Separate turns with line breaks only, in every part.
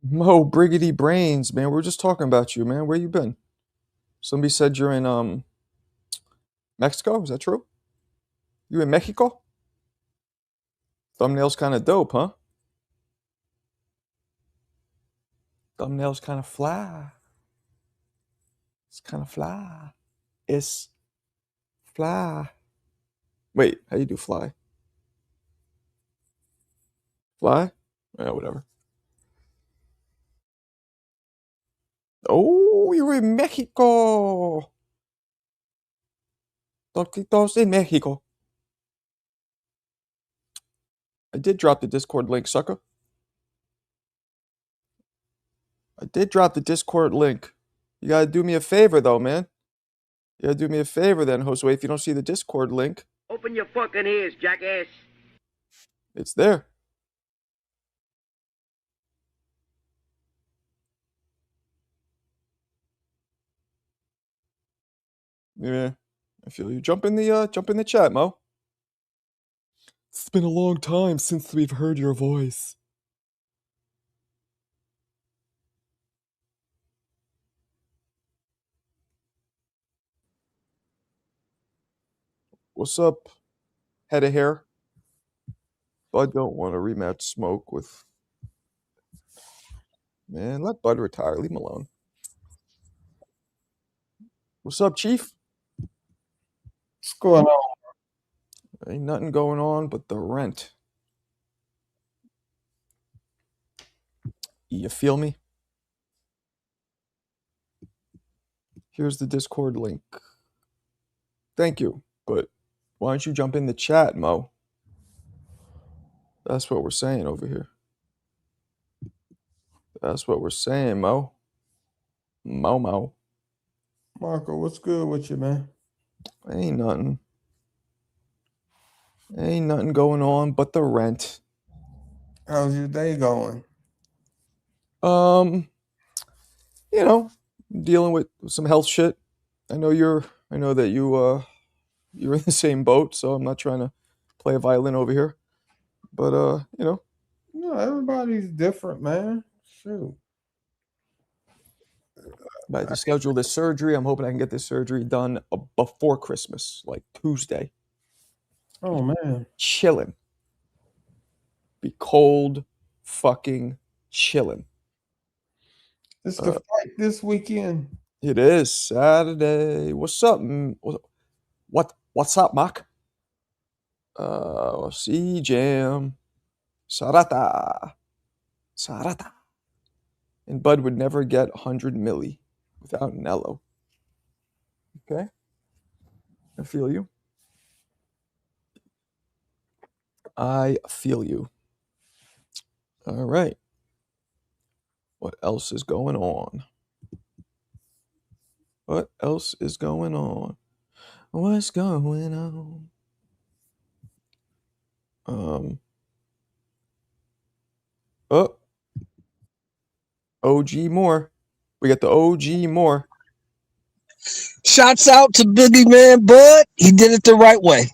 Mo Briggity Brains, man. We are just talking about you, man. Where you been? Somebody said you're in Mexico. Is that true? You in Mexico? Thumbnail's kind of dope, huh? Thumbnail's kind of fly. It's kind of fly. It's fly. Wait, how you do fly? Fly? Yeah, whatever. Oh, you're in Mexico. Toquitos in Mexico. I did drop the Discord link, sucker. I did drop the Discord link. You gotta do me a favor, though, man. You gotta do me a favor then, Josue. If you don't see the Discord link,
Open your fucking ears, jackass.
it's there. Yeah, I feel you. Jump in the chat, Mo. It's been a long time since we've heard your voice. What's up, head of hair? Bud don't want to rematch Smoke with. Man, let Bud retire. Leave him alone. What's up, Chief?
What's going on?
Ain't nothing going on but the rent. You feel me? Here's the Discord link. Thank you, but why don't you jump in the chat, Mo? That's what we're saying over here. That's what we're saying, Mo. Mo.
Marco, what's good with you, man?
Ain't nothing. Ain't nothing going on but the rent.
How's your day going?
You know, dealing with some health shit. I know that you're in the same boat, so I'm not trying to play a violin over here. But
No, everybody's different, man. Shoot.
I had to schedule this surgery. I'm hoping I can get this surgery done before Christmas, like Tuesday.
Oh man.
Chilling. Be cold, fucking chilling.
It's the fight this weekend.
It is Saturday. What's up? What's up, Mark? C Jam. Sarata. And Bud would never get 100 milli without Nello. Okay? I feel you. I feel you. All right. What else is going on? What else is going on? What's going on? Oh, OG Moore. We got the OG Moore.
Shouts out to Biggie Man Bud. He did it the right way.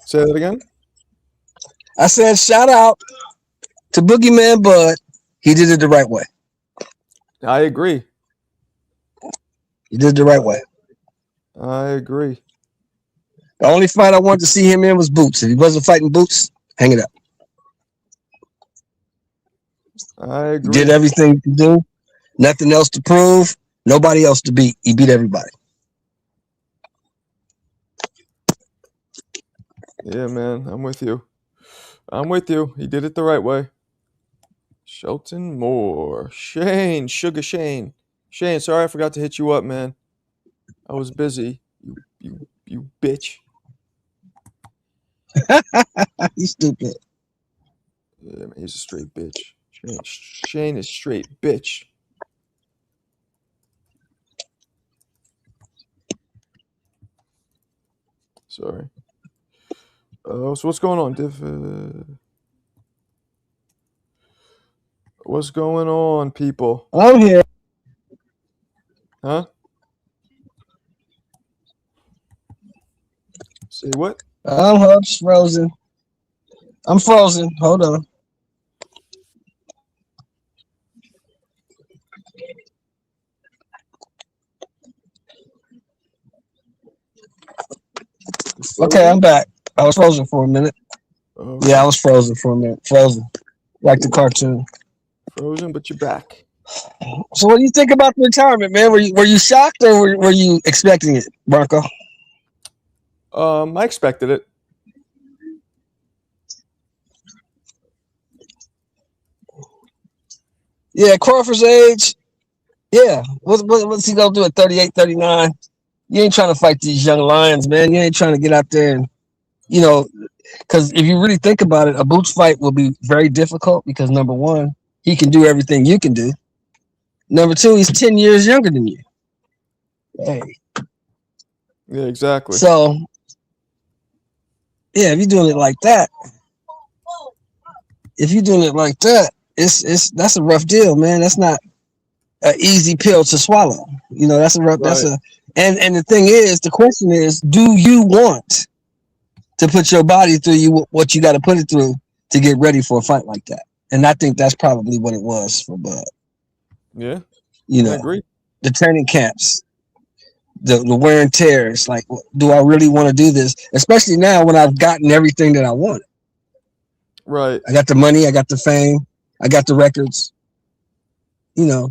Say that again.
I said shout out to Boogie Man Bud. He did it the right way.
I agree.
He did it the right way.
I agree.
The only fight I wanted to see him in was Boots. If he wasn't fighting Boots, hang it up.
I
He
agree.
did everything he could do. Nothing else to prove. Nobody else to beat. He beat everybody.
Yeah, man. I'm with you. He did it the right way. Shelton Moore. Shane. Sugar Shane. Shane, sorry I forgot to hit you up, man. I was busy. You bitch.
He's stupid.
Yeah, man, he's a straight bitch. Shane is straight bitch. Sorry. So what's going on, Div? What's going on, people?
I'm here.
Huh? Say what?
I'm Hubs, frozen. I'm frozen. Hold on. Okay, I'm back. I was frozen for a minute.
Okay.
Yeah, I was frozen for a minute. Frozen. Like the cartoon.
Frozen, but you're back.
So what do you think about the retirement, man? Were you shocked or were you expecting it, Bronco?
I expected it.
Yeah, Crawford's age. Yeah. What's he gonna do at 38, 39? You ain't trying to fight these young lions, man. You ain't trying to get out there and, because if you really think about it, a boots fight will be very difficult because number one, he can do everything you can do. Number two, he's 10 years younger than you. Hey.
Yeah, exactly.
So, yeah, if you're doing it like that, that's a rough deal, man. That's not an easy pill to swallow. That's a rough.
Right.
And the thing is, the question is, do you want to put your body through what you got to put it through to get ready for a fight like that? And I think that's probably what it was for Bud.
Yeah.
I
agree.
The training camps, the wear and tear. It's like, do I really want to do this? Especially now when I've gotten everything that I wanted.
Right.
I got the money, I got the fame, I got the records.
Yeah.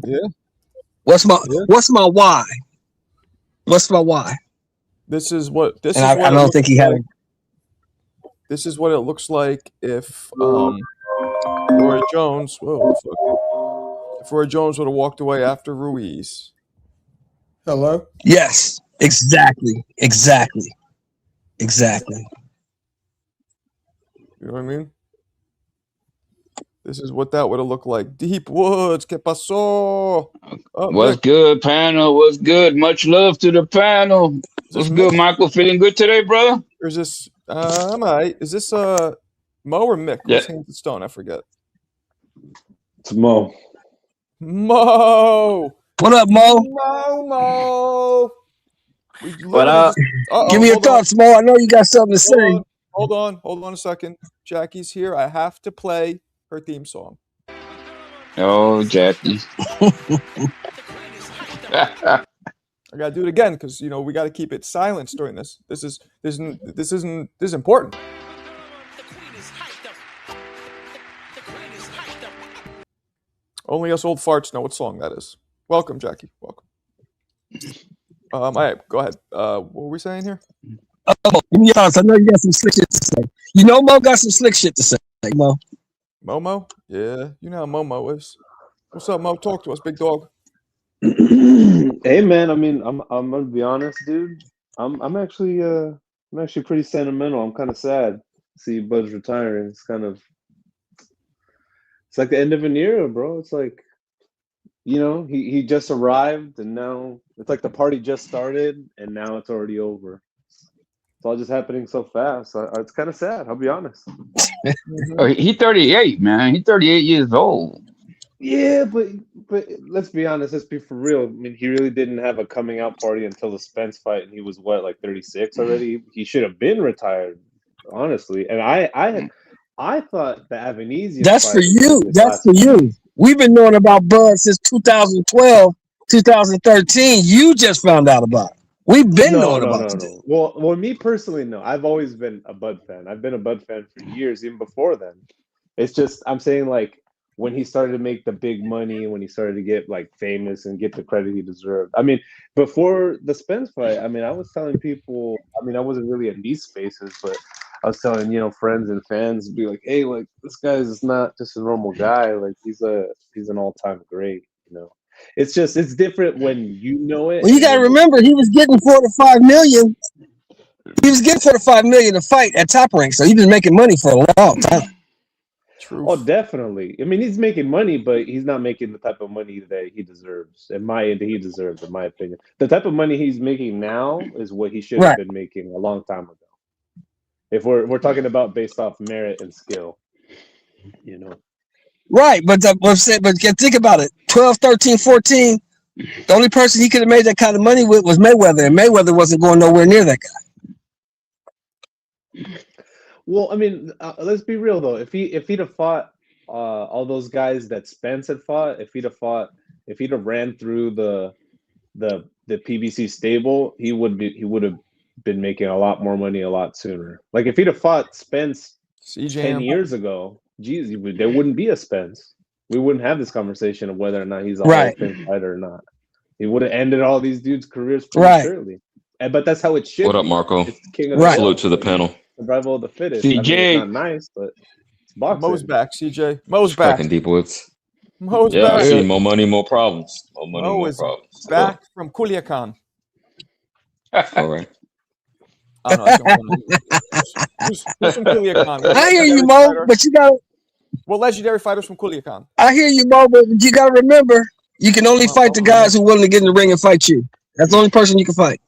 What's my why? What's my why?
This is what
I don't think he had it.
This is what it looks like if Roy Jones. Whoa, fuck. If Roy Jones would have walked away after Ruiz.
Hello?
Yes, exactly.
You know what I mean? This is what that would have looked like. Deep Woods, ¿qué pasó?
What's
Nick,
good, panel? What's good? Much love to the panel.
is this
What's good,
Mick?
Michael? Feeling good today, brother?
Or is this? I'm alright. Is this Mo or Mick?
Yeah.
Who's Hands of Stone? I forget.
It's Mo.
Mo.
What up, Mo?
Mo.
What up?
Give me your thoughts, Mo. I know you got something to say.
Hold on a second. Jackie's here. I have to play her theme song.
Oh, Jackie.
I gotta do it again because we gotta keep it silence during this. This is important. Only us old farts know what song that is. Welcome, Jackie. Welcome. All right, go ahead. What were we saying here?
Oh, give me your thoughts. I know you got some slick shit to say. Mo got some slick shit to say, Mo.
Momo? Yeah, you know how Momo is. What's up, Mo? Talk to us, big dog.
Hey man, I mean, I'm gonna be honest, dude. I'm actually pretty sentimental. I'm kind of sad to see Bud's retiring. It's like the end of an era, bro. It's like, he just arrived and now it's like the party just started and now it's already over. It's all just happening so fast. It's kind of sad. I'll be honest.
Oh, he 38, man. He's 38 years old.
Yeah, but let's be honest. Let's be for real. I mean, he really didn't have a coming out party until the Spence fight, and he was like 36 already. He should have been retired, honestly. And I thought the Avenesian.
That's for you. That's for you. We've been knowing about Bud since 2012, 2013. You just found out about it. We've been knowing about it.
Well, me personally, no. I've always been a Bud fan. I've been a Bud fan for years, even before then. It's just I'm saying like when he started to make the big money, when he started to get like famous and get the credit he deserved. I mean, before the Spence fight, I mean, I was telling people. I mean, I wasn't really in these spaces, but I was telling friends and fans, be like, hey, like this guy is not just a normal guy. Like he's an all-time great. It's different when you know it.
Well, you got to remember, he was getting $4 to $5 million. He was getting $4 to $5 million to fight at Top Rank, so he's been making money for a long time.
True.
Oh, definitely. I mean, he's making money, but he's not making the type of money that he deserves. In my opinion, the type of money he's making now is what he should have been making a long time ago. If we're talking about based off merit and skill,
Right, but think about it. 12, 13, 14, the only person he could have made that kind of money with was Mayweather, and Mayweather wasn't going nowhere near that guy.
Well, I mean, let's be real though. If he'd have fought all those guys that Spence had fought, if he'd have ran through the PBC stable, he would have been making a lot more money a lot sooner. Like if he'd have fought Spence 10
CJ,
years ago, geez, there wouldn't be a Spence. We wouldn't have this conversation of whether or not he's a
Right.
Hall of Fame fighter or not. He would have ended all these dudes' careers
Right.
prematurely. But that's how it should
What up,
be.
Marco?
It's king of the
Right.
Salute
hill.
to the panel.
Survival of the fittest. I mean,
CJ.
it's not nice, but it's boxing.
Mo's back. CJ, Mo's back.
Cracking deep woods.
Mo's
Yeah, I
back.
see. More money, more problems. More money,
Mo
more
is
problems.
back from Culiacan.
All right.
I don't know. I don't know. Who's from Culiacan? What
I hear you,
legendary
Mo,
fighter?
but you got.
What legendary fighters from Culiacan?
I hear you, Mo, but you got to remember, you can only fight the guys who are willing to get in the ring and fight you. That's the only person you can fight.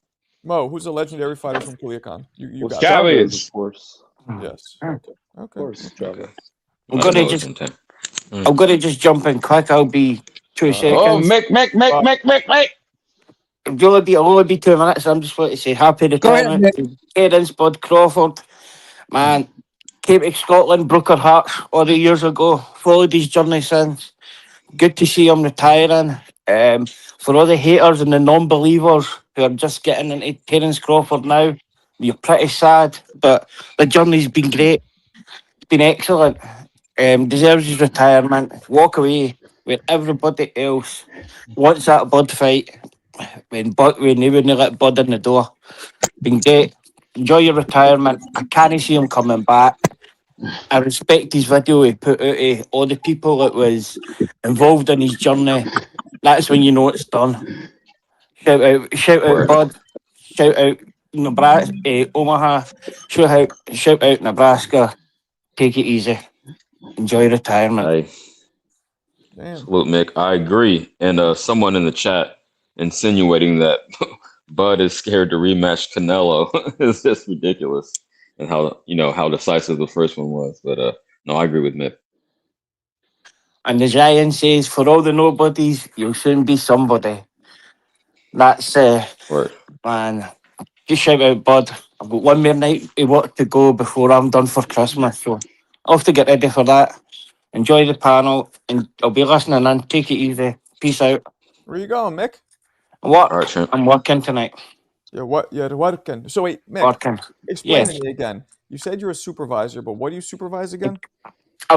Mo, who's a legendary fighter from Culiacan? You got it.
Chavez.
of course.
Yes. Okay.
Of course, Chavez.
I
gonna
know
just-
it's intense.
I'm going to just jump in quick. I'll be 2 seconds.
Oh, Mick.
It'll only be 2 minutes. I'm just going to say happy
Go ahead,
retirement to Terence Bud Crawford. Man, came to Scotland, broke her heart all the years ago. Followed his journey since. Good to see him retiring. For all the haters and the non-believers who are just getting into Terence Crawford now, you're pretty sad, but the journey's been great. It's been excellent. Deserves his retirement. Walk away where everybody else wants that Bud fight. When they wouldn't let Bud in the door. Been great. Enjoy your retirement. I can't see him coming back. I respect his video he put out to all the people that was involved in his journey. That's when you know it's done. Shout out
Word.
Bud. Shout out Nebraska, Omaha. Shout out Nebraska. Take it easy. Enjoy retirement.
Hey,
Damn.
salute, Mick. I agree. And someone in the chat insinuating that Bud is scared to rematch Canelo is just ridiculous. And how decisive the first one was. But no, I agree with Mick.
And the Giant says, for all the nobodies, you'll soon be somebody. That's
Word.
man. Just shout out Bud. I've got one more night of work to go before I'm done for Christmas. So I'll have to get ready for that. Enjoy the panel and I'll be listening in. Take it easy. Peace out.
Where you going, Mick?
What?
All right, champ.
I'm working tonight.
Yeah, what? Yeah, the working. So wait, Mick,
Working.
explain
Yes.
to me again. You said you're a supervisor, but what do you supervise again?
I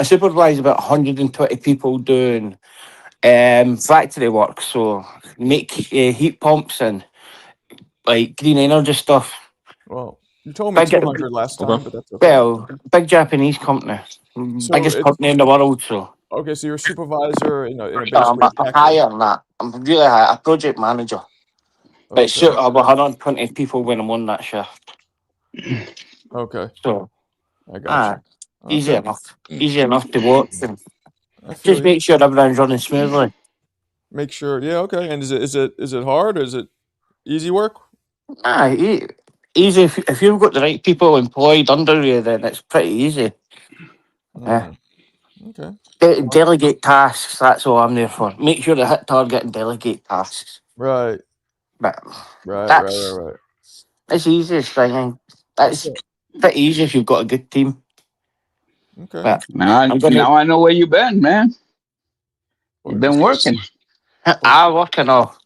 supervise about 120 people doing factory work. So make heat pumps and like green energy stuff.
Well, you told me
Big-
200 last time,
Okay.
but that's okay.
Well, big Japanese company,
So
biggest
it's-
company in the world. So
Okay, so you're a supervisor in a base
I'm
factory.
higher than that. I'm really high, a project manager. But
Okay.
shoot, I'm 120 people when I'm on that shift.
Okay,
So
I got you.
easy
Okay,
enough. Easy enough to work. And
I feel
just
you.
make sure everything's running smoothly.
Make sure. Yeah, okay. And is it hard or is it easy work?
Easy. If you've got the right people employed under you, then it's pretty easy. Yeah.
Okay.
Delegate tasks. That's all I'm there for. Make sure to hit target and delegate tasks.
Right.
But
Right.
it's the easiest thing. And that's pretty easy if you've got a good team.
Okay.
But
Now I know where you've been, man. You've been working.
I working all.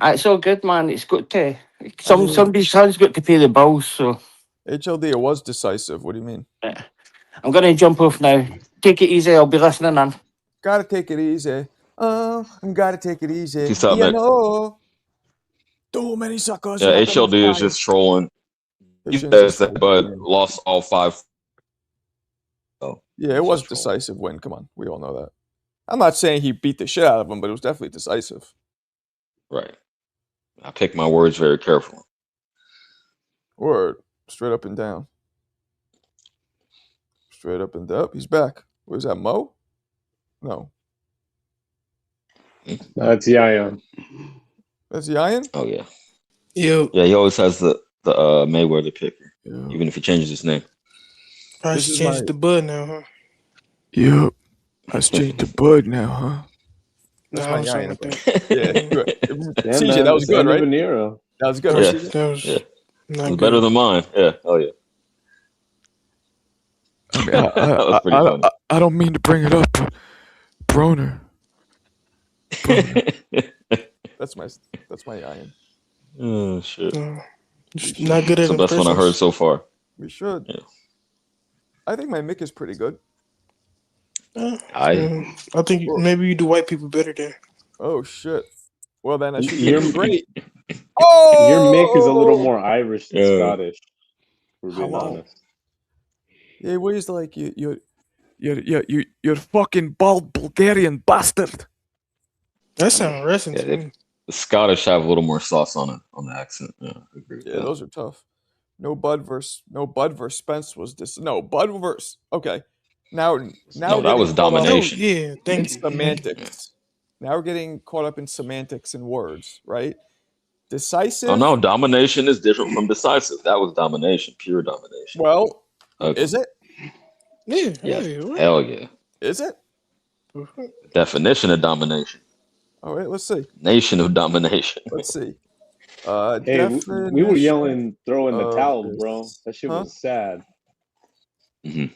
It's all good, man. It's got to. Somebody's son's got to pay the bills, so
HLD, it was decisive. What do you mean?
I'm gonna jump off now. Take it easy. I'll be listening in.
Gotta take it easy. Gotta take it easy.
Peace out,
You
Mick.
know. Too many suckers.
Yeah,
walking
HLD is
by.
just trolling. He
Patience
says
is
that
so
Bud
good.
lost all 5.
Yeah, it was
Just trolling.
decisive win. Come on, we all know that. I'm not saying he beat the shit out of him, but it was definitely decisive.
Right. I pick my words very carefully.
Word, straight up and down. Straight up and down. He's back. Was that Mo? No,
That's Yayan.
that's Yayan.
Oh yeah.
You
Yeah, he always has the Mayweather picker,
Yeah.
even if he changes his name.
I
This is
changed
my-
the bud now, huh?
Yep. Let's change the bud now, huh? That's
No,
my
I was
Yayan,
with
bro.
that.
Yeah, good.
Yeah,
CJ,
man,
that was
it's
good,
end of
right?
an era.
That was good,
Yeah.
right, CJ?
That was
Yeah.
Not
It's better
good.
than mine. Yeah. Oh yeah.
I mean,
That was pretty funny.
I don't mean to bring it up, but Broner. That's my iron.
Oh shit.
Just not good
It's
at
the best one I heard
impressions.
so far.
We should.
Yeah.
I think my mic is pretty good.
I
I think
Whoa.
maybe you do white people better there.
Oh shit. Well then I should
Your-
be great.
Your Mick is a little
Oh!
more Irish than
Yeah.
Scottish. For being
Hello.
honest.
Yeah, what is like you're fucking bald Bulgarian bastard.
That sounds wrestling
Yeah,
to me.
the Scottish have a little more sauce on it on the accent. Yeah, I agree with
Yeah,
that.
those are tough. No Bud versus Spence was Bud versus okay. Now
No,
we're
that was
getting caught up
domination.
Yeah,
in
thank you.
semantics. Now we're getting caught up in semantics and words, right? Decisive.
Oh no, domination is different from decisive. That was domination, pure domination.
Well,
Okay.
is it?
Yeah,
Yeah,
hey, what?
hell yeah.
Is it?
Definition of domination.
All right, let's see.
Nation of domination.
Let's see.
Hey, we were yelling, throwing the
of
towel, bro.
this-
That shit
huh?
was sad.
Mhm.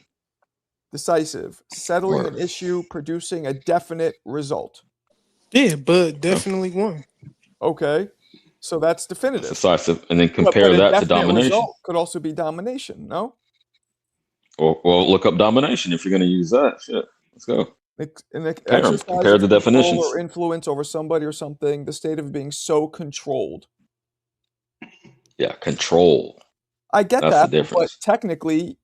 Decisive. Settling an
Word.
issue, producing a definite result.
Yeah, Bud definitely won.
Okay. So that's
That's
definitive.
decisive. And then
But
compare
a
that to
definite
domination.
result could also be domination, no?
Well, look up domination if you're going to use that. Shit. Let's go.
An
Compare 'em.
exercise
Compare
of
the
control
definitions.
or influence over somebody or something, the state of being so controlled.
Yeah, control.
I get
That's
that,
the
but
difference.
technically,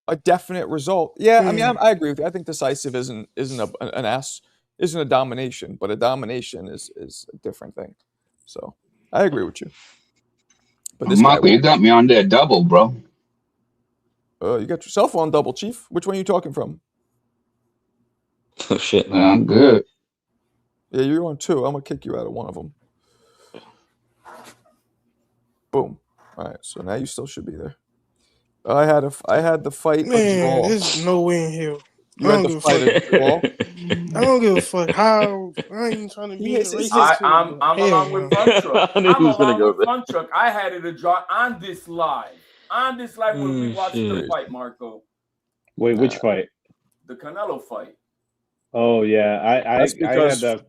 a definite result. Yeah, I mean,
Hmm.
I agree with you. I think decisive isn't a domination, but a domination is a different thing. So I agree with you. But this guy,
Michael, you got me on there double, bro.
you got yourself on double, Chief. Which one are you talking from?
Oh, shit.
I'm good.
Yeah, you're on two. I'm gonna kick you out of one of them. Boom. All right, so now you still should be there. I had the fight a
Man,
draw.
there's no way in hell.
You
I
had
don't
the
give a
fight
fuck.
a draw.
I don't give a fuck how. I ain't trying to be in the racist.
I'm along with Fun Truck.
I knew
I'm
he was gonna
along
go
with
there.
Fun Truck. I had it a draw on this live. On this live when we watched the
shit.
fight, Marco.
Wait, which fight?
The Canelo fight.
Oh yeah,
That's
I
because-
had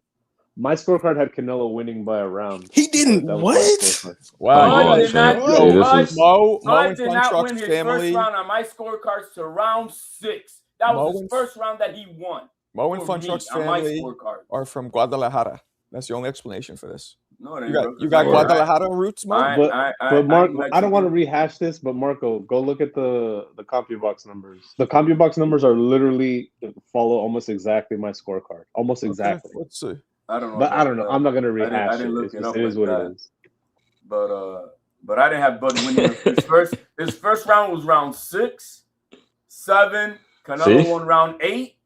my scorecard had Canelo winning by a round.
He didn't.
That was my
What?
scorecard.
Wow.
Come on,
did
champ.
not-
See, this
Bud-
is
Mo
Bud
and
did
Fun
not
Truck's
win his
family.
first round on my scorecards to round 6. That
Mo
was his
and-
first round that he won.
Mo and
for
Fun
me
Truck's
on my
family
scorecard.
are from Guadalajara. That's the only explanation for this.
No, it
You
ain't,
got
bro.
Guadalajara roots, Mo?
But Mark, I don't want to rehash this, but Marco, go look at the CompuBox numbers. The CompuBox numbers are literally follow almost exactly my scorecard, almost
Okay,
exactly.
let's see.
I don't know.
But I
about
don't know.
that.
I'm not gonna
I didn't-
rehash
I didn't
it.
look
It's
it
just,
up
it is
like
what
that.
it is.
But I didn't have Bud winning his first round was round 6, 7. Canelo
See?
won round 8,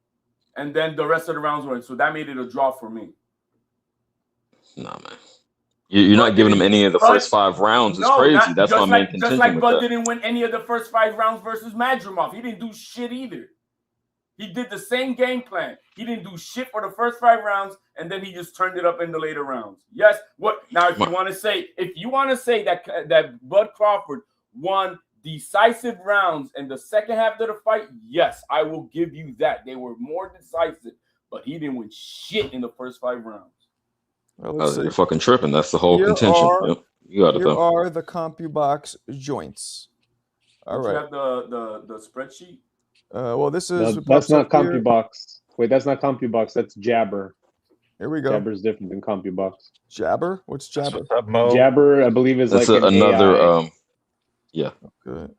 and then the rest of the rounds were. So that made it a draw for me.
nah, man. You're not giving him any of the first 5 rounds. It's crazy. That's my main
Just
contention
like
with
Bud
that.
didn't win any of the first 5 rounds versus Madrimov. He didn't do shit either. He did the same game plan. He didn't do shit for the first 5 rounds, and then he just turned it up in the later rounds. Yes. What now? If you want to say that Bud Crawford won decisive rounds in the second half of the fight, yes, I will give you that. They were more decisive, but he didn't win shit in the first 5 rounds.
Well, let's see.
You're fucking tripping. That's the whole
Here
contention.
are-
Yep. You got it
Here
though.
are the CompuBox joints. All
Don't you
right.
have the spreadsheet?
Well, this
No,
is
that's not
up here.
CompuBox. Wait, that's not CompuBox. That's Jabber.
Here we go.
Jabber's different than CompuBox.
Jabber? What's Jabber?
What's up, Mo?
Jabber, I believe, is
That's
like an
another.
AI.
Good.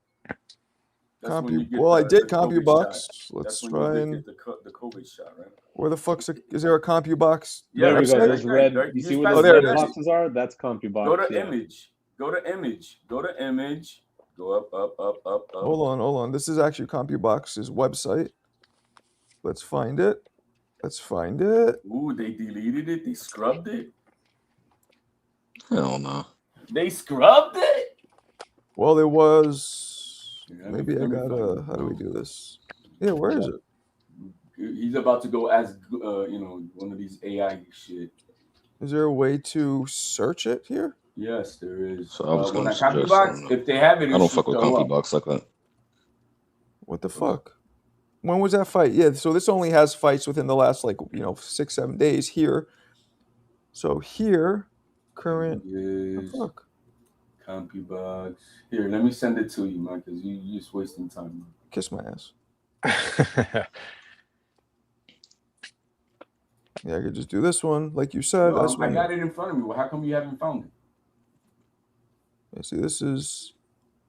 That's when you get
Well, I
the
did
COVID
CompuBox.
shot.
Let's
That's when
try
you
and
get the COVID shot, right?
where the fuck's is there a CompuBox?
Yeah,
There we go.
website?
Those red.
Right,
You
you
see
just
what
press
those
there
red
it is.
boxes are? That's CompuBox.
Go to
yeah.
image. Go to image. Go to image. Go up.
Hold on. This is actually CompuBox's website. Let's find it.
Ooh, they deleted it. They scrubbed it.
Hell no.
They scrubbed it.
Well, there was.
Yeah,
Maybe I
let me
got
find
a.
it.
How do we do this? Yeah, where is it?
He's about to go as one of these AI shit.
Is there a way to search it here?
Yes, there is.
So I was
When
gonna
I copy
suggest
box,
something.
if they have it,
I
it
don't
should
fuck with
show
compy
up.
box like that.
What the fuck? When was that fight? Yeah, so this only has fights within the last 6-7 days here. So here, current. The
Yes,
fuck?
copy box. Here, let me send it to you, man, because you just wasting time, man.
Kiss my ass. Yeah, I could just do this one, like you said.
No,
That's
I
one.
got it in front of me. Well, how come you haven't found it?
Yeah, see, this is.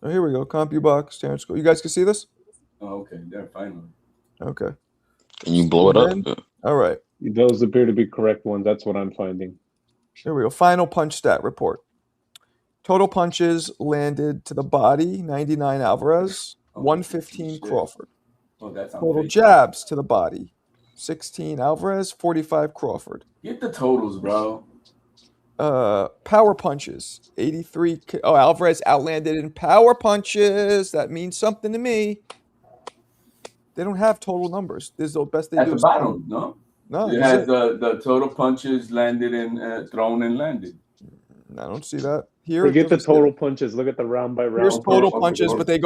Oh, here we go. CompuBox, Terrence. You guys can see this?
Oh, okay, there, finally.
Okay.
Can you blow it
Zoom
up?
in. All right.
Those appear to be correct ones. That's what I'm finding.
Here we go. Final punch stat report. Total punches landed to the body, 99 Alvarez,
Oh,
115
shit.
Crawford.
Oh, that's
Total
unfair.
jabs to the body, 16 Alvarez, 45 Crawford.
Get the totals, bro.
Power punches, 83. Oh, Alvarez outlanded in power punches. That means something to me. They don't have total numbers. This is the best they
At
do.
the
is
bottom, no?
No,
It
that's
has
it.
the total punches landed and thrown and landed.
I don't see that here.
Forget
It
the
doesn't say
total punches. Look at the round by
that. Here's
round.
total
Okay,
punches,
okay.
but they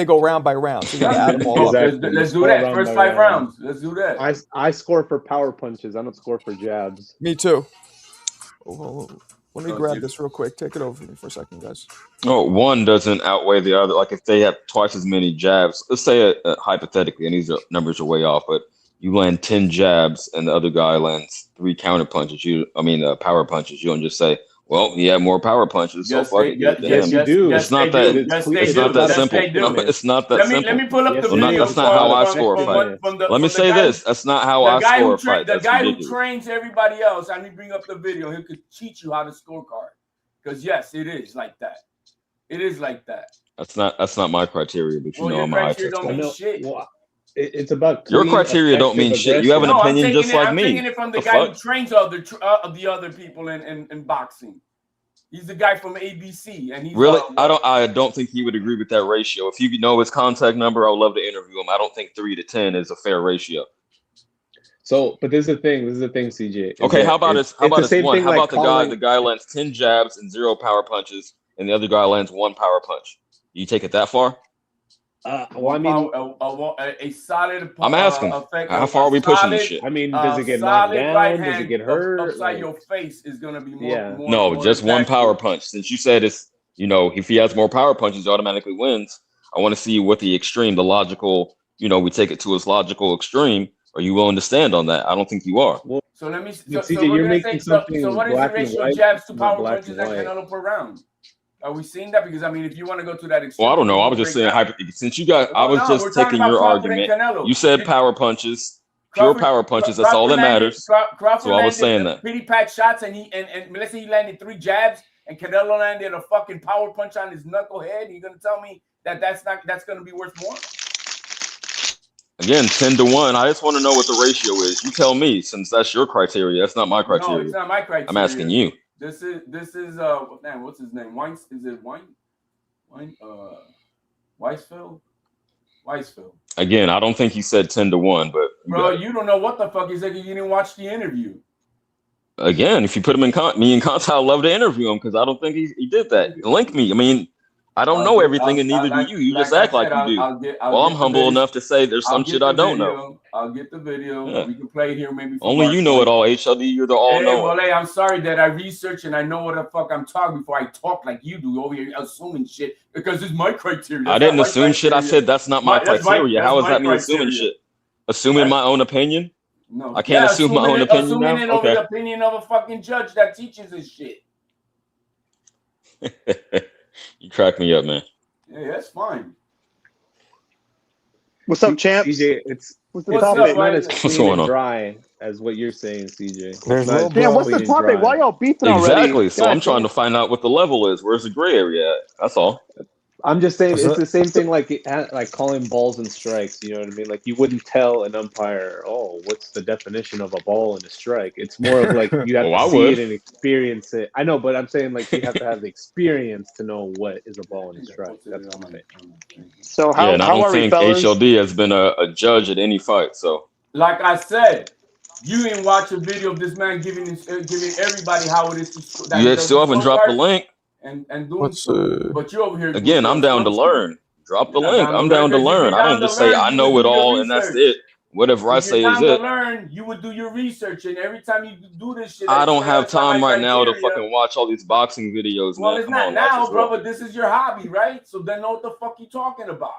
go round by round. So you gotta add them all up.
Exactly.
Let's do
Score
that.
round
First
by
5
round.
rounds. Let's do that.
I score for power punches. I don't score for jabs.
Me too. Oh, let me
Oh,
grab
dude.
this real quick. Take it over for me for a second, guys.
Oh, one doesn't outweigh the other. Like if they have twice as many jabs, let's say hypothetically, and these numbers are way off, but you land 10 jabs and the other guy lands 3 counter punches. Power punches. You don't just say, "Well, he had more power punches, so
Yes,
fuck
they,
it."
yes,
give it to
yes,
him."
yes,
do.
yes,
It's not
they
that.
do.
It's
Yes,
clear.
they
It's
do.
not that
Yes,
simple.
they do.
No, it's not that
Let
simple.
me pull up the
Yes, it
video.
is.
That's not how I
from-
score a
from
fight.
what- from the-
Let me
from the
say
guy-
this. That's not how
The
I
guy
score
who
a fight.
the
That's
guy who
ridiculous.
trains everybody else. I need to bring up the video. He could teach you how to scorecard. Because yes, it is like that. It is like that.
That's not my criteria, but you
Well,
know
your
I'm a high
criteria
test
don't
guy.
mean shit.
Well, it's about
Your
clean,
criteria don't mean
effective
shit. You have an
aggression.
No, I'm
opinion
taking
just
it.
like
I'm
me.
taking it from the
The
guy who
fuck?
trains the other people in boxing. He's the guy from ABC, and he's
Really, I don't think he would agree with that ratio. If you know his contact number, I would love to interview him. I don't think 3 to 10 is a fair ratio.
So, but this is the thing. CJ. is
Okay,
that
how about
it's
this? How
the
about this
same
one?
thing
How
like
about the
calling-
guy lands 10 jabs and 0 power punches, and the other guy lands 1 power punch? You take it that far?
Well, I mean,
a solid.
I'm asking. How far are we pushing this shit?
I mean, does it get knocked down?
Right
Does it
hand
get hurt?
upside
Like,
your face is gonna be more.
Yeah.
No, just 1
impactful.
power punch. Since you said it's, if he has more power punches, he automatically wins. I want to see what the extreme, the logical, we take it to its logical extreme. Are you willing to stand on that? I don't think you are.
So let me.
CJ,
we're
you're
gonna
making something
so what is the
black and
ratio of
white,
jabs to
not
power
black
punches
and
at
white.
Canelo per round? Are we seeing that? Because I mean, if you want to go to that extreme,
Well, I don't know. I was just saying, since you guys, I was
we're
just
talking
taking
about
your
Crawford and
argument.
Canelo.
You said power punches, pure power punches. That's all that matters.
Crawford
So I was saying
landed
that.
Pity pat shots, and let's say he landed 3 jabs, and Canelo landed a fucking power punch on his knucklehead. You're gonna tell me that's gonna be worth more?
Again, 10 to 1. I just want to know what the ratio is. You tell me, since that's your criteria. That's not my criteria.
No, it's not my criteria.
I'm asking you.
This is man, what's his name? Is it Weisfeld?
Again, I don't think he said 10 to 1, but
Bro, you don't know what the fuck he said because you didn't watch the interview.
again, if you put him in me in contact, I'd love to interview him because I don't think he did that. Link me. I mean, I don't know everything, and neither do you. You just act like you do. Well, I'm humble enough to say there's some shit I don't know.
I'll get the video.
Yeah.
We can play it here maybe.
Only you know it all, HLD. You're the all knowing.
Hey, I'm sorry that I research and I know what the fuck I'm talking before I talk like you do over here assuming shit because it's my criteria.
I didn't assume shit. I said that's not my criteria. How is that me assuming shit? Assuming my own opinion?
No,
I can't assume my own opinion
assuming
now?
it over
Okay.
the opinion of a fucking judge that teaches this shit.
You crack me up, man.
Yeah, that's fine.
What's up, champs?
CJ, it's
What's the
What's
topic?
up,
not as
What's
clean
going
and
on?
dry as what you're saying, CJ.
There's
It's
no
not
Damn, what's the
clean and
topic?
dry.
Why y'all beefing already?
Exactly. So I'm
God
trying
damn.
to find out what the level is. Where's the gray area at? That's all.
I'm just saying
So-
it's the same thing like calling balls and strikes. You know what I mean? Like you wouldn't tell an umpire, "Oh, what's the definition of a ball and a strike?" It's more of like you have
Well, I
to see
would.
it and experience it. I know, but I'm saying like you have to have the experience to know what is a ball and a strike. That's what I'm saying.
So
Yeah, and I
how
don't
are we,
think
fellas?
HLD has been a judge at any fight. So
Like I said, you didn't watch a video of this man giving everybody how it is to.
you still haven't dropped the link.
and doing
Let's
so.
see.
But you're over here.
Again, I'm down to learn. Drop the link. I'm down to
If
learn.
you're
I
down
don't
to
just say
learn,
I
you
know
would
it
do your
all and that's
research.
it. Whatever I
If
say
you're
is
down to
it.
learn, you would do your research, and every time you do this shit,
I don't have time right now to
criteria.
fucking watch all these boxing videos,
Well,
man.
it's
Come
not
on, life
now,
is
bro.
real.
But this is your hobby, right? So then know what the fuck you talking about.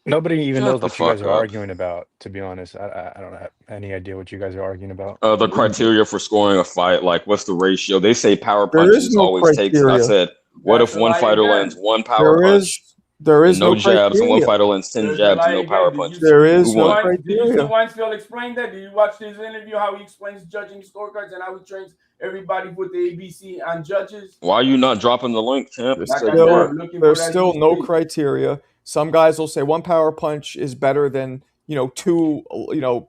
Nobody even
Shut
knows
the
what you guys
fuck
are
up.
arguing about. To be honest, I don't have any idea what you guys are arguing about.
The criteria for scoring a fight, like what's the ratio? They say power
There is
punches
no
always takes. I
criteria.
said, what
That's
if
a
one
lie
fighter
again.
lands one power punch
There
and
is
no
no
jabs, and one
criteria.
fighter lands 10
There's a
jabs
lie
and no
again.
power
Did you
punches?
There
see?
is
Who
no
won?
Did you see
criteria.
Weinfeld explain that? Did you watch his interview? How he explains judging scorecards and how he trains everybody with the ABC on judges?
Why are you not dropping the link, champ?
There's
Like I said,
still
I'm looking for
there's
that as
still
we
no
speak.
criteria. Some guys will say one power punch is better than two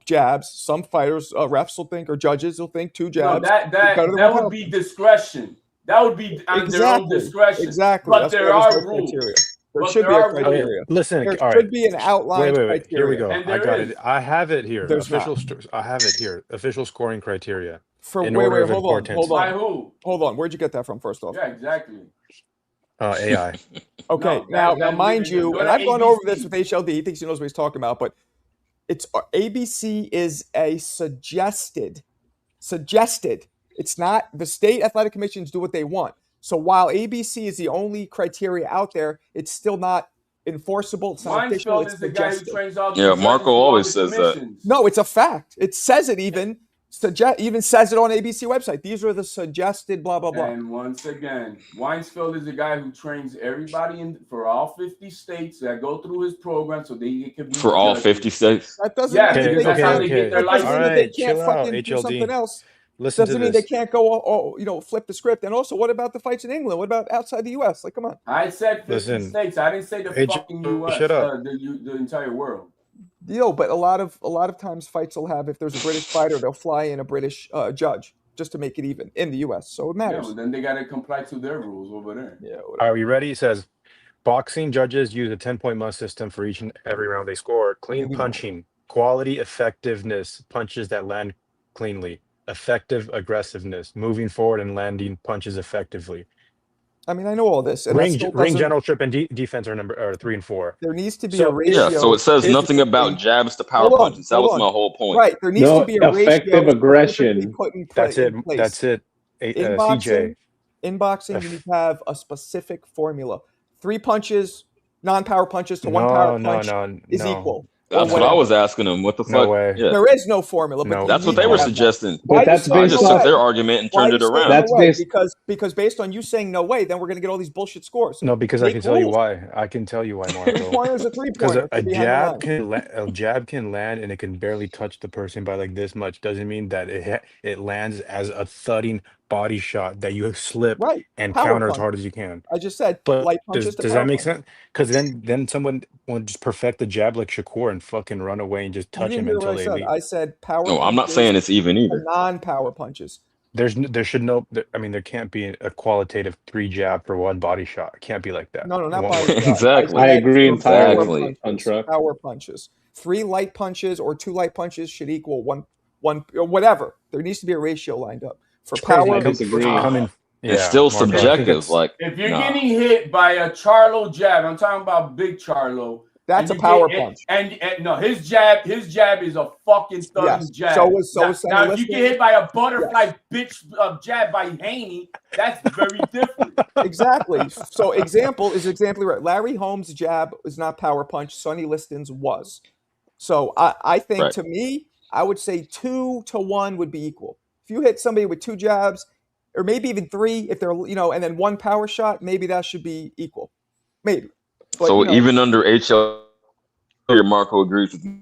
jabs. Some fighters, refs will think, or judges will think two
No,
jabs
that
is better than one
that
power
would be
punch.
discretion. That would be on their own
Exactly.
discretion.
Exactly.
But
That's
there
why there's
are
no
rules.
criteria. There
But
should
there
be a
are
Okay,
rules.
criteria.
listen.
There
All right.
should be an outlined
Wait. Here we
criteria.
go.
And
I
there
got
is.
it. I have it here.
There's not.
I have it here. Official scoring criteria
For
in
wait,
order of
hold on,
importance.
hold
By
on,
who?
hold on. Where'd you get that from? First off,
Yeah, exactly.
AI.
okay.
No,
Now, mind you,
go
and
to
I've gone over this
ABC.
with HLD. He thinks he knows what he's talking about, but it's ABC is a suggested. It's not the state athletic commissions do what they want. So while ABC is the only criteria out there, it's still not enforceable. It's not official.
Weinfeld
It's
is the guy who
suggested.
trains all the
Yeah,
judges
Marco
through all
always
the
says that.
commissions.
No, it's a fact. It says it even. Even says it on ABC website. These are the suggested blah blah blah.
And once again, Weinfeld is the guy who trains everybody for all 50 states that go through his program so they can be
For all
judges.
50 states?
That doesn't
Yeah,
mean
because
they
that's how
can't.
they get their
That doesn't
All
mean
license.
that they
right,
can't
chill out,
fucking do
HLD.
something else.
Listen to
Doesn't mean they
this.
can't go, flip the script. And also, what about the fights in England? What about outside the U.S.? Like, come on.
I said 50
Listen,
states. I didn't say the fucking U.S.
shut up.
The entire world.
But a lot of times fights will have, if there's a British fighter, they'll fly in a British judge just to make it even in the U.S. So it
Yeah,
matters.
but then they got to comply to their rules over there.
Yeah.
Are we ready? It says boxing judges use a 10-point must system for each and every round they score. Clean
we know.
punching, quality effectiveness, punches that land cleanly, effective aggressiveness, moving forward and landing punches effectively.
I mean, I know all this. And that
Ring
still
ring
doesn't-
general trip and defense are 3 and 4.
There needs to be
So-
a ratio.
Yeah, so it says
physically-
nothing about jabs to power
Hold on,
punches. That
hold
was
on.
my whole point.
Right. There needs
No
to be a
effective
ratio
aggression.
specifically put in
That's it.
in place.
That's it.
In
CJ.
boxing, you need to have a specific formula. 3 punches, non-power punches to 1 power punch is equal.
That's what I was asking them. What the
No
fuck?
way.
Yeah.
There is no formula. But
That's
you
what
need
they
to
were
have that.
suggesting.
Why
But that's
you saying
I just
no
took
way?
their argument and
Why
turned
you
it
saying
around.
no
That's
way?
based-
Because based on you saying no way, then we're going to get all these bullshit scores.
No, because I
Make
can tell you
rules.
why. I can tell you why, Marco.
3-pointers or
Because
3-pointers.
a
behind the
jab
line.
a jab can land and it can barely touch the person by like this much. Doesn't mean that it lands as a thudding body shot that you slip
Right.
and
Power
counter as
punch.
hard as you can.
I just said
But
light punches to
does
power
that make
punch.
sense? Because then someone will just perfect the jab like Shakur and fucking run away and just
You
touch
didn't
him
hear
until
what I
they
said.
leave.
I said power
No, I'm not
punches
saying it's even
to
either.
non-power punches.
There can't be a qualitative 3 jab for 1 body shot. It can't be like that.
No,
It
not
won't
body
work.
shot.
Exactly.
I
said
agree
for
entirely
power
Exactly.
on
punches.
Truck.
Power punches. 3 light punches or 2 light punches should equal one or whatever. There needs to be a ratio lined up for
It's crazy.
power.
I disagree.
It's still
Marco, I think
subjective.
it's-
Like,
If you're
nah.
getting hit by a Charlo jab, I'm talking about big Charlo.
That's
and
a power
you
punch.
And no, his jab is a fucking thudding
Yes.
jab.
So is
now,
Sonny
now if you
Liston.
get hit by a butterfly bitch jab by Haney, that's very different.
Exactly. So example is exactly right. Larry Holmes' jab is not power punch. Sonny Liston's was. So I think
Right.
to me, I would say 2 to 1 would be equal. If you hit somebody with 2 jabs, or maybe even 3, if they're and then 1 power shot, maybe that should be equal. Maybe. But,
So even under HL, Marco agrees with me.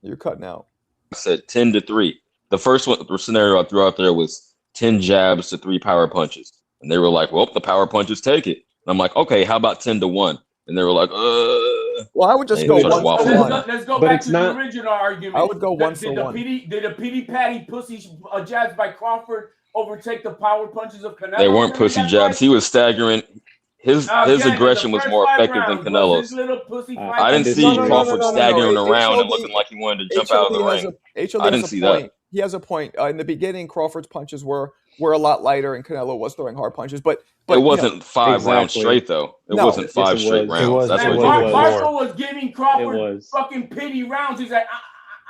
you're cutting out.
I said 10 to 3. The first one, the scenario I threw out there was 10 jabs to 3 power punches. And they were like, well, the power punches take it. And I'm like, okay, how about 10 to 1? And they were like,
Well, I would just
They
go
started
1 to
waffling.
1.
Let's go
But
back
it's
to
not-
the original argument.
I would go 1
Did
for
the
1.
Did the pity patty pussy jabs by Crawford overtake the power punches of Canelo?
they weren't
Remember
pussy
that
jabs.
fight?
He was staggering. His
Again,
aggression
the
was
first
more
5
effective than
rounds was
Canelo's.
his little pussy fight
I didn't
No,
see
no, no,
Crawford
no.
staggering around and
HLD
looking like he wanted to jump out of the ring.
HLD
I didn't
has a
see that.
point. he has a point. In the beginning, Crawford's punches were a lot lighter, and Canelo was throwing hard punches. But
it wasn't 5 rounds
Exactly.
straight though. It
No.
wasn't
Yes,
5
it
straight
was.
It
rounds.
was-
That's
it
what
was
he
like
was.
four.
Marco was giving Crawford
was.
fucking pity rounds. He's like,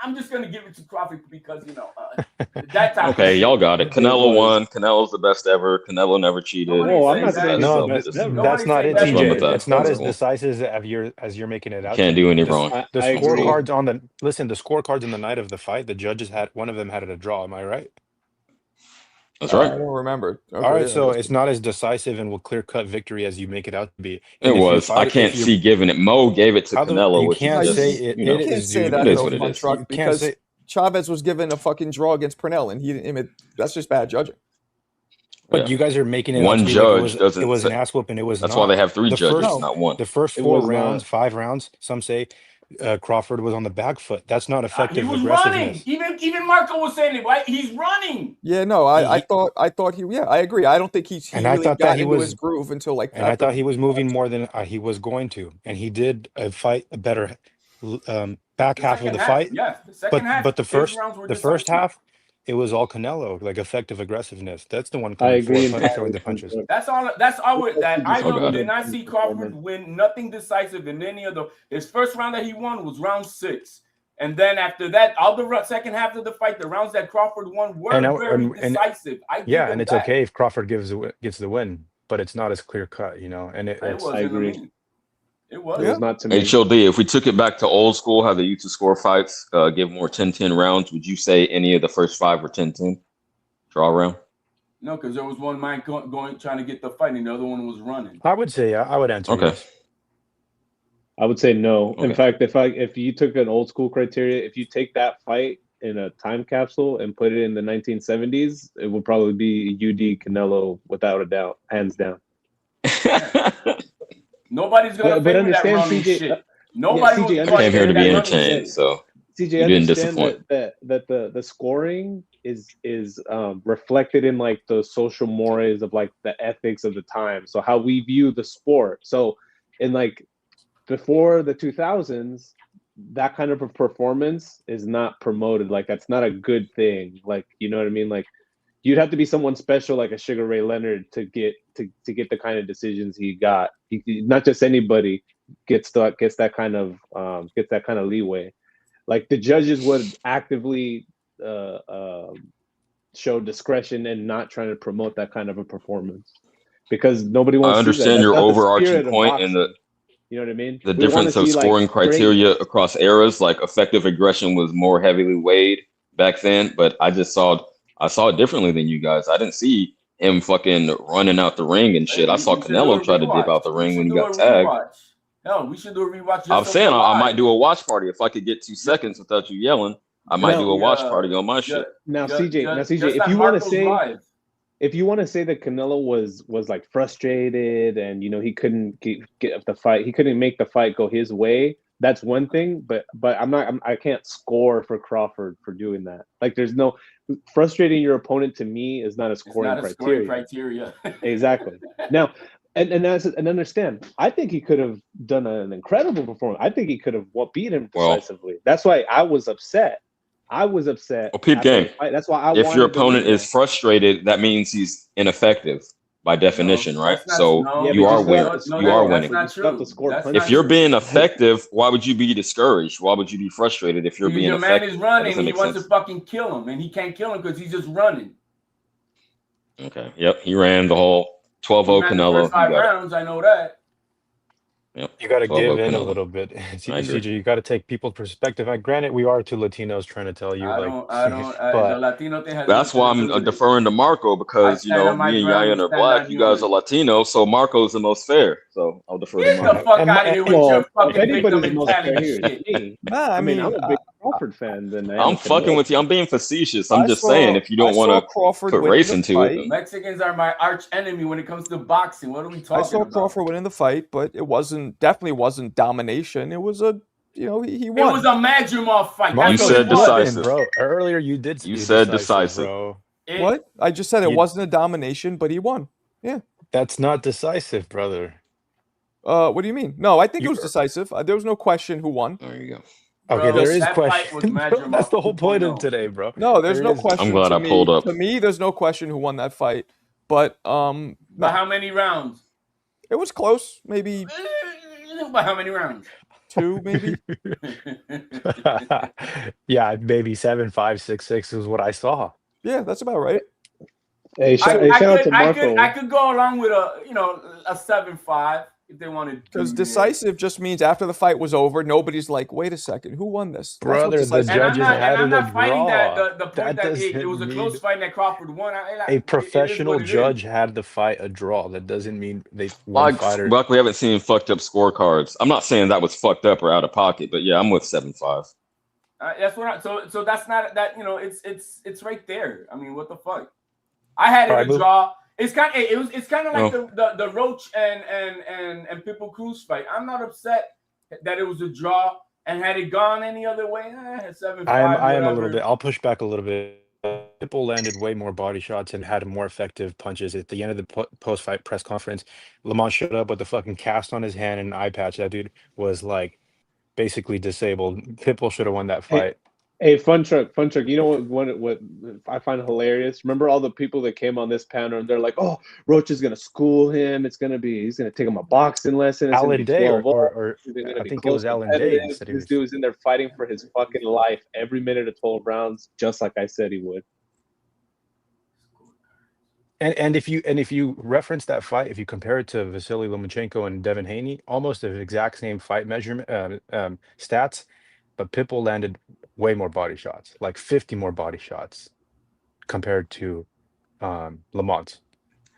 I'm just gonna give it to Crawford because that type.
Okay,
of
y'all got it.
It
Canelo
was.
won. Canelo's the best ever. Canelo never cheated.
Nobody
Oh, I'm
saying
not
that.
saying
No,
he's the
but
best ever.
that's not it,
Nobody
saying
TJ.
that.
It's not
That's
as
cool.
decisive as you're making it out.
Can't
to
do
be.
any
The-
wrong.
The
I agree.
scorecards on the scorecards on the night of the fight, the judges had one of them had it a draw. Am I right?
That's
I
right.
don't remember. Okay,
All right,
yeah,
so
that's-
it's not as decisive and will clear cut victory as you make it out to be.
It
And if you
was. I
fight,
can't
if you
see giving it. Mo gave it to
how the
Canelo,
you
which
can't
is
No,
say
just,
it.
you know,
It
you can't
is,
say
dude.
that
it is
though,
what it
Fun
is.
Truck,
You can't
because
say.
Chavez was given a fucking draw against Pernell, and that's just bad judging.
But
Yeah.
you guys are making it out
One
to be like
judge
it
doesn't
was
say.
an ass whooping. It was
That's why they
not.
have 3
The
judges,
first
not 1.
the first
It
4
was
rounds,
not.
5 rounds, some say Crawford was on the back foot. That's not
He
effective
was running.
aggressiveness.
Even Marco was saying it, right? He's running.
Yeah, no, I
He-
thought I agree. I don't think he
And I
really
thought
got
that he
into
was-
his groove until like
And I
after
thought he was moving more than he was going to, and he did fight a better back half of the fight.
Yes, the second half.
But the
his
first
rounds were
the first
decisive.
half, it was all Canelo, like effective aggressiveness. That's the one
I
coming
agree
forward, throwing the punches.
That's all. That's all. That I
Oh, God.
did not see Crawford win nothing decisive in any of the. His first round that he won was round 6, and then after that, all the second half of the fight, the rounds that Crawford won were very decisive.
Yeah, and it's okay if Crawford gets the win, but it's not as clear cut, you know. And
It
I
wasn't
agree.
to me. It was.
It was not to me.
HLD, if we took it back to old school, how they used to score fights, give more 10-10 rounds, would you say any of the first 5 were 10-10? Draw round?
No, because there was one man going trying to get the fight, and the other one was running.
I would say I would answer
Okay.
yes.
I would say no. In
Okay.
fact, if you took an old school criteria, if you take that fight in a time capsule and put it in the 1970s, it would probably be UD Canelo without a doubt, hands down.
Nobody's gonna
But
favor that
understand,
running
CJ,
shit. Nobody
CJ,
was
Came here to be
that running
entertained,
shit.
so
CJ,
you didn't
understand
disappoint.
that the scoring is reflected in like the social mores of like the ethics of the time. So how we view the sport. So in like before the 2000s, that kind of a performance is not promoted. Like that's not a good thing. Like, you know what I mean? Like you'd have to be someone special like a Sugar Ray Leonard to get the kind of decisions he got. Not just anybody gets that kind of leeway. Like the judges would actively show discretion and not trying to promote that kind of a performance because nobody wants
I
to see that.
understand
That's
your
not the
overarching
spirit of
point
boxing.
and the
You know what I mean?
the
We wanna
difference of
see, like,
scoring
great-
criteria across eras. Like effective aggression was more heavily weighed back then, but I saw it differently than you guys. I didn't see him fucking running out the ring and shit. I saw
We should do
Canelo
a
try to dip
rewatch.
out the
We
ring
should
when he
do
got
a
tagged.
rewatch. Hell, we should do a rewatch. Just
I'm
so
saying
we're
I might
live.
do a watch party if I could get 2 seconds without you yelling. I might
No,
do a watch
yeah,
party on my shit.
Now,
Just-
CJ,
just-
CJ,
just
if
like
you want to
Marco's
say,
live.
if you want to say that Canelo was like frustrated and he couldn't get the fight, he couldn't make the fight go his way. That's one thing, but I can't score for Crawford for doing that. Like, there's no frustrating your opponent to me is not a
It's
scoring
not a
criteria.
scoring criteria.
Exactly. Now, and understand, I think he could have done an incredible performance. I think he could have beat him
Well-
decisively. That's why I was upset.
Well, peep
after the
game.
fight. That's why I
If
wanted
your
the
opponent
rematch.
is frustrated, that means he's ineffective by definition, right?
that's not-
So
no,
you
but
are
still
winning.
have to-
No,
You are
that's
winning.
not
You still have
true.
to score
That's
punches.
If you're being effective, why would you be discouraged? Why would you be frustrated if you're
Because
being
your man
effective?
is
That
running
doesn't
and he
make
wants
sense.
to fucking kill him, and he can't kill him because he's just running.
Okay. Yep. He ran the whole
He
12-0
ran the
Canelo.
first 5
You got it.
rounds, I know that.
Yep.
You got to
12-0
give in a
Canelo.
little bit.
I agree.
CJ, you got to take people's perspective. Granted, we are 2 Latinos trying to tell you,
I
like,
don't. The
but
Latino thing has
That's
nothing
why
to do
I'm
with it.
deferring to Marco because,
I stand on my
me and
ground,
Yayan
you
are
stand
black.
on
You guys
yours.
are Latino, so Marco's the most fair. So I'll defer to
Get the
Marco.
fuck
And
out
my-
of here with
Well,
your
if
fucking victim
anybody's most fair
mentality
here,
shit.
it's me.
Nah,
I mean, I'm a big Crawford fan than I am
I'm
a
fucking
Canelo
with you.
fan.
I'm being facetious.
I
I'm just
saw-
saying if you don't
I
want
saw
to
Crawford
put
winning
race
the
into
fight.
it, then
Mexicans are my arch enemy when it comes to boxing. What are we
I
talking
saw
about?
Crawford winning the fight, but it definitely wasn't domination. It was he
It
won.
was a Madrimov fight.
Marco,
That's
You
what
said
it was.
decisive.
bro. Earlier you did
You
say
said decisive.
bro.
What? I just said it
You-
wasn't a domination, but he won.
That's not decisive, brother.
What do you mean? No, I think it
You-
was decisive. There was no question who won.
There you go.
Okay,
Bro,
there is
that fight was
question. Bro, that's
Madrimov
the whole point of
2.0.
today, bro.
No, there's
There
no
is.
I'm
question
glad
to
I pulled
me.
up.
To me, there's no question who won that fight. But
By
no,
how many rounds?
it was close. Maybe
By how many rounds?
2, maybe.
Yeah, maybe 7-5, 6-6 is what I saw.
Yeah, that's about right.
Hey, shout out to Marco.
I could go along with a 7-5 if they wanted to.
Because decisive just means after the fight was over, nobody's like, wait a second, who won this? That's what
Brother, the
decisive
And I'm
judges
not,
had
and I'm
it a
not fighting
draw.
that the point that it
doesn't
was a
mean
close fight and that Crawford won.
a professional judge had the fight a draw. That doesn't mean they one
Like,
fighter.
we haven't seen fucked up scorecards. I'm not saying that was fucked up or out of pocket, but yeah, I'm with 7-5.
That's what. So that's not that. It's right there. I mean, what the fuck? I had it a draw. It's kind of like the Roach and Pitbull Cruz fight. I'm not upset that it was a draw, and had it gone any other way, 7-5.
I am a little bit. I'll push back a little bit. Pitbull landed way more body shots and had more effective punches. At the end of the post-fight press conference, Lamont showed up with the fucking cast on his hand and an eye patch. That dude was like basically disabled. Pitbull should have won that fight.
Hey, Fun Truck. You know what I find hilarious? Remember all the people that came on this panel and they're like, "Oh, Roach is gonna school him. He's gonna take him a boxing lesson. It's
Alan Day, or
I
think it was Alan Day.
This dude was in there fighting for his fucking life every minute of 12 rounds, just like I said he would.
And if you reference that fight, if you compare it to Vasily Lomachenko and Devin Haney, almost the exact same fight measurement stats, but Pitbull landed way more body shots, like 50 more body shots compared to Lamont.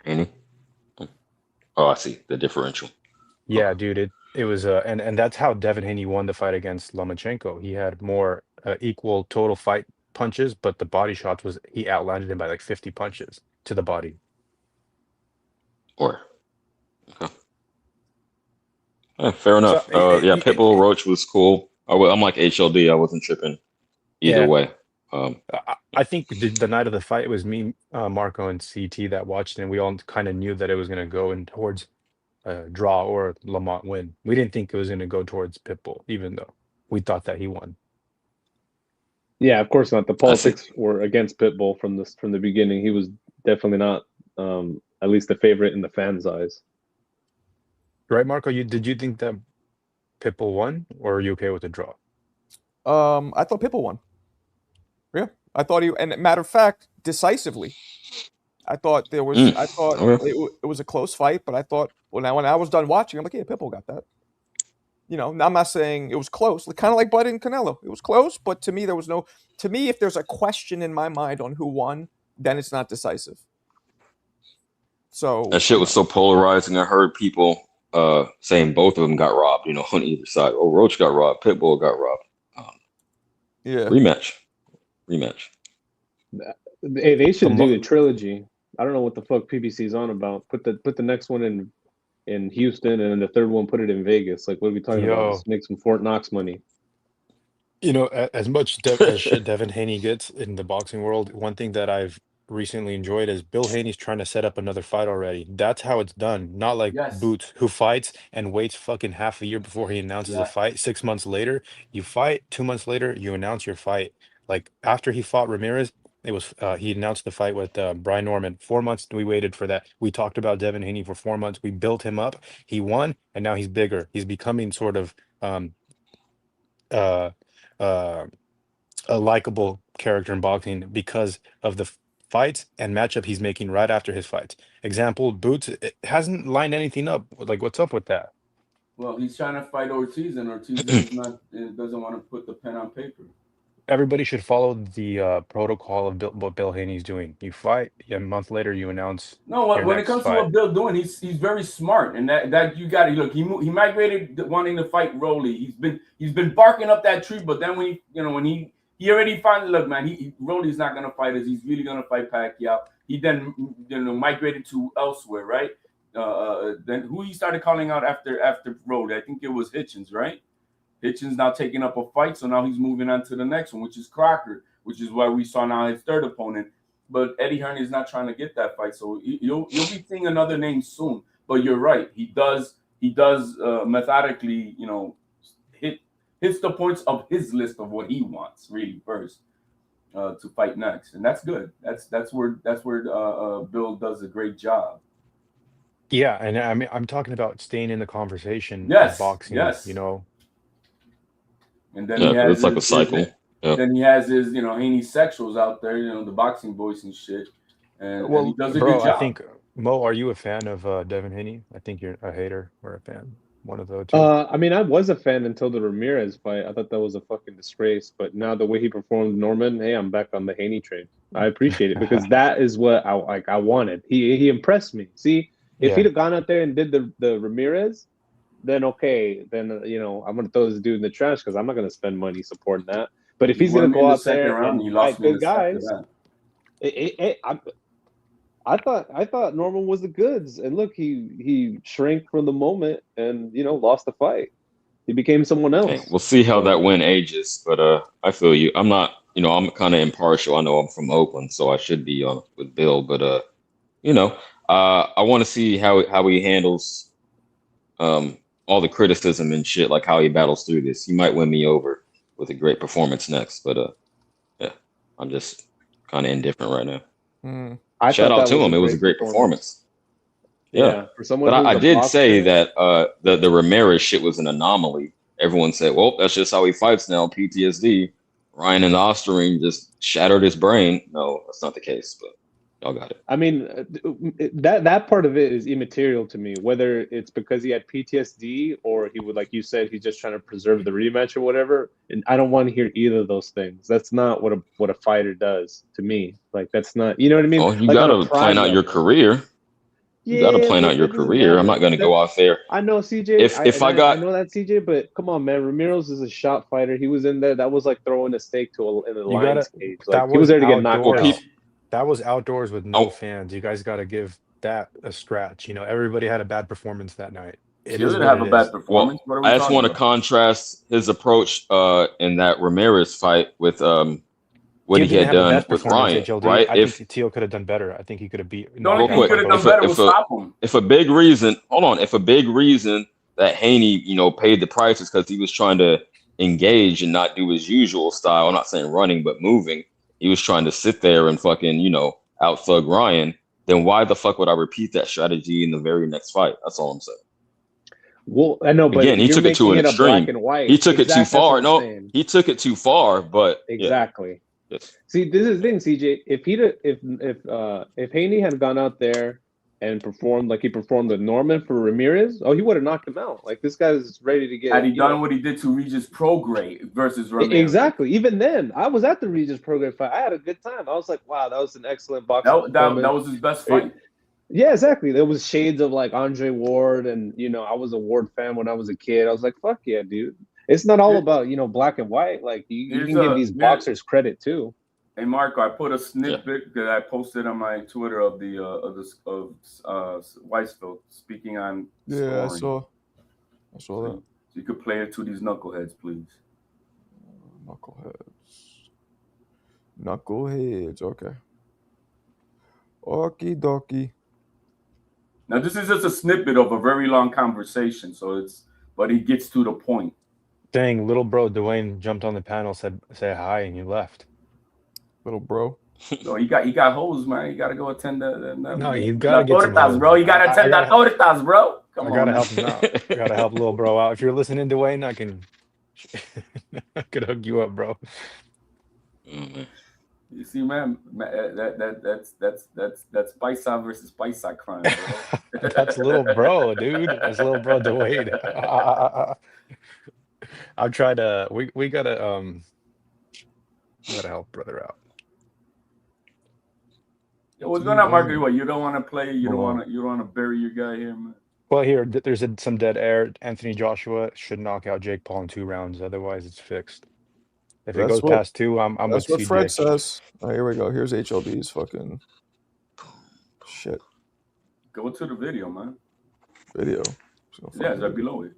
Haney? Oh, I see the differential.
Yeah, dude, it was and that's how Devin Haney won the fight against Lomachenko. He had more equal total fight punches, but the body shots he outlanded him by like 50 punches to the body.
Okay. Fair enough.
So,
yeah, Pitbull Roach was cool. I'm like HLD. I wasn't tripping either way.
I think the night of the fight, it was me, Marco, and CT that watched, and we all kind of knew that it was going to go in towards draw or Lamont win. We didn't think it was going to go towards Pitbull, even though we thought that he won.
Yeah, of course not. The politics were against Pitbull from the beginning. He was definitely not, at least the favorite in the fans' eyes.
Right, Marco? Did you think that Pitbull won, or are you okay with the draw?
I thought Pitbull won. Yeah, I thought and matter of fact, decisively. I thought there was. I thought it was a close fight, but I thought when I was done watching, I'm like, yeah, Pitbull got that. I'm not saying it was close. Kind of like Bud and Canelo, it was close, but to me there was no. To me, if there's a question in my mind on who won, then it's not decisive. So
that shit was so polarizing. I heard people saying both of them got robbed. On either side. Oh, Roach got robbed. Pitbull got robbed.
Yeah.
Rematch.
Hey, they should do the trilogy. I don't know what the fuck PBC's on about. Put the next one in Houston, and then the third one put it in Vegas. Like, what are we talking about? Just make some Fort Knox money.
As much as shit Devin Haney gets in the boxing world, one thing that I've recently enjoyed is Bill Haney's trying to set up another fight already. That's how it's done. Not like Boots, who fights and waits fucking half a year before he announces a fight. 6 months later, you fight. 2 months later, you announce your fight. Like after he fought Ramirez, it was he announced the fight with Brian Norman. 4 months we waited for that. We talked about Devin Haney for 4 months. We built him up. He won, and now he's bigger. He's becoming sort of a likable character in boxing because of the fights and matchup he's making right after his fights. Example, Boots hasn't lined anything up. Like, what's up with that?
Well, he's trying to fight Ortiz, and Ortiz doesn't want to put the pen on paper.
Everybody should follow the protocol of what Bill Haney's doing. You fight, a month later you announce.
No, when it comes to what Bill's doing, he's very smart, and that you got to look. He migrated wanting to fight Rolly. He's been barking up that tree, but then when he already finally look, man. Rolly's not gonna fight us. He's really gonna fight Pacquiao. He then migrated to elsewhere, right? Then who he started calling out after Rolly? I think it was Hitchens, right? Hitchens now taking up a fight, so now he's moving on to the next one, which is Crocker, which is why we saw now his third opponent. But Eddie Hearn is not trying to get that fight, so you'll be seeing another name soon. But you're right, he does methodically, hit hits the points of his list of what he wants really first to fight next, and that's good. That's where Bill does a great job.
Yeah, and I mean, I'm talking about staying in the conversation
Yes,
of boxing.
yes.
You know,
And then
Yeah,
he has
it's like a cycle. Yeah.
Then he has his, Haney sexuals out there, the boxing voice and shit. And he does a
bro,
good job.
I think Mo, are you a fan of Devin Haney? I think you're a hater or a fan. One of the two.
I mean, I was a fan until the Ramirez fight. I thought that was a fucking disgrace. But now the way he performed Norman, hey, I'm back on the Haney train. I appreciate it because that is what I wanted. He impressed me. See, if he'd have gone out there and did the Ramirez, then okay, then I'm gonna throw this dude in the trash because I'm not gonna spend money supporting that. But if he's gonna go out there and fight good guys, I thought Norman was the goods, and look, he shrank from the moment and lost the fight. He became someone else.
Okay, we'll see how that win ages, but I feel you. I'm not, I'm kind of impartial. I know I'm from Oakland, so I should be on with Bill, but I want to see how he handles all the criticism and shit, like how he battles through this. He might win me over with a great performance next, but yeah, I'm just kind of indifferent right now. Shout out to him. It was a great performance. Yeah. For someone, but I did say that the Ramirez shit was an anomaly. Everyone said, well, that's just how he fights now, PTSD. Ryan and Osterring just shattered his brain. No, that's not the case, but y'all got it.
I mean, that part of it is immaterial to me, whether it's because he had PTSD or he would, like you said, he's just trying to preserve the rematch or whatever. And I don't want to hear either of those things. That's not what a fighter does to me. Like, that's not, you know what I mean?
Oh, you
like
got to plan out your career. You got to plan out your career. I'm not going to go out there.
I know, CJ. I know that, CJ, but come on, man. Ramirez is a shot fighter. He was in there. That was like throwing a steak in a lion's cage. Like, he was there to get knocked out.
That was outdoors with no fans. You guys got to give that a scratch. everybody had a bad performance that night.
He didn't have a bad performance.
Well, I just want to contrast his approach in that Ramirez fight with what he had done with Ryan. Right?
I think Teal could have done better. I think he could have beat.
The only thing he could have done better was stop him.
If a big reason that Haney, paid the price is because he was trying to engage and not do his usual style. I'm not saying running, but moving. He was trying to sit there and fucking, out-thug Ryan. Then why the fuck would I repeat that strategy in the very next fight? That's all I'm saying.
Well, I know, but
again, he took it to an extreme. He took it too far. No, he took it too far. But
exactly.
Yeah. Yes.
See, this is the thing, CJ. If Haney had gone out there and performed like he performed with Norman for Ramirez, he would have knocked him out. Like, this guy's ready to get.
Had he done what he did to Regis Prograis versus Ramirez?
Exactly. Even then, I was at the Regis Prograis fight. I had a good time. I was like, wow, that was an excellent boxing.
That was his best fight.
Yeah, exactly. There was shades of like Andre Ward, and I was a Ward fan when I was a kid. I was like, fuck yeah, dude. It's not all about black and white. Like, you can give these boxers credit too.
Hey Marco, I put a snippet that I posted on my Twitter of Weisfeld speaking on.
Yeah,
scoring.
I saw that.
So you could play it to these knuckleheads, please.
Knuckleheads. Okay. Okie dokie.
Now this is just a snippet of a very long conversation, but he gets to the point.
Dang, little bro Dwayne jumped on the panel, said say hi, and you left.
Little bro.
So he got hoes, man. You gotta go attend
No, you gotta get
tortas, bro. You gotta attend the tortas, bro. Come on,
gotta help him out. I gotta help little bro out. If you're listening, Dwayne, I could hook you up, bro.
You see, man, that's Paisa versus Paisa crime, bro.
That's little bro, dude. That's little bro Dwayne. I'll try to. We gotta help brother out.
What's going on, Marco? What, you don't want to play? You don't want to bury your guy here, man?
Well, here there's some dead air. Anthony Joshua should knock out Jake Paul in 2 rounds. Otherwise, it's fixed. If it goes past 2, I'm
that's
with
what Fred
CJ.
says. Oh, here we go. Here's HLD's fucking shit.
Go to the video, man.
Video.
Yeah, it's right below it.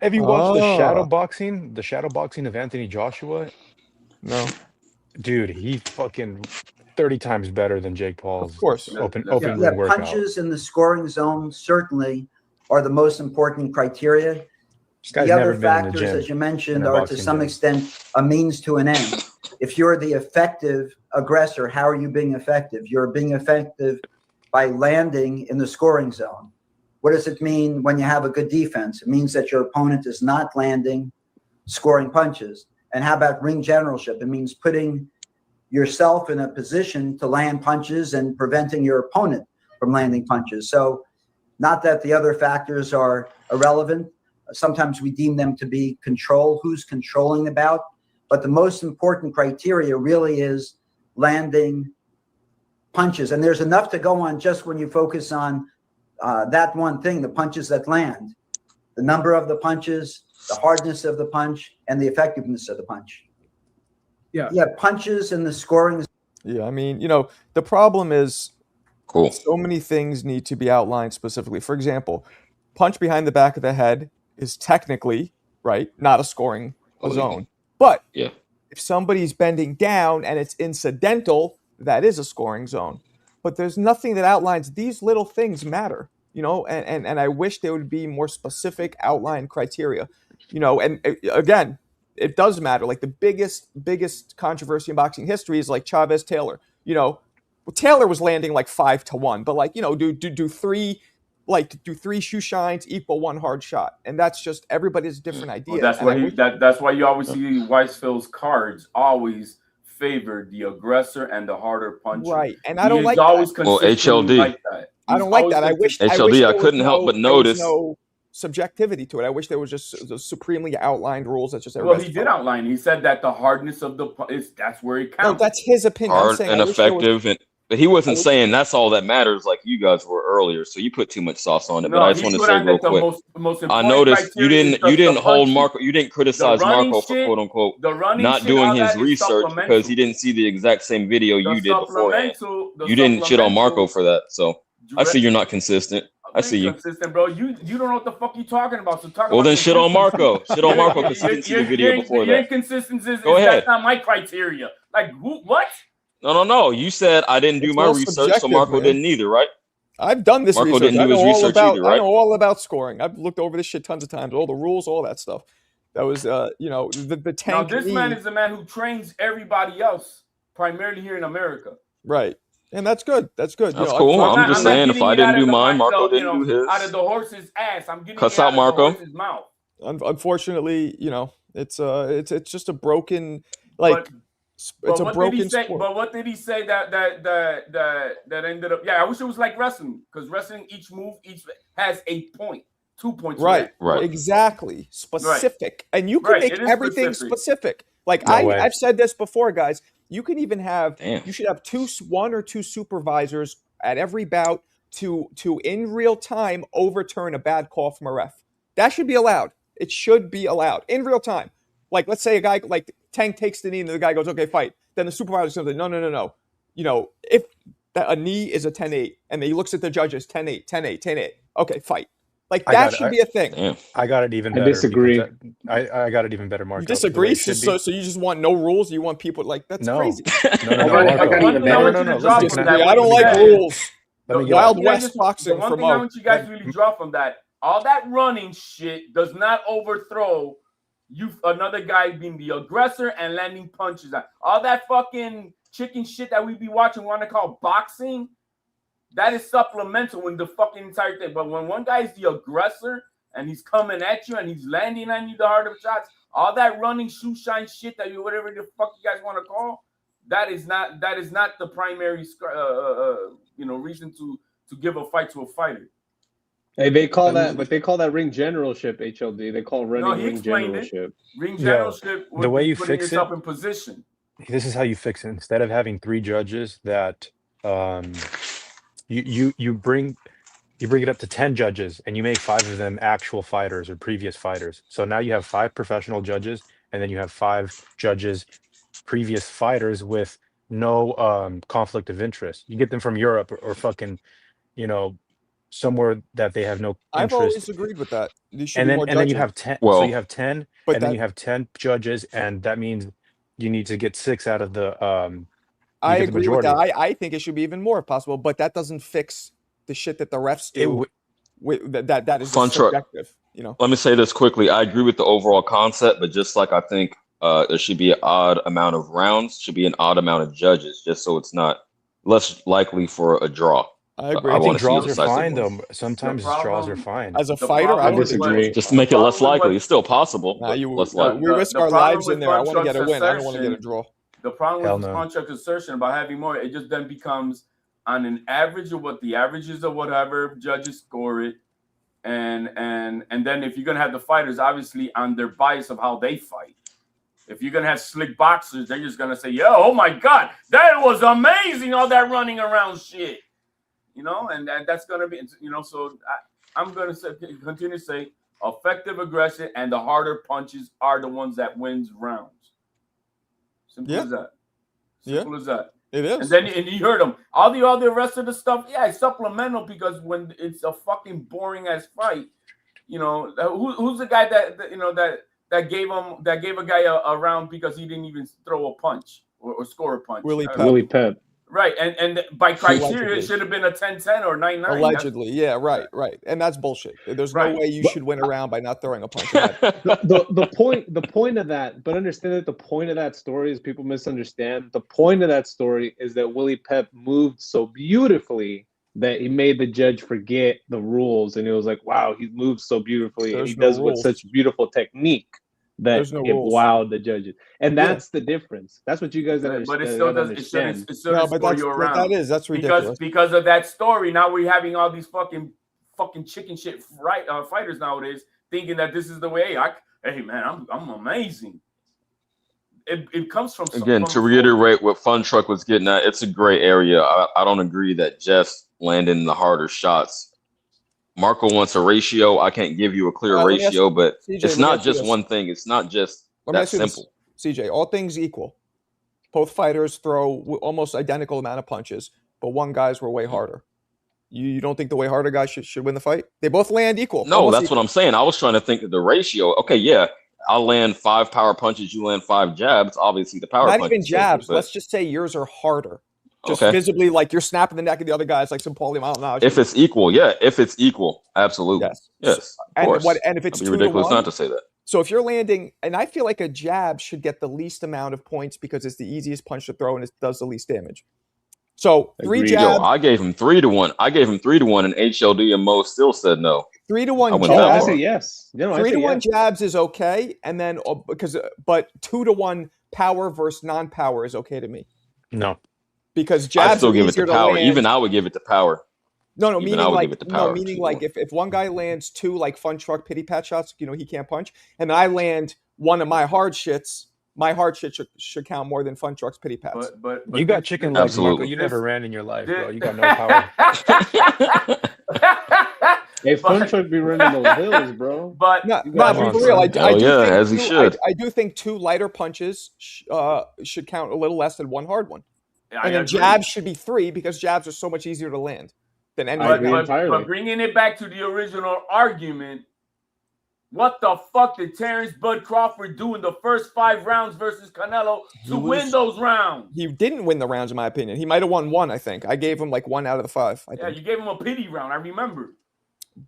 Have you watched the shadow boxing of Anthony Joshua?
No.
Dude, he fucking 30 times better than Jake Paul's.
Of course.
Open
Yeah,
workout.
punches in the scoring zone certainly are the most important criteria.
This guy's
the
never
other
been in the
factors,
gym.
as you mentioned,
in a
are to
boxing
some
gym.
extent a means to an end. If you're the effective aggressor, how are you being effective? You're being effective by landing in the scoring zone. What does it mean when you have a good defense? It means that your opponent is not landing scoring punches. And how about ring generalship? It means putting yourself in a position to land punches and preventing your opponent from landing punches. So not that the other factors are irrelevant. Sometimes we deem them to be control, who's controlling the bout. But the most important criteria really is landing punches. And there's enough to go on just when you focus on that one thing, the punches that land, the number of the punches, the hardness of the punch, and the effectiveness of the punch.
Yeah.
Yeah, punches and the scoring.
Yeah, I mean, the problem is
Cool.
so many things need to be outlined specifically. For example, punch behind the back of the head is technically, right, not a scoring zone. But
Yeah.
if somebody's bending down and it's incidental, that is a scoring zone. But there's nothing that outlines these little things matter, and I wish there would be more specific outline criteria, and again, it does matter. Like the biggest controversy in boxing history is like Chavez Taylor. Taylor was landing like 5-1, but like, do three shoe shines equal one hard shot, and that's just everybody's different idea.
Well, that's why you always see Weisfeld's cards always favor the aggressor and the harder puncher.
Right, and I don't like
always
that.
Well, HLD.
like that.
I don't like that. I wish
HLD. I
there
couldn't
was
help but
there was
notice.
no subjectivity to it. I wish there was just the supremely outlined rules. That's just
Well, he did outline. He said that the hardness of the that's where it counts.
No, that's his opinion. I'm
Hard
saying
and
I wish there was-
effective, but he wasn't saying that's all that matters like you guys were earlier. So you put too much sauce on it.
No,
but I just
he
want to
put
say
on
real
that the
quick.
most
I
important
noticed you
criteria is
didn't
just the
hold
punching.
Marco. You didn't criticize
The running
Marco for
shit-
quote unquote
the running
not
shit,
doing
all
his
that is
research because he didn't see the exact same video you did beforehand. You didn't shit on Marco for that. So I see you're not consistent. I see you.
Consistent, bro. You don't know what the fuck you talking about. So talk
Well,
about
then shit on
consistency.
Marco. Shit on Marco because he didn't see the video before
Your
that.
inconsistencies
Go ahead.
That's not my criteria. Like, who? What?
No. You said I didn't do
It's
my
all
research, so
subjective,
Marco
man.
didn't either, right?
I've done this
Marco
research.
didn't do
I know
his
all
research
about.
either, right?
I know all about scoring. I've looked over this shit tons of times. All the rules, all that stuff. That was, the
Now,
tank.
this man is the man who trains everybody else, primarily here in America.
Right, and that's good. That's good.
That's cool. I'm just saying, if I didn't do mine, Marco didn't do his.
Out of the horse's ass, I'm getting
Cuss
it
out
out
Marco.
of the horse's mouth.
Unfortunately, it's just a broken it's a broken sport.
But what did he say that ended up? Yeah, I wish it was like wrestling, because wrestling, each move has a point, 2 points.
Right.
Right.
Exactly. Specific. And you can
Right,
make
it is
everything
specific.
specific. Like
No way.
I've said this before, guys. You can even have
Damn.
you should have one or two supervisors at every bout to in real time overturn a bad call from a ref. That should be allowed. It should be allowed in real time. Like, let's say a guy like Tank takes the knee and the guy goes, okay, fight. Then the supervisor's going to say, no. If a knee is a 10-8 and he looks at the judges, 10-8, 10-8, 10-8. Okay, fight. Like, that should be a thing.
Damn.
I got it even
I
better.
disagree.
because I got it even better, Marco.
You
the way
disagree?
it should
So
be.
you just want no rules? You want people like that's
No.
crazy.
No,
I got
Marco.
even better.
No.
Drop
Listen,
from
can
that
I don't
what
like
you said.
rules.
let me
The
get
Wild
one thing I
West
just-
boxing
The one
from
thing I
Mo.
want you guys really draw from that, all that running shit does not overthrow another guy being the aggressor and landing punches. All that fucking chicken shit that we be watching, want to call boxing, that is supplemental in the fucking entire thing. But when one guy is the aggressor and he's coming at you and he's landing on you the harder shots, all that running shoe shine shit that you whatever the fuck you guys want to call, that is not the primary reason to give a fight to a fighter.
Hey, they call that ring generalship, HLD. They call running
he
ring
explained it.
generalship.
Ring
Yo,
generalship would
the way
be
you
putting
fix
yourself
it-
in position.
This is how you fix it. Instead of having 3 judges that you bring it up to 10 judges and you make 5 of them actual fighters or previous fighters. So now you have 5 professional judges and then you have 5 judges, previous fighters with no conflict of interest. You get them from Europe or fucking, somewhere that they have no
I've
interest.
always agreed with that. There should
And
be
then
more
and then you
judging.
have 10.
Well-
so you have 10,
But
and then
that-
you have 10 judges, and that means you need to get 6 out of the
I
get the
agree with that.
majority.
I think it should be even more if possible, but that doesn't fix the shit that the refs
It
do.
w-
That is just
Fun truck.
subjective. you know.
Let me say this quickly. I agree with the overall concept, but just like I think there should be an odd amount of rounds, should be an odd amount of judges, just so it's not less likely for a draw.
I agree.
I
want
think
to see a
draws are
decisive
fine
one.
though. Sometimes draws are fine.
As a
The
fighter, I
problem
don't
with
think
what-
Just to make it less
problem with
likely.
what-
It's still possible,
Nah,
but
you
less
we
likely.
risk
The
our
problem
lives
with
in there. I want to get a
Funchuck's
win. I don't want to get a
assertion-
draw.
The problem
Hell
with
no.
Funchuck's assertion about having more, it just then becomes on an average of what the averages of whatever judges score it, and then if you're gonna have the fighters obviously on their bias of how they fight. If you're gonna have slick boxers, they're just gonna say, "Yo, oh my God, that was amazing! All that running around shit," you know, and that's gonna be, you know. So I'm gonna say, continue to say, effective aggression and the harder punches are the ones that wins rounds. Simple as that. Simple as that.
It is.
And then you heard them. All the rest of the stuff, yeah, it's supplemental because when it's a fucking boring ass fight, you know, who's the guy that you know that gave a guy a round because he didn't even throw a punch or score a punch.
Willie Pep.
Willie Pep.
Right, and by criteria,
Allegedly.
it should have been a 10-10 or 9-9.
Allegedly, yeah, right, and that's bullshit. There's no
Right.
way you should win a round by not throwing a punch.
The point of that, but understand that the point of that story is people misunderstand. The point of that story is that Willie Pep moved so beautifully that he made the judge forget the rules, and it was like, wow, he moves so beautifully, and
There's
he
no
does it with
rules.
such beautiful technique that
There's no
it
rules.
wowed the judges, and
Yeah.
that's the difference. That's what you guys don't
But it
understand.
still does. It still
No,
does
but
score
that's
you
that
around.
is ridiculous.
Because of that story. Now we're having all these fucking chicken shit fighters nowadays thinking that this is the way. Hey man, I'm amazing. It comes from
Again, to reiterate what Fun Truck was getting at, it's a gray area. I don't agree that just landing the harder shots. Marco wants a ratio. I can't give you a clear
Let me ask
ratio,
you-
but
CJ,
it's
let me
not
ask you
just
this.
one thing. It's not just
Let me
that
ask you this,
simple.
CJ. All things equal, both fighters throw almost identical amount of punches, but one guy's were way harder. You don't think the way harder guy should win the fight? They both land equal.
No,
almost
that's
equal.
what I'm saying. I was trying to think of the ratio. Okay, yeah, I'll land 5 power punches. You land 5 jabs. Obviously, the power
Not
punch
even
is taken,
jabs.
but-
Let's just say yours are harder. Just
Okay.
visibly, like you're snapping the neck of the other guys, like some Paulie Maldonado.
If it's equal, yeah. If it's equal, absolutely.
Yes.
Of
And
course.
and if it's
It'd be ridiculous
2-1,
not to say that.
So if you're landing, and I feel like a jab should get the least amount of points because it's the easiest punch to throw and it does the least damage. So three
Agreed.
jabs,
Yo, I gave him 3-1. I gave him 3-1, and HLD and Mo still said no.
3-1
I went
Oh, I
that
jabs.
far.
say yes. No, I
3-1
say yes.
jabs is okay, and then but 2-1 power versus non-power is okay to me
No.
because
I
jabs
still
are
give it
easier
to
to
power.
land.
Even I would give it to power.
No,
Even
meaning
I would
like
give it to power.
meaning like if one guy lands 2 like Fun Truck pity pat shots, he can't punch, and I land one of my hard shits. My hard shit should count more than Fun Truck's pity pats.
But
You got chicken legs, Marco.
Absolutely.
You never ran in your life, bro.
This-
You got no power.
Hey, Fun
But-
Truck be running those hills, bro.
But
No,
You
no,
got
but
one,
for real,
son.
Hell
do
yeah,
think
as he should.
I do think 2 lighter punches should count a little less than 1 hard one,
I
and then
agree.
jabs should be 3 because jabs are so much easier to land than any
I
other
agree
guy.
entirely.
But bringing it back to the original argument, what the fuck did Terrence Bud Crawford do in the first 5 rounds versus Canelo to win those rounds?
He didn't win the rounds, in my opinion. He might have won 1. I think I gave him like 1 out of the 5. I
Yeah,
think.
you gave him a pity round. I remember.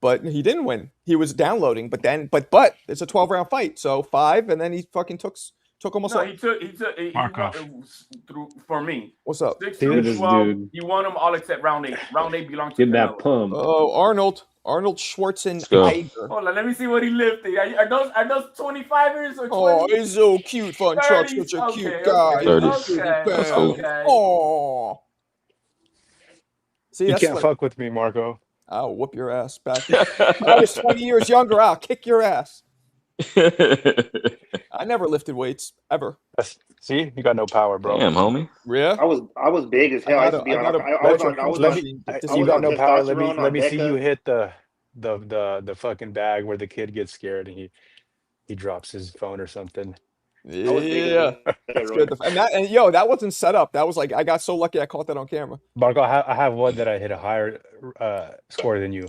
But he didn't win. He was downloading. But it's a 12-round fight, so 5, and then he fucking took almost.
No,
all.
he took
Markov.
through for me.
What's up?
6
Look
through
at this
12.
dude.
He won them all except round 8. Round 8 belonged to
Get that
Canelo.
pump.
Oh, Arnold Schwarzenegger.
Let's go.
Hold on, let me see what he lifted. Are those 25ers or 20?
Oh, he's so cute, Fun Truck.
30s?
Such a cute
Okay,
guy.
okay,
30s.
okay,
Let's go.
okay.
Oh. See,
You
that's
can't
like,
fuck with me, Marco.
I'll whoop your ass back. I was 20 years younger. I'll kick your ass. I never lifted weights ever.
See, you got no power, bro.
Damn, homie.
Yeah.
I was big as hell. I used to be on. I was on. I was
Let
on.
me,
I
you
was
got
on
no power. Let
testosterone
me
on
see
Deca.
you hit the fucking bag where the kid gets scared and he drops his phone or something.
I was big
Yeah.
as
That's
steroids.
good. And that wasn't set up. That was like, I got so lucky I caught that on camera.
Marco, I have one that I hit a higher score than you.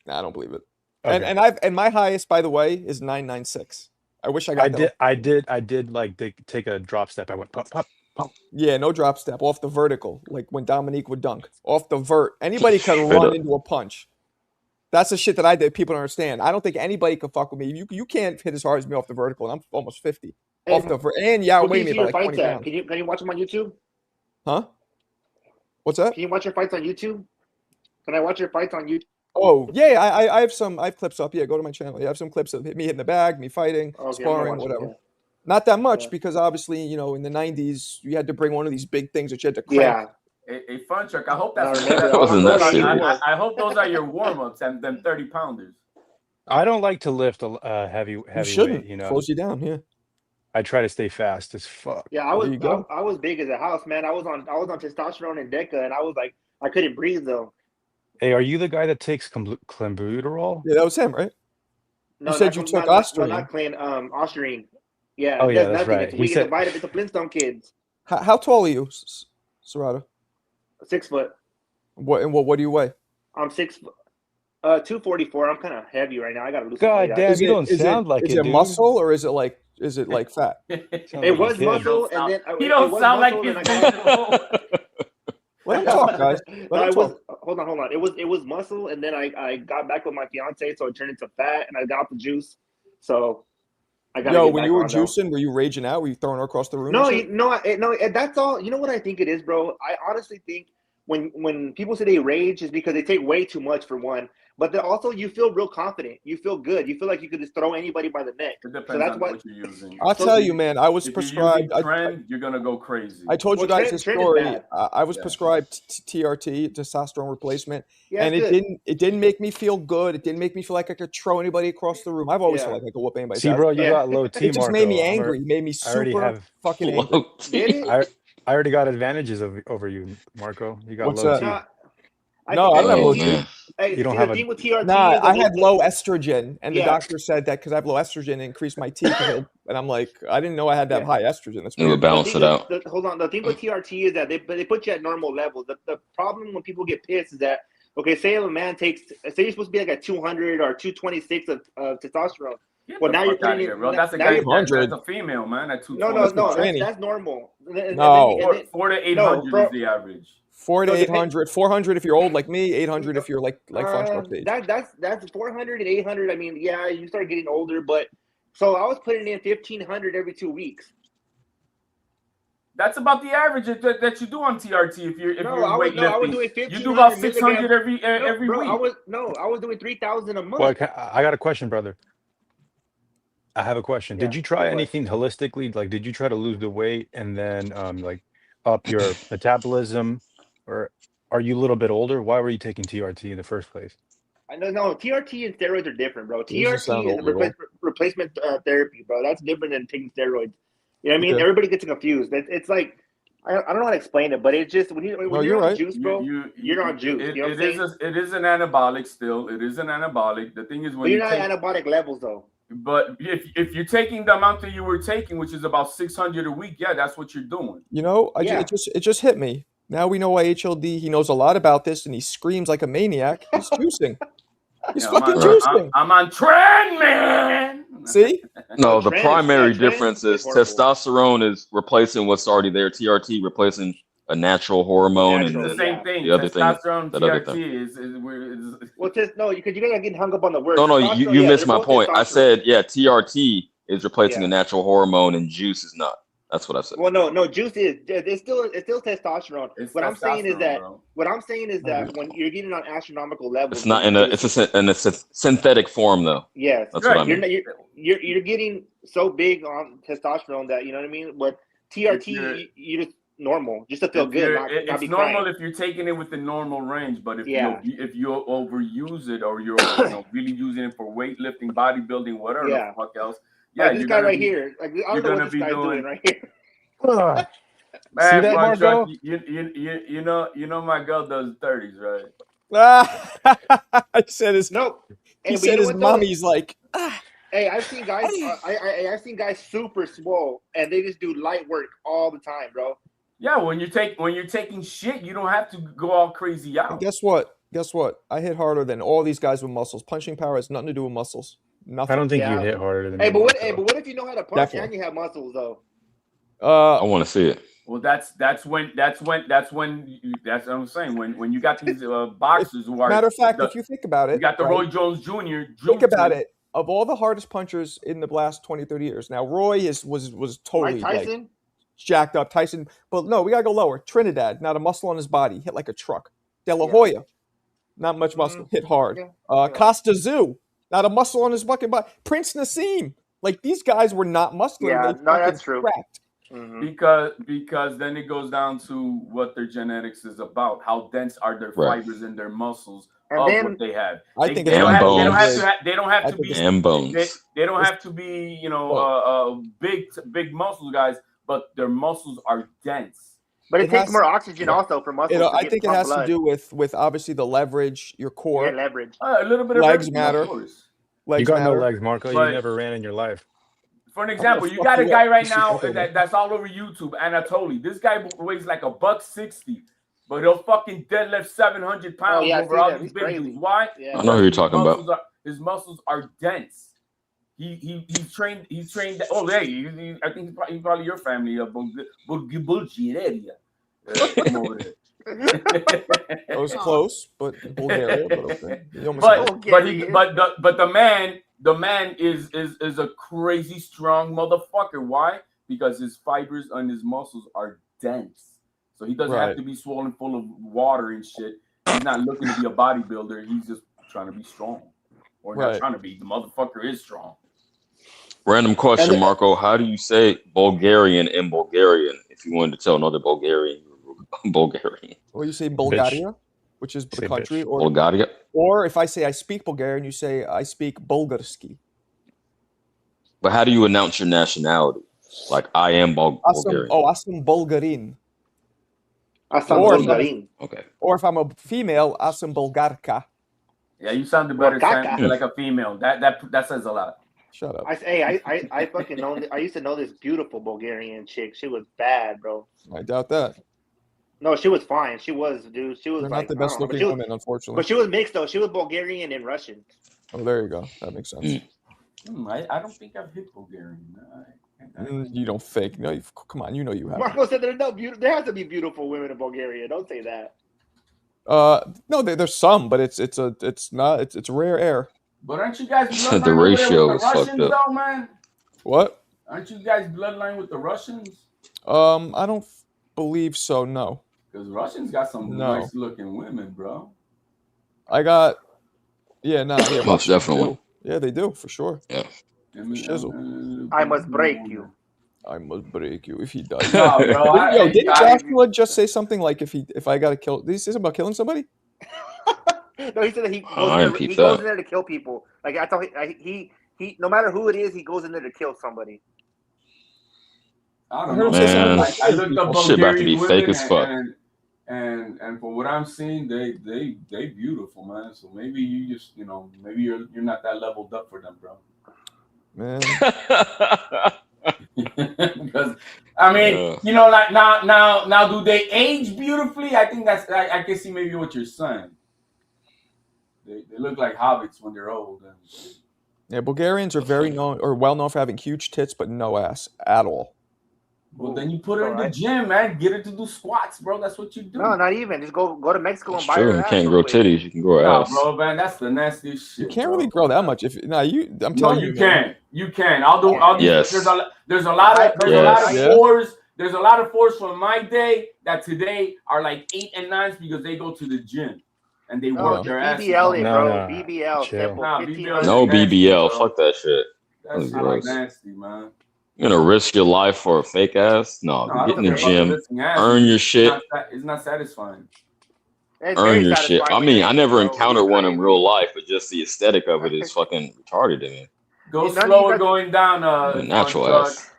Nah, I don't believe it.
Okay.
And my highest, by the way, is 996. I wish I got that.
I did like take a drop step. I went pop, pop, pop.
Yeah, no drop step off the vertical, like when Dominique would dunk off the vert. Anybody can
Straight
run
up.
into a punch. That's the shit that I did. People don't understand. I don't think anybody can fuck with me. You can't hit as hard as me off the vertical, and I'm almost 50 off the and you outweigh me by like 20 pounds.
Can you watch them on YouTube?
Huh? What's that?
Can you watch your fights on YouTube? Can I watch your fights on YouTube?
Oh yeah, I have clips up. Yeah, go to my channel. Yeah, I have some clips of me hitting the bag, me fighting, sparring, whatever.
Yeah.
Not that much because obviously, you know, in the 90s, you had to bring one of these big things that you had to crank.
Yeah.
A fun truck. I hope that's I hope those are your warm-ups and them 30-pounders.
I don't like to lift a heavy weight, you know.
Slows you down, yeah.
I try to stay fast as fuck.
Yeah, I was big as a house, man. I was on testosterone and Deca, and I was like, I couldn't breathe though.
Hey, are you the guy that takes clenbuterol?
Yeah, that was him, right?
No,
you said you took Ostarine.
Not Ostarine. Yeah.
Oh yeah, that's right.
He said it's a Flintstone Kids.
How tall are you, Serrato?
6 foot.
What do you weigh?
I'm 244. I'm kind of heavy right now. I gotta lose.
God damn, you don't sound like it.
Is it muscle or is it like fat?
It was muscle, and then
he don't sound like his
Let him talk, guys.
Hold on. It was muscle, and then I got back with my fiance, so it turned into fat, and I got the juice. So I got.
Yo, when you were juicing, were you raging out? Were you throwing her across the room?
No. That's all. You know what I think it is, bro? I honestly think when people say they rage is because they take way too much for one. But then also you feel real confident. You feel good. You feel like you could just throw anybody by the neck.
It depends on what you're using.
I'll tell you, man. I was prescribed.
You're gonna go crazy.
I told you guys this story. I was prescribed TRT, testosterone replacement, and it didn't make me feel good. It didn't make me feel like I could throw anybody across the room. I've always felt like I could whoop anybody.
See, bro, you got low T.
It just made me angry. It made me super fucking angry.
I already got advantages over you, Marco. You got low T.
No, I don't have low T.
You don't have TRT.
Nah, I had low estrogen, and the doctor said that because I have low estrogen, it increased my T. And I'm like, I didn't know I had that high estrogen. That's
weird. It would balance it out.
Hold on. The thing with TRT is that they put you at normal levels. The problem when people get pissed is that, okay, say if a man takes, say you're supposed to be like at 200 or 226 of testosterone. Well, now you're putting it.
Bro, that's a guy. That's a female, man. At 220.
No. That's normal.
No.
4 to 800 is the average.
400 to 800. 400 if you're old like me. 800 if you're like Funchbuck age.
That's 400 and 800. I mean, yeah, you start getting older, but so I was putting in 1,500 every 2 weeks.
That's about the average that you do on TRT if you're weightlifting.
I was doing 1,500.
You do about 600 every week.
I was doing 3,000 a month.
Well, I got a question, brother. I have a question. Did you try anything holistically? Like, did you try to lose the weight and then like up your metabolism? Or are you a little bit older? Why were you taking TRT in the first place?
No, TRT and steroids are different, bro. TRT is replacement therapy, bro. That's different than taking steroids. You know what I mean? Okay. Everybody gets confused. It's like I don't know how to explain it, but it's just when you're on juice, bro, you're on juice. You know what I'm saying?
It is an anabolic still. It is an anabolic. The thing is when
you're not anabolic levels though.
But if you're taking the amount that you were taking, which is about 600 a week, yeah, that's what you're doing.
You know, it just hit me. Now we know why HLD. He knows a lot about this, and he screams like a maniac. He's juicing. He's fucking juicing.
I'm on trend, man.
See?
No, the primary difference is testosterone is replacing what's already there. TRT replacing a natural hormone, and
the same thing.
The other
testosterone,
thing,
TRT is
well, no, because you guys getting hung up on the word.
No, you missed my point. I said, TRT is replacing a natural hormone, and juice is not. That's what I said.
Well, no, juice is it's still testosterone. What I'm saying is that when you're getting on astronomical levels,
it's not in a synthetic form though.
Yes,
that's right. What I mean.
You're getting so big on testosterone that you know what I mean. But TRT, you're just normal, just to feel good.
It's normal if you're taking it with the normal range, but if you overuse it or you're really using it for weightlifting, bodybuilding, whatever the fuck else.
Yeah, like this guy right here. Like I don't know what this guy's doing right here.
Man,
see that, Marco?
You know my girl does 30s,
right? I said his
He
said his mommy's like.
Hey, I've seen guys. I've seen guys super swole, and they just do light work all the time, bro.
Yeah, when you're taking shit, you don't have to go all crazy out.
And guess what? I hit harder than all these guys with muscles. Punching power has nothing to do with muscles. Nothing.
I don't think you hit harder than
me. But what if you know how to punch and you have muscles though?
I want to see it.
Well, that's what I'm saying. When you got these boxers who are
matter of fact, if you think about it,
you got the
right?
Roy Jones Jr.
Think about it. Of all the hardest punchers in the last 20, 30 years, now Roy was totally
Mike Tyson?
like jacked up. Tyson, but no, we gotta go lower. Trinidad, not a muscle on his body, hit like a truck. De La Hoya, not much muscle, hit hard. Costa Zoo, not a muscle on his fucking body. Prince Nassim, like these guys were not muscular.
Yeah,
they
no, that's true.
Cracked.
Because then it goes down to what their genetics is about. How dense are their fibers in their muscles of what they have?
I think
they don't have to be big muscle guys, but their muscles are dense.
But it takes more oxygen also for muscles.
I think it has to do with obviously the leverage, your core.
Yeah, leverage.
A little bit of
legs matter.
You got no legs, Marco. You never ran in your life.
For an example, you got a guy right now that's all over YouTube, Anatoly. This guy weighs like $160, but he'll fucking deadlift 700 pounds over all these big dudes. Why?
I know who you're talking about.
His muscles are dense. He's trained. Oh, hey, I think he's probably your family. Bullshit area.
It was close, but Bulgaria.
But the man is a crazy strong motherfucker. Why? Because his fibers and his muscles are dense, so he doesn't have to be swollen full of water and shit. He's not looking to be a bodybuilder. He's just trying to be strong, or not trying to be. The motherfucker is strong.
Random question, Marco. How do you say Bulgarian in Bulgarian? If you wanted to tell another Bulgarian.
Or you say Bulgaria, which is the country, or
Bulgaria.
Or if I say I speak Bulgarian, you say I speak Bulgarski.
But how do you announce your nationality? Like I am Bulgarian.
Asam Bulgarin.
Asam Bulgarin.
Okay.
Or if I'm a female, Asam Bulgarka.
Yeah, you sounded better sounding like a female. That says a lot.
Shut up.
I fucking know. I used to know this beautiful Bulgarian chick. She was bad, bro.
I doubt that.
No, she was fine. She was, dude. She was
not the best looking woman, unfortunately.
But she was mixed though. She was Bulgarian and Russian.
Oh, there you go. That makes sense.
I don't think I've hit Bulgarian.
You don't fake. No, come on. You know you have.
Marco said there's no beautiful. There has to be beautiful women in Bulgaria. Don't say that.
No, there's some, but it's rare air.
But aren't you guys
bloodline the ratio
with the Russians, though, man?
What?
Aren't you guys bloodline with the Russians?
I don't believe so. No.
Because Russians got some nice looking women, bro.
I got,
most definitely.
Yeah, they do for sure.
Yeah.
Shizzle.
I must break you.
I must break you if he does.
No, bro,
didn't Joshua just say something like if I gotta kill? Did he say something about killing somebody?
No, he said that he goes in there to kill people. Like I thought he no matter who it is, he goes in there to kill somebody.
I don't know.
Man,
I looked up
shit about to be fake as fuck.
And from what I'm seeing, they beautiful, man. So maybe you just maybe you're not that leveled up for them, bro.
Man.
Because I mean, like now, do they age beautifully? I think I can see maybe what you're saying. They look like hobbits when they're old.
Yeah, Bulgarians are well known for having huge tits but no ass at all.
Well, then you put her in the gym, man. Get her to do squats, bro. That's what you do.
No, not even. Just go to Mexico and buy
her.
You
can't grow titties. You can grow ass.
Bro, man, that's the nastiest shit.
You can't really grow that much. I'm telling you.
You can. You can. I'll do.
Yes.
There's a lot of fours. There's a lot of fours from my day that today are like 8 and 9s because they go to the gym and they work their ass.
BBL, bro. BBL.
No BBL. Fuck that shit.
That's gross. Nasty, man.
You're gonna risk your life for a fake ass? No, get in the gym, earn your shit.
It's not satisfying.
Earn your shit. I mean, I never encountered one in real life, but just the aesthetic of it is fucking retarded to me.
Go slower going down.
Natural ass.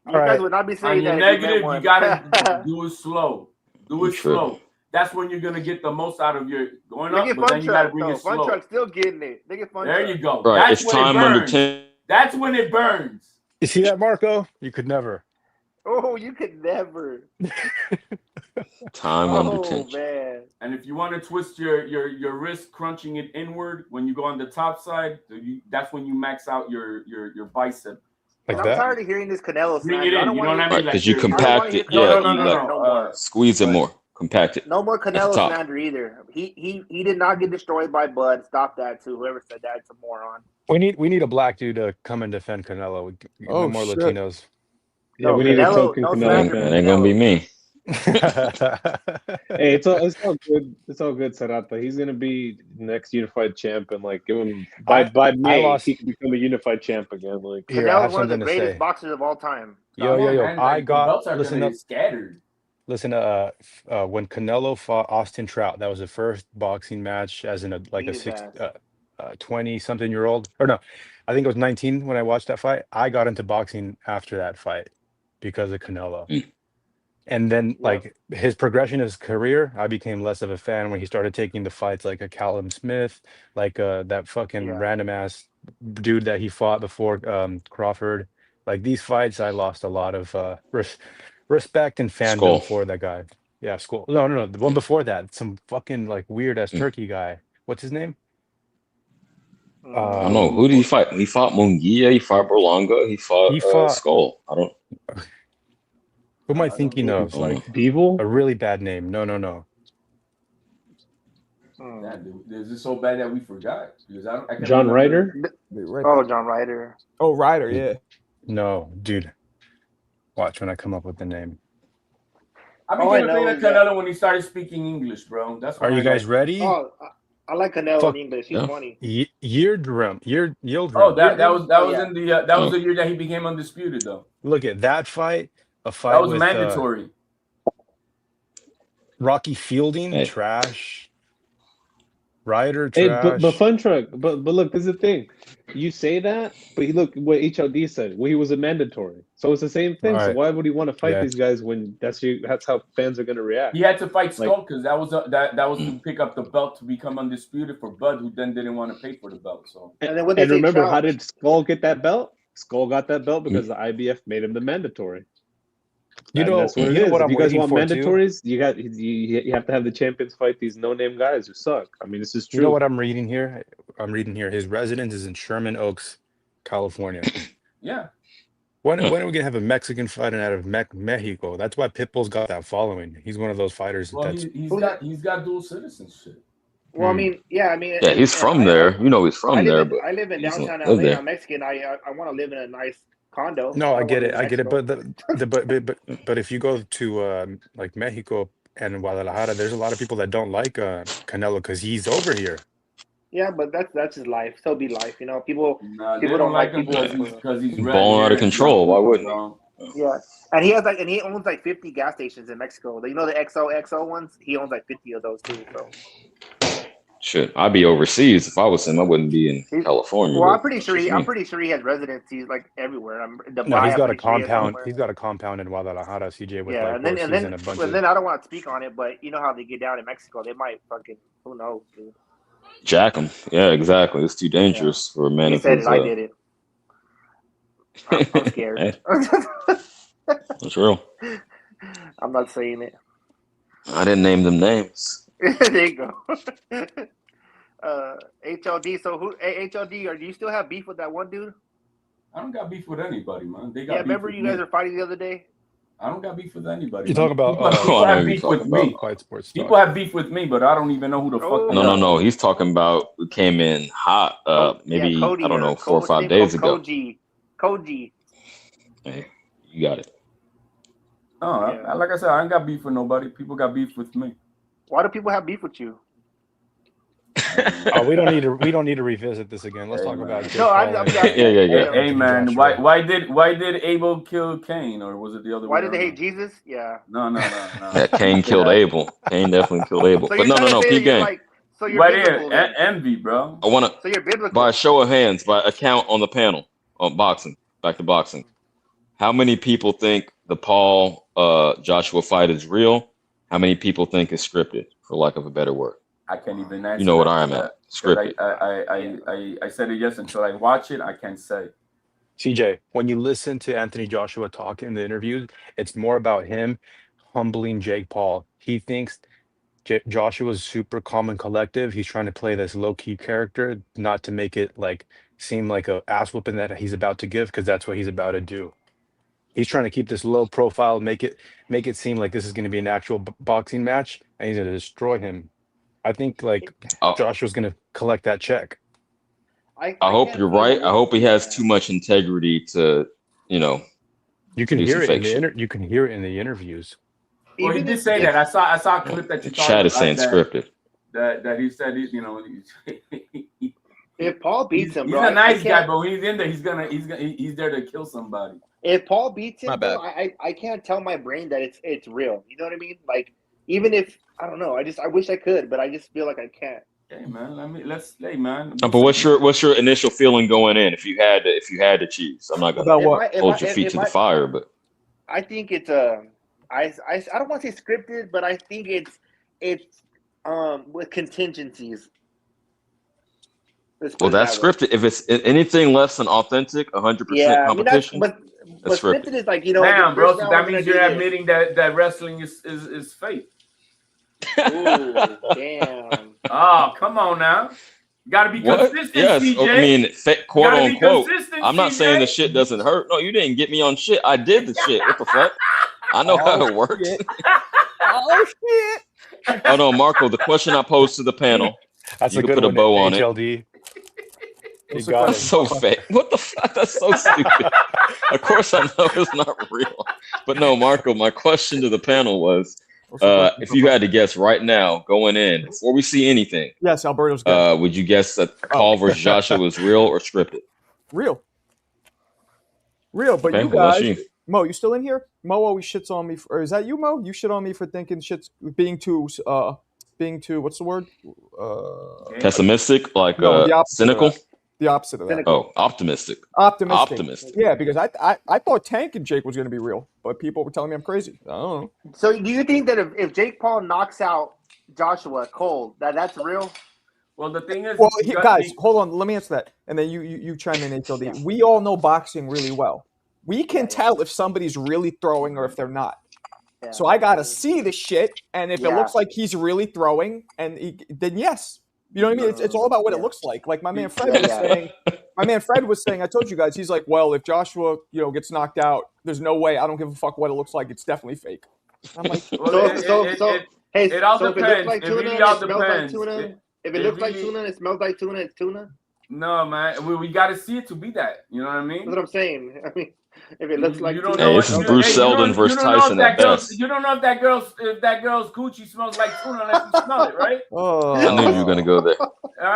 You guys would not be saying that.
Negative, you gotta do it slow. Do it slow. That's when you're gonna get the most out of your going up. But then you gotta bring it slow.
Fun Truck still getting it.
There you go.
Right,
that's
it's time under 10.
That's when it burns.
You see that, Marco? You could never.
Oh, you could never.
Time under tension.
Man.
And if you want to twist your wrist, crunching it inward when you go on the top side, that's when you max out your bicep.
Like
I'm
that?
tired of hearing this Canelo
Bring
slander.
it
I
in.
don't
You
want
know
to
what I
hear
mean?
Right,
Like
because you
I don't
compact
want to hear
it. Yeah,
Canelo
no,
you
no,
slander
like
no
no.
more.
squeeze it
But
more, compact it
No more
at the
Canelo
top.
slander either. He did not get destroyed by Bud. Stop that too. Whoever said that, it's a moron.
We need a black dude to come and defend Canelo. No
Oh
more
shit.
Latinos.
Yeah,
No
we need a
Canelo.
token
No
Canelo
slander
That
for
fan.
ain't gonna be
Canelo.
me.
Hey, it's all good. It's all good, Sarata. He's gonna be the next unified champ, and like give him by
I
May
lost
he can become a unified champ again. Like
here. I
Canelo
have
is one of the
something to
greatest
say.
boxers of all time.
Yo,
Stop
yo,
come on,
it.
yo.
man.
I
Like the
got
belts are
listen
gonna
up.
get scattered.
Listen, when Canelo fought Austin Trout, that was the first boxing match as in like
Beat
a
his ass.
20-something-year-old, or no, I think it was 19 when I watched that fight. I got into boxing after that fight because of Canelo.
Mm.
And then
Yep.
like his progression in his career, I became less of a fan when he started taking the fights like a Callum Smith, like that fucking
Yeah.
random ass dude that he fought before Crawford. Like these fights, I lost a lot of respect and fandom
Skull.
for that guy. Yeah, school. No, the one before that, some fucking like weird ass turkey guy. What's his name?
I don't know. Who did he fight? He fought Munguia. He fought Berlanga. He fought Skull. I don't.
Who am I thinking of? Like
Beevil?
A really bad name. No.
Damn, dude, is this so bad that we forgot? Because I can't
John
remember.
Ryder?
Oh, John Ryder.
Oh, Ryder, yeah.
No, dude. Watch when I come up with the name.
I
All I
became a fan
know
of
is that-
Canelo when he started speaking English, bro. That's
Are
when
you
I
guys
got-
ready?
Oh, I like Canelo
Fuck.
in English. He's funny.
Yildirim.
Oh, that was
yeah.
in the that was the year that he became undisputed, though.
Look at that fight. A fight
That was
with
mandatory.
Rocky Fielding, trash. Ryder,
Hey,
trash.
but Fun Truck, but look, this is the thing. You say that, but you look what HLD said. Well, he was a mandatory, so it's the same thing. So
Right.
why would he want to fight
Yeah.
these guys when that's how fans are gonna react?
He had to fight
Like-
Skull because that was to pick up the belt to become undisputed for Bud, who then didn't want to pay for the belt. So
And then what they
And
say,
remember,
Trout-
how did Skull get that belt? Skull got that belt because the IBF made him the mandatory.
You know-
that's what it
you know
is.
what
If
I'm
you guys
waiting
want
for, too?
mandatories, you have to have the champions fight these no-name guys who suck. I mean, this is true.
You know what I'm reading here? His residence is in Sherman Oaks, California.
yeah,
When are we gonna have a Mexican fighting out of Mexico? That's why Pitbull's got that following. He's one of those fighters.
well,
that's
he's got dual citizenship.
Well, I mean, yeah, I mean,
Yeah, he's from there. You know he's from there, but
I live in
he doesn't
downtown
live
LA.
there.
I'm Mexican. I want to live in a nice condo.
No, I
don't
get
wanna
it.
live in Mexico.
But if you go to like Mexico and Guadalajara, there's a lot of people that don't like Canelo because he's over here.
Yeah, but that's his life. So be life, you know. People
They
people don't like
him
people
because he's
balling out of control. Why wouldn't he?
Yeah, and he owns like 50 gas stations in Mexico. You know the XOXO ones. He owns like 50 of those too. So
Shit, I'd be overseas if I was him. I wouldn't be in California.
well,
but
I'm pretty sure
that's just
I'm
me.
pretty sure he has residencies like everywhere. Dubai,
No, he's
I'm
got a
pretty sure he has
compound.
somewhere.
He's got a compound in Guadalajara, CJ, with
Yeah,
like
and then
horses and a bunch of.
then I don't want to speak on it, but you know how they get down in Mexico. They might fucking who knows, dude.
Jack him. Yeah, exactly. It's too dangerous for a man
He
of
said
his.
it. I did it. I'm scared.
Hey, that's real.
I'm not saying it.
I didn't name them names.
There you go. HLD. So HLD? Do you still have beef with that one dude?
I don't got beef with anybody, man. They got
Yeah,
beef
remember
with
you guys
me.
were fighting the other day.
I don't got beef with anybody.
You
man.
talk about
people
I know
have
who
beef
you're
with
talking
me.
about.
Quiet Sports
People
Talk.
have beef with me, but I don't even know who the fuck.
No, no. He's talking about we came in hot. Maybe
yeah, Cody,
I don't know, 4 or
what's his
5
name?
days ago.
Koji.
Hey, you got it.
Oh, like I said, I ain't got beef with nobody. People got beef with me.
Why do people have beef with you?
We don't need to revisit this again. Let's talk about Jake
No,
Paul
I'm
and-
Yeah.
Hey man,
Joshua.
why did Abel kill Cain, or was it the other way?
Why did they
around?
hate Jesus? Yeah.
No.
Yeah, Cain killed Abel. Cain definitely killed Abel.
So
But
you're
no.
trying to say
Peep
that you're
game.
like, so you're
Right
biblical
here,
then.
envy, bro.
I want
So
to,
you're biblical.
by a show of hands, by a count on the panel, on boxing, back to boxing. How many people think the Paul Joshua fight is real? How many people think it's scripted, for lack of a better word?
I can't even answer.
You know what
that,
I'm
because
at. Scripted.
I said it yes until I watch it. I can't say.
CJ, when you listen to Anthony Joshua talk in the interviews, it's more about him humbling Jake Paul. He thinks Joshua's super calm and collective. He's trying to play this low-key character, not to make it like seem like a ass whooping that he's about to give, because that's what he's about to do. He's trying to keep this low profile, make it seem like this is going to be an actual boxing match, and he's going to destroy him. I think like Joshua's going to collect that check.
I hope you're right. I hope he has too much integrity to,
You can
do
hear
some
it in
fake
the you can hear it in the interviews.
Well, he did say that. I saw a clip that you
Chat is saying scripted.
That he said,
if Paul beats him,
he's
bro,
a nice guy, but when he's in there, he's there to kill somebody.
If Paul beats
My
him,
bad.
bro, I can't tell my brain that it's real. You know what I mean? Like, even if I don't know, I wish I could, but I just feel like I can't.
Hey man, hey man.
But what's your initial feeling going in if you had to choose? I'm not gonna
About what?
hold your feet to the fire, but
I think it's I don't want to say scripted, but I think it's with contingencies. Let's put
well,
it
that's
that way.
scripted. If it's anything less than authentic, 100%
Yeah, I mean,
competition,
but
that's
scripted
scripted.
is like,
Damn,
the
bro.
first
So
round
that
we're
means
gonna
you're
do this.
admitting that wrestling is fake.
Ooh, damn.
Oh, come on now. You gotta be
What?
consistent,
Yes,
CJ.
I mean, quote
Gotta be
unquote.
consistent,
I'm not
CJ.
saying the shit doesn't hurt. No, you didn't get me on shit. I did the shit. What the fuck? I know how it works.
Oh shit!
Oh no, Marco. The question I posed to the panel.
That's
you
a
can
good
put a
one.
bow on it.
HLD. You
What's the
got
That's
it.
so fake. What the fuck? That's so stupid. Of course I know it's not real. But no, Marco, my question to the panel was,
What's the question?
if you had to guess right now, going in, before we see anything,
Yes, Alberto's good.
would you guess that Paul versus Joshua was real or scripted?
Real. But
Okay,
you
well, that's
guys,
you.
Mo, you still in here? Mo always shits on me. Or is that you, Mo? You shit on me for thinking shit's being too what's the word?
Pessimistic, like
No, the opposite of
cynical?
that. The opposite of that.
Oh, optimistic.
Optimistic. Yeah, because I thought Tank and Jake was going to be real, but people were telling me I'm crazy. I don't know.
So do you think that if Jake Paul knocks out Joshua Cole, that's real?
Well, the thing is,
Well, guys, hold on. Let me answer that, and then you chime in, HLD. We all know boxing really well. We can tell if somebody's really throwing or if they're not.
Yeah.
So I gotta see the shit, and if it
Yeah.
looks like he's really throwing, then yes. You know what I mean? It's all about what it looks like. Like my man Fred was saying. My man Fred was saying. I told you guys. He's like, well, if Joshua, gets knocked out, there's no way. I don't give a fuck what it looks like. It's definitely fake. I'm like,
it all
If it
depends.
looks like
It
tuna,
really
it
all
smells like
depends.
tuna. If
it
it looks like
really-
tuna, it smells like tuna. It's tuna.
No, man, we got to see it to be that. You know what I mean?
That's what I'm saying. I mean, if it looks like
You don't
tuna,
know
Hey,
what-
this is
you-
Bruce
hey, you
Seldon
don't-
versus
you don't know if
Tyson
that
at
girl's-
best.
You don't know if that girl's coochie smells like tuna unless you smell it, right?
I knew you were gonna go there.
All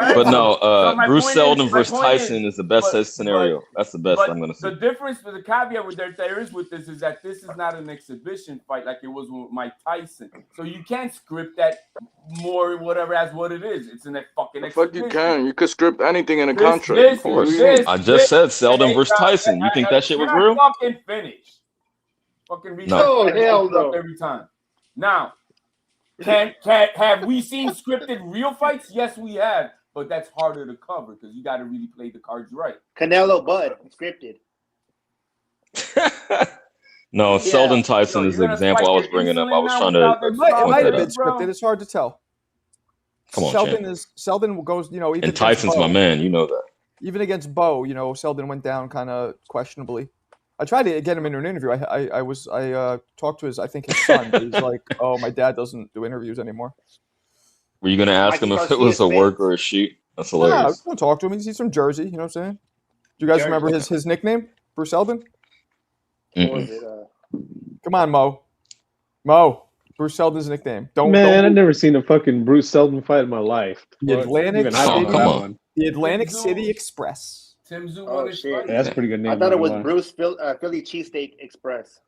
right?
But no,
So my
Bruce
point
Seldon
is- my
versus
point
Tyson is the best
but-
case scenario. That's the best
But
I'm gonna
the
see.
difference with the caveat with there is with this is that this is not an exhibition fight like it was with Mike Tyson. So you can't script that more whatever as what it is. It's in a fucking
The fuck
exhibition.
you can. You could script anything in a
This-
contract.
this-
Of course.
this-
I just said Seldon
Hey,
versus Tyson. You think that shit was
can I
real?
fucking finish. Fucking read
No.
Oh, hell no.
every time. Now, have we seen scripted real fights? Yes, we have, but that's harder to cover because you got to really play the cards right.
Canelo Bud scripted.
No,
Yeah.
Seldon Tyson
Yo,
is
you
the
gonna
example I
spike
was
your
bringing up.
insulin
I was
now
trying
without
to
It might
point
have
that
been
out.
bro.
scripted. It's hard to tell.
Come on,
Seldon goes, even
And
against
Tyson's
Bo,
my man. You know that.
even against Bo, Seldon went down kind of questionably. I tried to get him into an interview. I talked to I think his son. But he's like, oh, my dad doesn't do interviews anymore.
Were you gonna ask him if it was a work or a shoot? That's
Yeah, I was
hilarious.
gonna talk to him. He's from Jersey. You know what I'm saying? Do you guys
Jersey.
remember his nickname, Bruce Seldon?
What was
Mm-mm.
it?
Come on, Mo. Bruce Seldon's nickname. Don't
Man, I've never seen a fucking Bruce Seldon fight in my life.
The
Well,
Atlantic-
even I
Oh,
don't know
come
that
on.
one.
The Atlantic City Express.
Tim Zoo
Oh,
won his
shit.
fight.
Yeah, that's a pretty good name.
I thought it was
not gonna lie.
Bruce Philly Cheesesteak Express.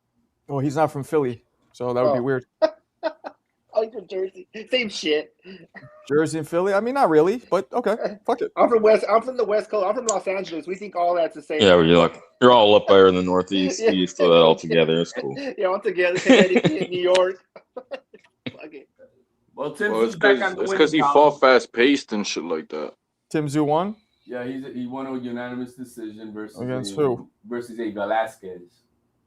Oh, he's not from Philly, so that would be
Oh.
weird.
Oh, he's from Jersey. Same shit.
Jersey and Philly. I mean, not really, but okay, fuck it.
I'm from the West Coast. I'm from Los Angeles. We think all that's the same.
Yeah, where you're all up there in the Northeast.
Yeah.
You throw that all together. It's cool.
Yeah, all together. Connecticut, New York. Fuck it.
Well, Tim
Well,
Zoo's back on the
it's
winning
because he
column.
fought fast paced and shit like that.
Tim Zoo won
Yeah, he won a unanimous decision versus
Against who?
Versus a Velasquez.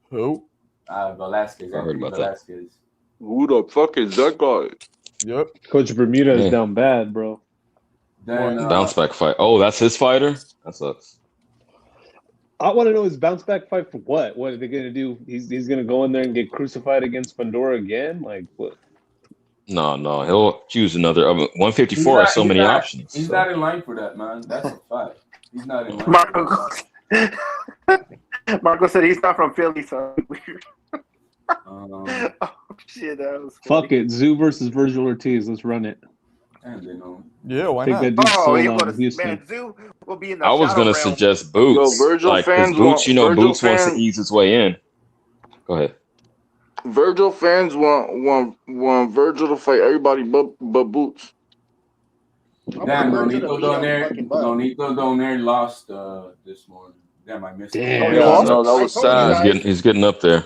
Who?
Velasquez.
I heard
Anthony
about that.
Velasquez.
Who the fuck is that guy?
Yep.
Coach Bermuda is
Yeah.
down bad, bro.
Then
Bounce back fight. Oh, that's his fighter. That sucks.
I want to know his bounce back fight for what? What are they gonna do? He's gonna go in there and get crucified against Fundora again? Like what?
No, he'll choose another. 154 has so many options.
He's
so.
not in line for that, man. That's a fact. He's not in line.
Marco said he's not from Philly, so weird. Oh shit, that was funny.
Fuck it, Zoo versus Virgil Ortiz. Let's run it.
And they know.
Yeah, why
Take
not?
that dude solo
go
in
to
Houston.
man. Zoo will be in the
I was
shadow
gonna
realm.
suggest Boots.
Yo, Virgil
like, 'cause
fans
Boots,
want-
Boots
Virgil
wants to
fans-
ease his way in. Go ahead.
Virgil fans want Virgil to fight everybody but Boots.
Damn,
Virgil to
Nonito
beat on
Donaire.
fucking butt.
Nonito Donaire lost this morning. Damn, I missed
Damn.
it.
he lost?
No, that was
I told you
sad.
guys.
He's getting up there.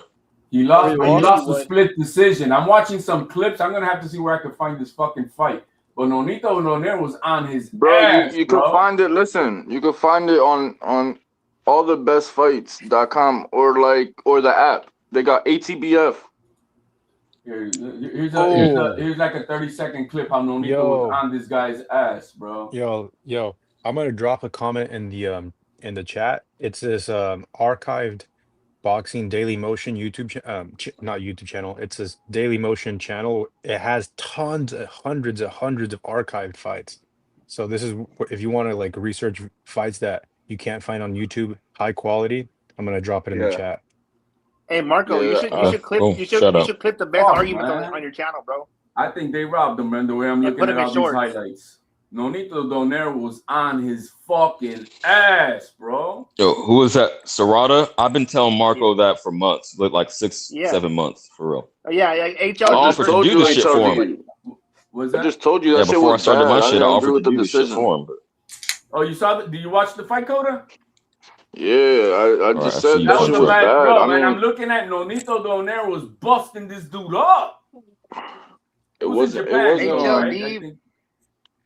He lost.
He
He
lost?
lost the split decision. I'm watching some clips. I'm gonna have to see where I can find this fucking fight. But Nonito Donaire was on his
Bro,
ass,
you
bro.
can find it. Listen, you can find it on allthebestfights.com or the app. They got ATBF.
Here's
Oh.
like a 30-second clip how Nonito
Yo.
was on this guy's ass, bro.
Yo, I'm gonna drop a comment in the chat. It's this archived boxing Daily Motion YouTube not YouTube channel. It's this Daily Motion channel. It has hundreds of archived fights. So this is if you want to like research fights that you can't find on YouTube, high quality. I'm gonna drop it in the
Yeah.
chat.
Hey Marco, you should clip
oh,
you
shut up.
should clip the best
Oh,
arguments
man.
on your channel, bro.
I think they robbed him, man, the way I'm
Yeah,
looking
put
at
him in
all these
shorts.
highlights. Nonito Donaire was on his fucking ass, bro.
Yo, who is that? Serrata? I've been telling Marco that for months, like 7 months for real.
Yeah, HL.
I offered to do this shit for him.
Was
I
that?
just told you that
Yeah,
shit
before I
was
started
bad.
my
I
shit, I
didn't agree
offered
with
to
the
do this shit
decision.
for him. But
Oh, you saw the? Did you watch the fight, Coda?
Yeah, I
Alright,
just
I
said
see
that
That
shit
was a
was
bad,
bad.
bro,
I
man. I'm
mean,
looking at Nonito Donaire was busting this dude up.
it
Who's in
wasn't. It
Japan?
wasn't.
HL
Right? I
Neve
think-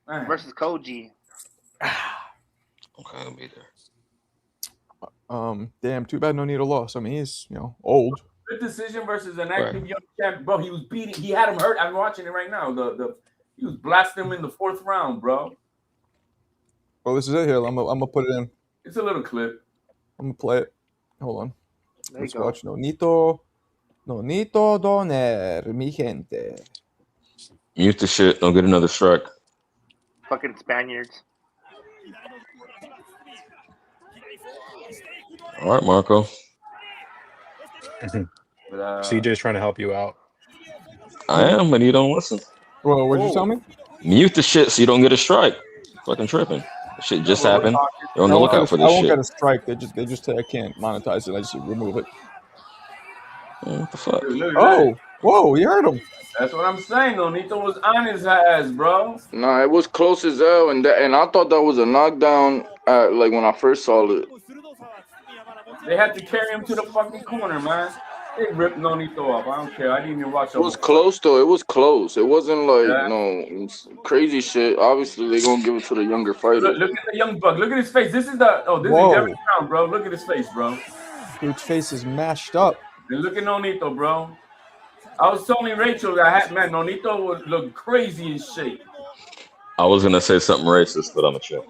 Man.
versus Koji.
okay, I'll be there.
Damn, too bad Nonito lost. I mean, he's old.
Good decision versus an active young champ, bro. He was beating. He had him hurt. I'm watching it right now. He was blasting him in the 4th round, bro.
Well, this is it here. I'm gonna put it in.
It's a little clip.
I'm gonna play it. Hold on.
There you
Let's
go.
watch Nonito Donaire, mi gente.
Mute the shit. Don't get another strike.
Fucking Spaniards.
All right, Marco.
But,
CJ's trying to help you out.
I am, but you don't listen.
Well, what'd you tell me?
Mute the shit so you don't get a strike. Fucking tripping. That shit just happened. You're on the lookout for
I
this
won't
shit.
get a strike. They just say I can't monetize it. I just remove it.
What the fuck?
look at
Oh,
that.
whoa! You heard him.
That's what I'm saying. Nonito was on his ass, bro.
nah, it was close as hell, and I thought that was a knockdown. Like when I first saw it.
They had to carry him to the fucking corner, man. They ripped Nonito off. I don't care. I didn't even watch
It was close though. It was close. It wasn't like
Yeah.
it's crazy shit. Obviously, they're gonna give it to the younger fighter.
Look at the young buck. Look at his face. This is Derek Brown, bro. Look at his face, bro.
Dude's face is mashed up.
And look at Nonito, bro. I was telling Rachel that Nonito would look crazy in shape.
I was gonna say something racist, but I'm a chill.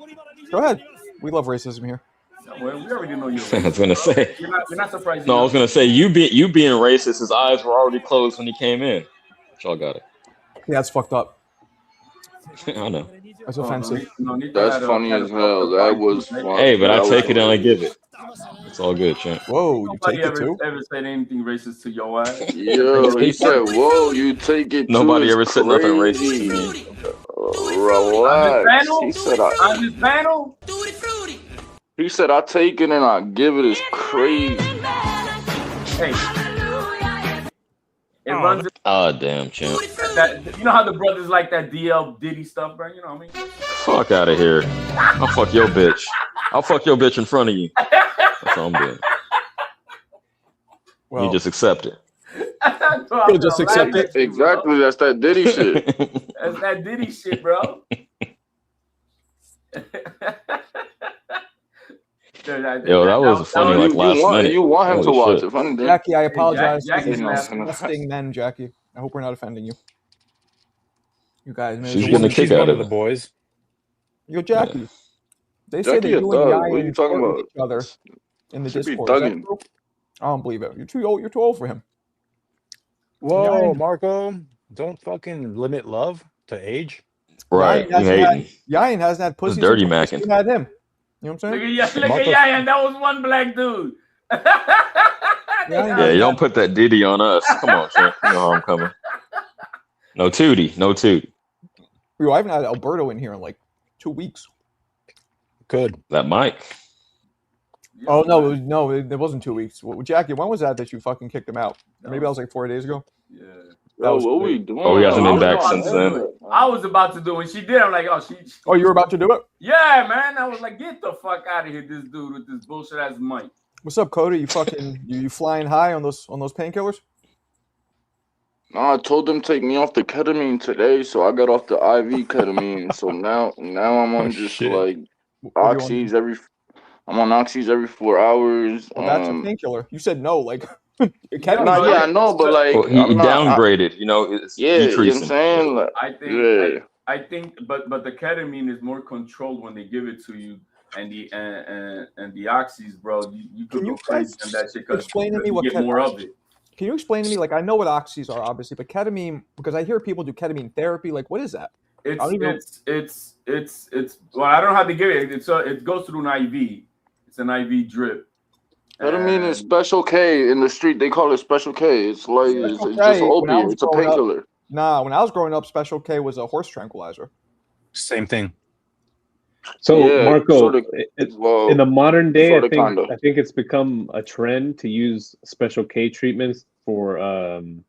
Go ahead. We love racism here.
Well, we already know you.
I was gonna say.
You're not surprised.
No, I was gonna say you being racist. His eyes were already closed when he came in. Y'all got it.
Yeah, that's fucked up.
I know.
That's offensive.
That's funny as hell. That was funny.
Hey, but I
That
take
was
it and I
funny.
give it. It's all good, champ.
Whoa, you
Nobody
take it too?
ever said anything racist to your ass.
Yo, he said, "Whoa, you take it."
Nobody
too.
ever
It's
said nothing
crazy.
racist to me.
Relax. He said,
On this panel?
He said, "I take it and I give it." Is crazy.
Hey. It runs
Ah, damn, champ.
that. You know how the brothers like that DL Diddy stuff, bro? You know what I mean?
Fuck out of here. I'll fuck your bitch. I'll fuck your bitch in front of you. That's all I'm doing.
Well,
You just accept it.
You'll just accept it.
Exactly. That's that Diddy shit.
That's that Diddy shit, bro.
Yo, that was funny. Like last minute.
You want him to
Holy
watch
shit.
it. Funny, dude.
Jackie, I apologize for
Jackie's
these
laughing.
disgusting men, Jackie. I hope we're not offending you. You guys, man.
She's getting a kick out
one
of
of the
it.
boys.
Yo, Jackie. They say
Jackie
that
a
you
thug.
and
What are
Yaya
you talking
enjoy
about?
each other. in the
Should be
Discord. Is that
thugging.
true? I don't believe it. You're too old. You're too old for him.
Whoa, Marco! Don't fucking limit love to age.
Right. You hating.
Yayin hasn't had pussy
dirty
since
macking.
he had him. You know what I'm saying?
Look at Yaya. That was one black dude.
Yeah, you don't put that Diddy on us. Come on, Trent. You know how I'm coming. No Tootie. No Tootie.
Yo, I haven't had Alberto in here in like 2 weeks.
Good.
That Mike.
Oh no, it wasn't 2 weeks. Well, Jackie, when was that you fucking kicked him out? Maybe that was like 4 days ago.
Yeah.
Bro, what we doing?
Oh, he hasn't been back since then.
I was about to do it. When she did, I'm like, oh, she.
Oh, you were about to do it?
Yeah, man. I was like, get the fuck out of here, this dude with this bullshit ass mic.
What's up, Cody? You fucking you flying high on those painkillers?
No, I told them to take me off the ketamine today, so I got off the IV ketamine. So now I'm on just like oxys every. I'm on oxys every 4 hours.
Well, that's a painkiller. You said no, like.
Yeah, I know, but like
well, he downgraded. You know, it's
yeah, you know what I'm saying. Like,
I think, but the ketamine is more controlled when they give it to you, and the oxys, bro. You could go crazy on that shit because you get more of it.
Can you explain to me? Like, I know what oxys are, obviously, but ketamine, because I hear people do ketamine therapy. Like, what is that?
It's well, I don't know how to give it. It goes through an IV. It's an IV drip.
Ketamine is Special K in the street. They call it Special K. It's like it's just an opiate. It's a painkiller.
Nah, when I was growing up, Special K was a horse tranquilizer.
Same thing.
So
Yeah,
Marco,
sorta,
in the modern day, I
sorta, kinda.
think it's become a trend to use Special K treatments for I think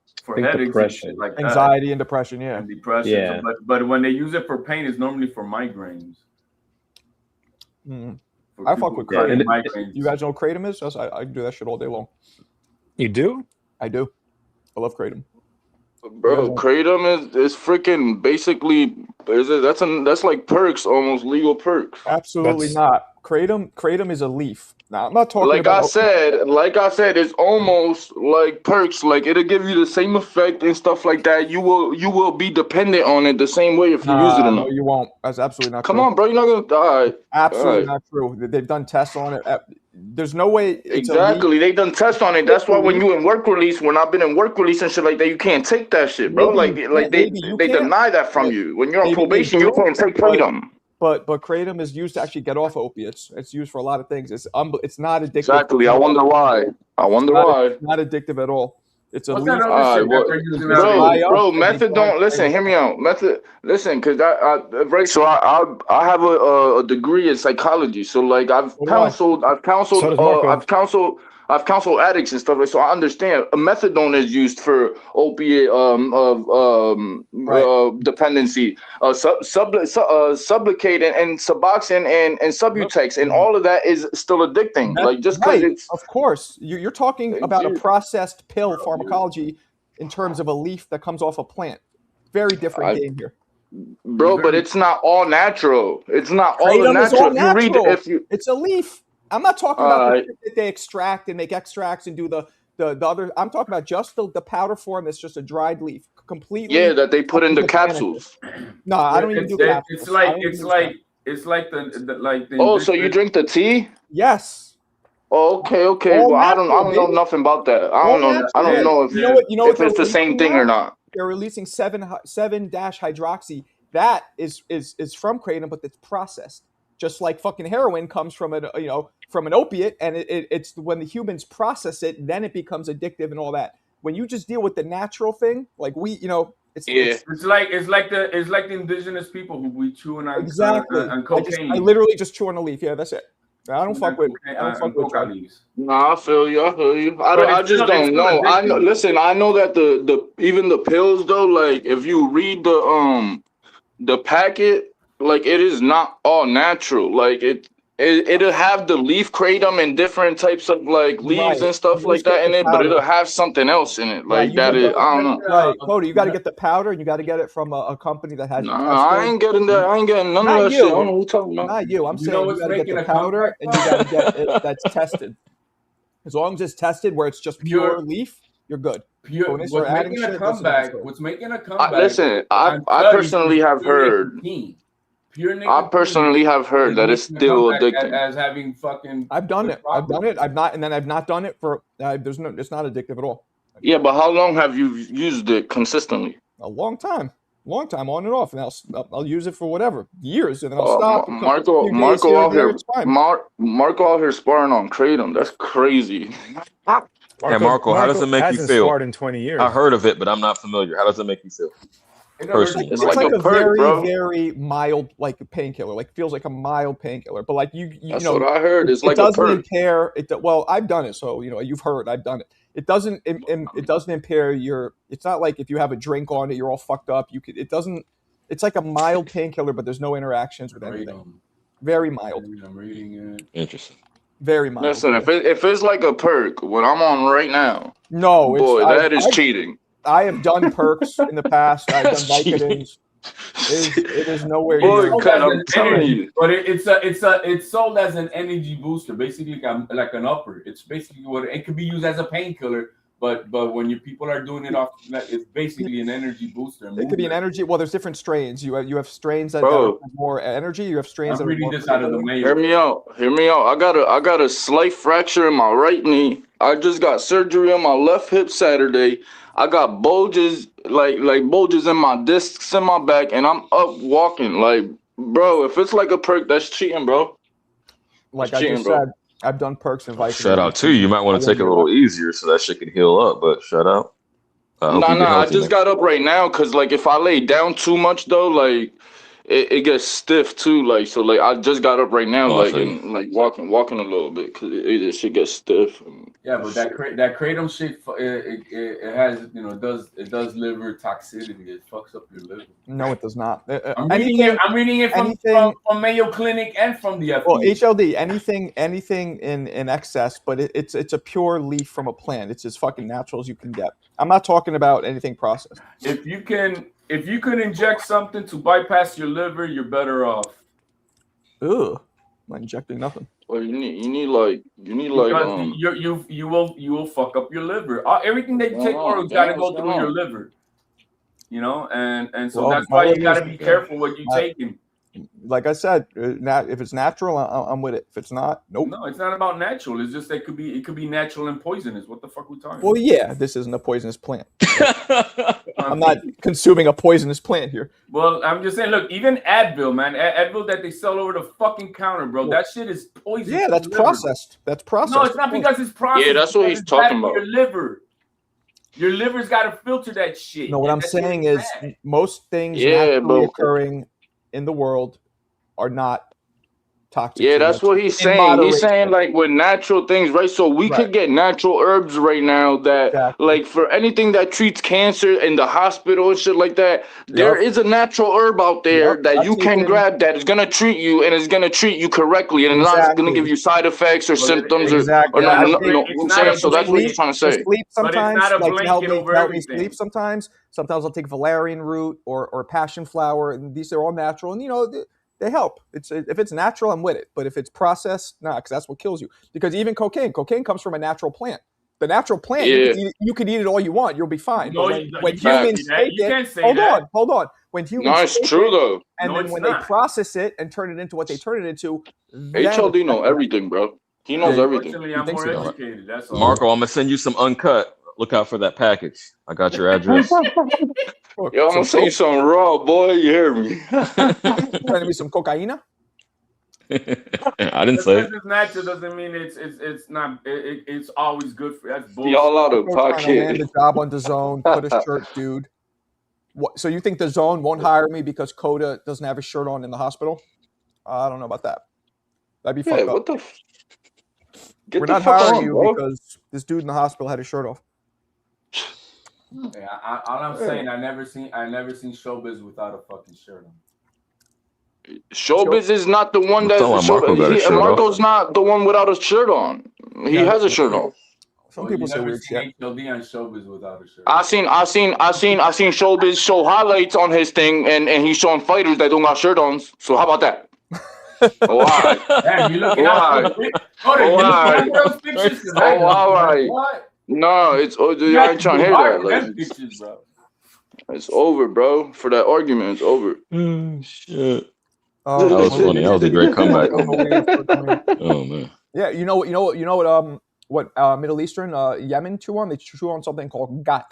headaches and
depression,
shit like that.
Anxiety and depression, yeah.
And depression.
Yeah.
So, but when they use it for pain, it's normally for migraines.
I fuck with
people
kratom.
with migraines.
You guys know what kratom is? I do that shit all day long.
You do?
I do. I love kratom.
Bro, kratom is freaking basically that's like perks, almost legal perks.
Absolutely not. Kratom is a leaf. Now I'm not talking
Like
about.
I said, it's almost like perks. Like it'll give you the same effect and stuff like that. You will be dependent on it the same way if you use it or
No,
not.
you won't. That's absolutely not
Come
true.
on, bro, you're not gonna die.
Absolutely
Alright.
not true. They've done tests on it. There's no way. It's
Exactly, they done test on it. That's why when you in work release, when I've been in work release and shit like that, you can't take that shit, bro.
Maybe
They
you
they
can't.
deny that from you. When you're on
Maybe they
probation, you
do,
can't take kratom.
But kratom is used to actually get off opiates. It's used for a lot of things. It's not addictive.
Exactly. I wonder why.
It's not addictive at all. It's a
What's
leaf.
that other shit that they're using out
Bro, methadone. Listen, hear me out. Listen, because right. So I have a degree in psychology. So like I've counseled addicts and stuff like. So I understand. Methadone is used for opiate dependency. Sublocade and Suboxone and Subutex and all of that is still addicting. Like just because it's
of course you're talking about a processed pill pharmacology in terms of a leaf that comes off a plant. Very different game here.
Bro, but it's not all natural. It's not all
Kratom is all
natural.
natural. It's a leaf. I'm not talking about the shit that they extract and make extracts and do the other. I'm talking about just the powder form that's just a dried leaf, completely.
Yeah, that they put in the capsules.
No, I don't even do capsules.
It's like the.
Oh, so you drink the tea?
Yes.
Oh, okay. Well, I don't know nothing about that. I don't know if it's the same thing or not.
They're releasing 7-hydroxy. That is from kratom, but it's processed. Just like fucking heroin comes from from an opiate, and it's when the humans process it, then it becomes addictive and all that. When you just deal with the natural thing, like it's
like the indigenous people who we chew on on cocaine.
I literally just chew on a leaf. Yeah, that's it. I don't fuck with.
leaves.
Nah, I feel you. I just don't know. I know. Listen, I know that the even the pills though. Like if you read the packet. Like it is not all natural. Like it'll have the leaf kratom and different types of like leaves and stuff like that in it, but it'll have something else in it. Like that is, I don't know.
Right, Cody, you got to get the powder, and you got to get it from a company that has.
Nah, I ain't getting that. I ain't getting none of that shit. I don't know what you're talking about.
Not you. I'm saying you got to get the powder, and you got to get it that's tested. As long as it's tested, where it's just pure leaf, you're good.
What's making a comeback?
Listen, I personally have heard.
Pure
I
nicotine
personally have heard
is
that it's
making a
still
comeback
addicting.
as having fucking.
I've done
good
it. I've done
properties.
it. I've not done it for. It's not addictive at all.
Yeah, but how long have you used it consistently?
A long time, on and off, and I'll use it for whatever years, and then I'll stop.
Marco out here, Marco out here sparring on Kratom. That's crazy.
Hey, Marco, how does it make you
hasn't
feel?
sparred in 20 years.
I heard of it, but I'm not familiar. How does it make you feel? Personally,
It's like a very, very mild, like painkiller. Like feels like a mild painkiller, but like you
That's
know,
what I heard. It's like a
doesn't
perk.
impair. Well, I've done it, so you know you've heard. I've done it. It doesn't. It doesn't impair your. It's not like if you have a drink on it, you're all fucked up. You could. It doesn't. It's like a mild painkiller, but there's no interactions with anything. Very mild.
I'm reading it.
Interesting.
Very mild.
Listen, if it's like a perk, what I'm on right now,
no,
boy, that is cheating.
I have done perks in the past. I've done Vicodins. It is nowhere
Boy,
near.
I'm telling you.
But it's sold as an energy booster, basically like an upper. It's basically what it could be used as a painkiller. But when people are doing it off, it's basically an energy booster.
It could be an energy. Well, there's different strains. You have strains that have more energy. You have strains.
I'm
that
reading
are more
this out of the Mayo.
Hear me out. I got a slight fracture in my right knee. I just got surgery on my left hip Saturday. I got bulges, like bulges in my discs in my back, and I'm up walking. Like, bro, if it's like a perk, that's cheating, bro.
Like
That's
I just said, I've done perks and Vicodins.
Shout out to you. You might want to take it a little easier so that shit can heal up. But shout out.
I just got up right now because like if I lay down too much though, like it gets stiff too. Like so, like I just got up right now, and like walking a little bit because it should get stiff.
Yeah, but that kratom shit, it has it does liver toxicity. It fucks up your liver.
No, it does not.
I'm reading it from Mayo Clinic and from the FDA.
Well, HLD, anything in excess, but it's a pure leaf from a plant. It's as fucking natural as you can get. I'm not talking about anything processed.
If you can inject something to bypass your liver, you're better off.
Ugh, I'm not injecting nothing.
Well, you need like
you will fuck up your liver. Everything that you take orals got to go through your liver. You know, and so that's why you got to be careful what you taking.
Like I said, if it's natural, I'm with it. If it's not, nope.
No, it's not about natural. It's just it could be natural and poisonous. What the fuck are we talking about?
Well, yeah, this isn't a poisonous plant. I'm not consuming a poisonous plant here.
Well, I'm just saying, look, even Advil, man, Advil that they sell over the fucking counter, bro, that shit is poison.
Yeah, that's processed. That's processed.
No, it's not because it's processed.
Yeah, that's what he's talking about.
Your liver. Your liver's got to filter that shit.
No, what I'm saying is most things naturally occurring in the world are not toxic.
Yeah, that's what he's saying. He's saying like with natural things, right? So we could get natural herbs right now that like for anything that treats cancer in the hospital and shit like that, there is a natural herb out there that you can grab that is gonna treat you and is gonna treat you correctly and it's not gonna give you side effects or symptoms or no. So that's what he's trying to say.
Sleep sometimes,
but it's not a
like
blanket
help me sleep sometimes. Sometimes I'll take valerian root or passion flower, and these are all natural, and you know they help. If it's natural, I'm with it. But if it's processed, because that's what kills you. Because even cocaine comes from a natural plant. The natural plant, you can eat it all you want, you'll be fine.
No,
when humans take it, hold on. When humans
it's true though.
And then when they process it and turn it into what they turn it into,
HLD know everything, bro. He knows everything.
I'm more educated. That's all.
Marco, I'm gonna send you some uncut. Look out for that package. I got your address.
Yo, I'm gonna send you some raw, boy. You hear me?
Sending me some cocaina?
I didn't say it.
It's natural doesn't mean it's not. It's always good for. That's bullshit.
Y'all out of pocket.
Land a job on DAZN. Put a shirt, dude. What? So you think DAZN won't hire me because Coda doesn't have a shirt on in the hospital? I don't know about that. That'd be fucked up.
What the?
We're not hiring you because this dude in the hospital had his shirt off.
Yeah, all I'm saying, I never seen Showbiz without a fucking shirt on.
Showbiz is not the one that Marco's not the one without a shirt on. He has a shirt on.
Some people say weird shit.
HLD on Showbiz without a shirt.
I seen Showbiz show highlights on his thing, and he's showing fighters that don't got shirt on. So how about that? Why?
Damn, you looking out those pictures?
Oh, all right. What? No, I ain't trying to hear that. Like,
pictures, bro.
It's over, bro. For that argument, it's over.
Shit. That was funny. That was a great comeback. Oh man.
Yeah, you know what Middle Eastern Yemen chew on? They chew on something called gat.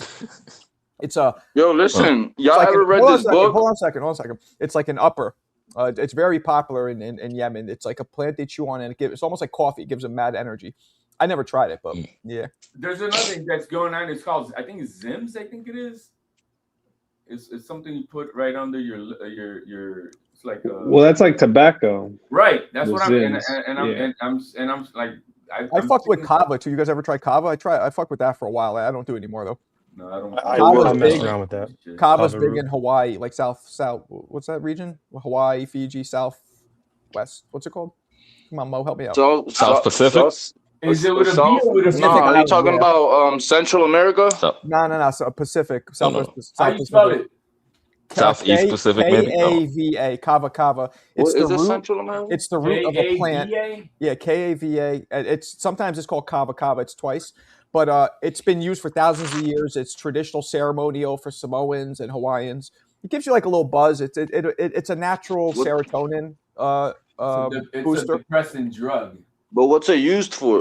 It's a
Yo, listen, y'all
like
ever read this book?
Hold on a second. It's like an upper. It's very popular in Yemen. It's like a plant they chew on, and it's almost like coffee. It gives them mad energy. I never tried it, but yeah.
There's another thing that's going on. It's called, I think it's Zims. I think it is. It's something you put right under your. It's like
well, that's like tobacco.
Right. That's
The
what
Zims.
I'm like.
I fucked with kava too. You guys ever try kava? I fucked with that for a while. I don't do it anymore though.
No, I don't.
I messed around with that.
Kava's
Kava
big
root.
in Hawaii, like south. What's that region? Hawaii, Fiji, Southwest. What's it called? Come on, Mo, help me out.
South Pacific?
Is it with a B or with a C?
No, are you talking about Central America?
No. So Pacific. Southwest.
How you spell it?
Southeast Pacific, maybe.
Kava, kava. It's
What,
the
is it
root.
Central America?
It's the root of a plant.
K-A-V-A?
Yeah, Kava. It's sometimes it's called kava. It's twice, but it's been used for thousands of years. It's traditional ceremonial for Samoans and Hawaiians. It gives you like a little buzz. It's a natural serotonin
It's
booster.
a depressing drug.
But what's it used for?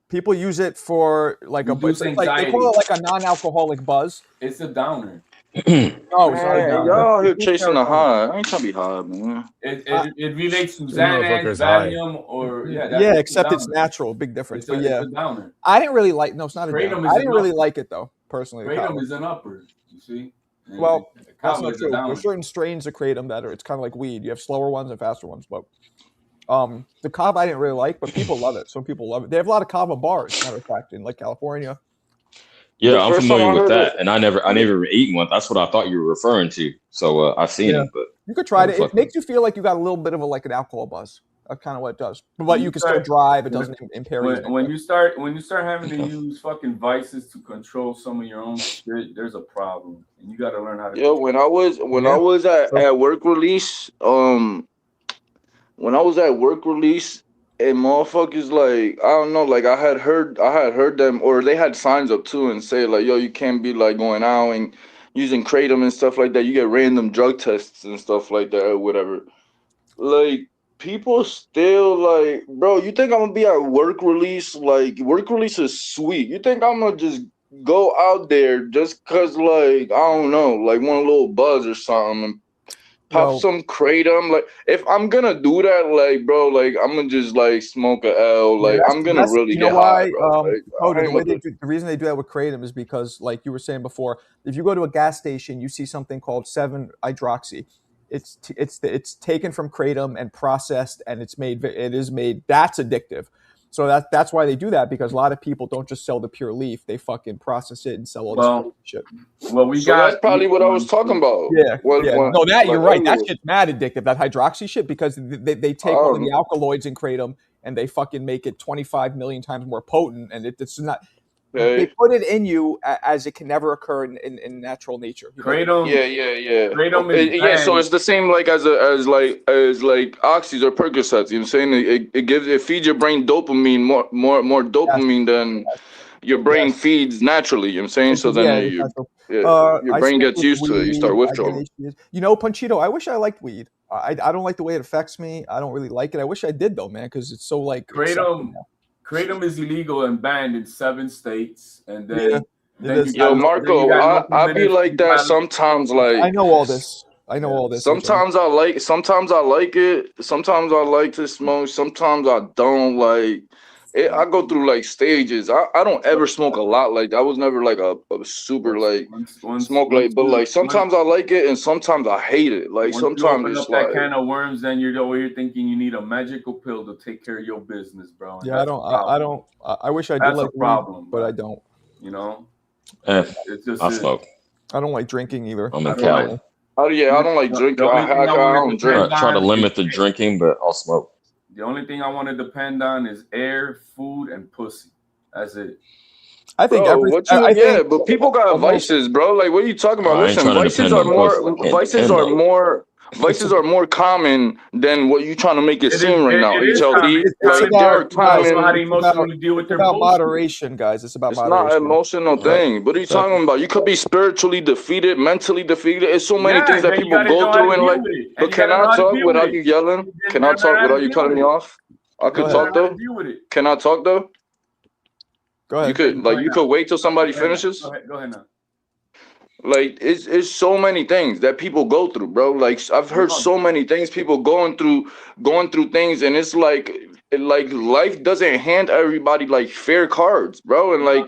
People use it for like a buzz.
Reduce
Like, they call it like a non-alcoholic buzz.
It's a downer.
No, it's not a
Man,
downer.
y'all here
It's
chasing the
serotonin.
high. I ain't trying to be high, man.
It relates to
This
Xanax,
motherfucker's high.
Valium, or
Yeah, except it's natural. Big difference.
It's
But yeah,
a downer.
I didn't really like. No, it's not a
Kratom
downer.
is
I didn't
an
really
upper.
like it though, personally. the
Kratom
kava.
is an upper. You see. And
Well, that's
kava
not
is a
true.
downer.
There's certain strains of kratom that are. It's kind of like weed. You have slower ones and faster ones, but the kava I didn't really like, but people love it. Some people love it. They have a lot of kava bars, as a matter of fact, in like California.
Yeah,
The
I'm
first time
familiar
I
with
heard
that,
it-
and I never eaten one. That's what I thought you were referring to. So I've seen
Yeah.
it, but
You could try it.
Fuck
It makes you feel like you got a little bit of like an alcohol buzz. That's kind of what it does. But you can still
start-
drive. It doesn't impair you.
When you start having to use fucking vices to control some of your own shit, there's a problem, and you got to learn how to.
Yo, when I was at work release, and motherfuckers like, I don't know, like I had heard them, or they had signs up too and say like, yo, you can't be like going out and using kratom and stuff like that. You get random drug tests and stuff like that or whatever. Like people still like, bro, you think I'm gonna be at work release? Like work release is sweet. You think I'm gonna just go out there just cause like, I don't know, like want a little buzz or something and pop some kratom? Like if I'm gonna do that, like bro, like I'm gonna just like smoke a L. Like I'm gonna really
you know
get
why,
high, bro. Like, I ain't about to-
the reason they do that with kratom is because, like you were saying before, if you go to a gas station, you see something called 7-hydroxy. It's taken from kratom and processed, and it's made. That's addictive. So that's why they do that, because a lot of people don't just sell the pure leaf; they fucking process it and sell all this shit.
Well,
So that's probably what I was talking about.
Yeah,
When-
yeah.
when-
No, that you're
like
right. That
earlier.
shit's mad addictive. That hydroxy shit, because they take all of the alkaloids in kratom and they fucking make it 25 million times more potent, and it's not. They put it in you as it can never occur in natural nature. You know?
Kratom.
Yeah.
Kratom is
Yeah, so
banned.
it's the same like as like oxys or Percocets. You know what I'm saying? It feeds your brain dopamine more dopamine than your brain feeds naturally. You know what I'm saying? So then your
I
brain
smoke
gets
with
used to it. You start
weed, I
withdrawing.
get HGH. You know, Panchito, I wish I liked weed. I don't like the way it affects me. I don't really like it. I wish I did though, man, because it's so like
Kratom is illegal and banned in 7 states, and then,
Yo, Marco, I be like that sometimes. Like
I know all this. I know all this.
Sometimes I like it. Sometimes I like to smoke. Sometimes I don't like it. I go through like stages. I don't ever smoke a lot. Like I was never like a super like smoke like, but like sometimes I like it and sometimes I hate it. Like
Once you
sometimes
open
it's
up that
like
can of worms, then you're over here thinking you need a magical pill to take care of your business, bro. And
Yeah, I
that's
don't.
the problem.
I wish I did
That's a
like weed,
problem,
but I don't.
You know,
it's
just
I smoke.
I don't like drinking either.
I'm in Cali.
Oh yeah, I don't like drinking. I don't drink.
Try to limit the drinking, but I'll smoke.
The only thing I want to depend on is air, food, and pussy. That's it.
I think
Bro, but people got vices, bro. Like, what are you talking about?
I ain't
Listen,
trying to
vices
depend
are
on
more.
pussy.
Vices
And
are
no.
more. Vices are more common than what you're trying to make it seem right now.
It is
HLD,
common. It's
like
common.
there are
Guys know how
common.
to emotionally deal with
It's
their
about
bullshit.
moderation, guys. It's about
It's not
moderation.
an emotional thing. What are you talking about? You could be spiritually defeated, mentally defeated. It's so many things that
then you
people
gotta
go
know how
through
to
in
deal
life.
with it.
But
And you
can
gotta know
I
how to
talk
deal with
without
it.
you yelling?
You
Can I
gotta learn
talk
how
without
to
you
deal
cutting
with
me
it.
off? I
You
could
gotta
talk
learn how to
though.
deal with it.
Can I talk though?
Go
You
ahead.
could
Go
like
ahead
you
now.
could wait till somebody
Go ahead now.
finishes.
Go ahead now.
Like it's so many things that people go through, bro. Like I've heard so many things people going through things, and it's like life doesn't hand everybody like fair cards, bro. And like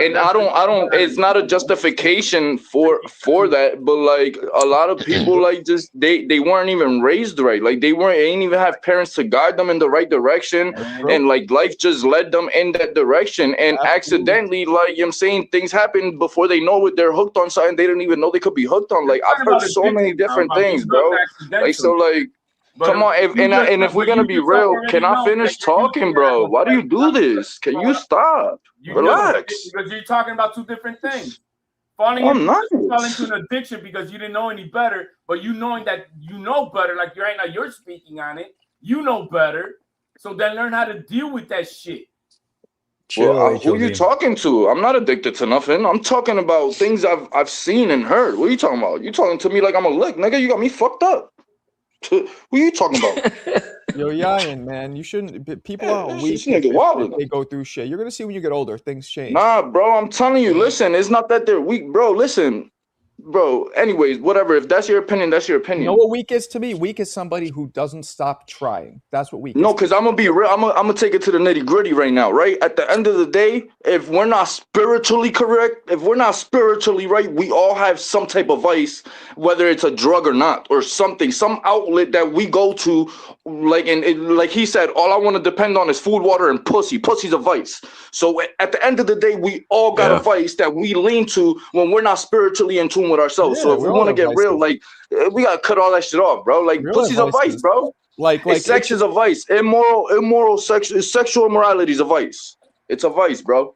and I don't it's not a justification for that, but like a lot of people like just they weren't even raised right. Like they ain't even have parents to guide them in the right direction, and like life just led them in that direction, and accidentally, like you know what I'm saying, things happen before they know it, they're hooked on something they didn't even know they could be hooked on. Like I've heard so many different things, bro. Like so like come on, if we're gonna be real, can I finish talking, bro? Why do you do this? Can you stop? Relax.
Because you're talking about two different things. Falling
I'm not.
into an addiction because you didn't know any better, but you knowing that you know better, like right now you're speaking on it, you know better. So then learn how to deal with that shit.
Well, who you talking to? I'm not addicted to nothing. I'm talking about things I've seen and heard. What are you talking about? You talking to me like I'm a lick, nigga? You got me fucked up. Who you talking about?
Yo, Yayan, man, you shouldn't. People aren't
This
weak
nigga wildin'.
if they go through shit. You're gonna see when you get older, things change.
Nah, bro, I'm telling you. Listen, it's not that they're weak, bro. Listen, bro. Anyways, whatever. If that's your opinion, that's your
You
opinion.
know what weak is to me? Weak is somebody who doesn't stop trying. That's what weak is.
No, because I'm gonna be real. I'm gonna take it to the nitty gritty right now, right? At the end of the day, if we're not spiritually correct, if we're not spiritually right, we all have some type of vice, whether it's a drug or not, or something, some outlet that we go to, like like he said, all I want to depend on is food, water, and pussy. Pussy's a vice. So at the end of the day, we all got a vice that we lean to when we're not spiritually in tune with ourselves. So if we want to get real, like we gotta cut all that shit off, bro. Like pussy's a vice, bro.
Like
sex is a vice. Immoral sexual immorality is a vice. It's a vice, bro.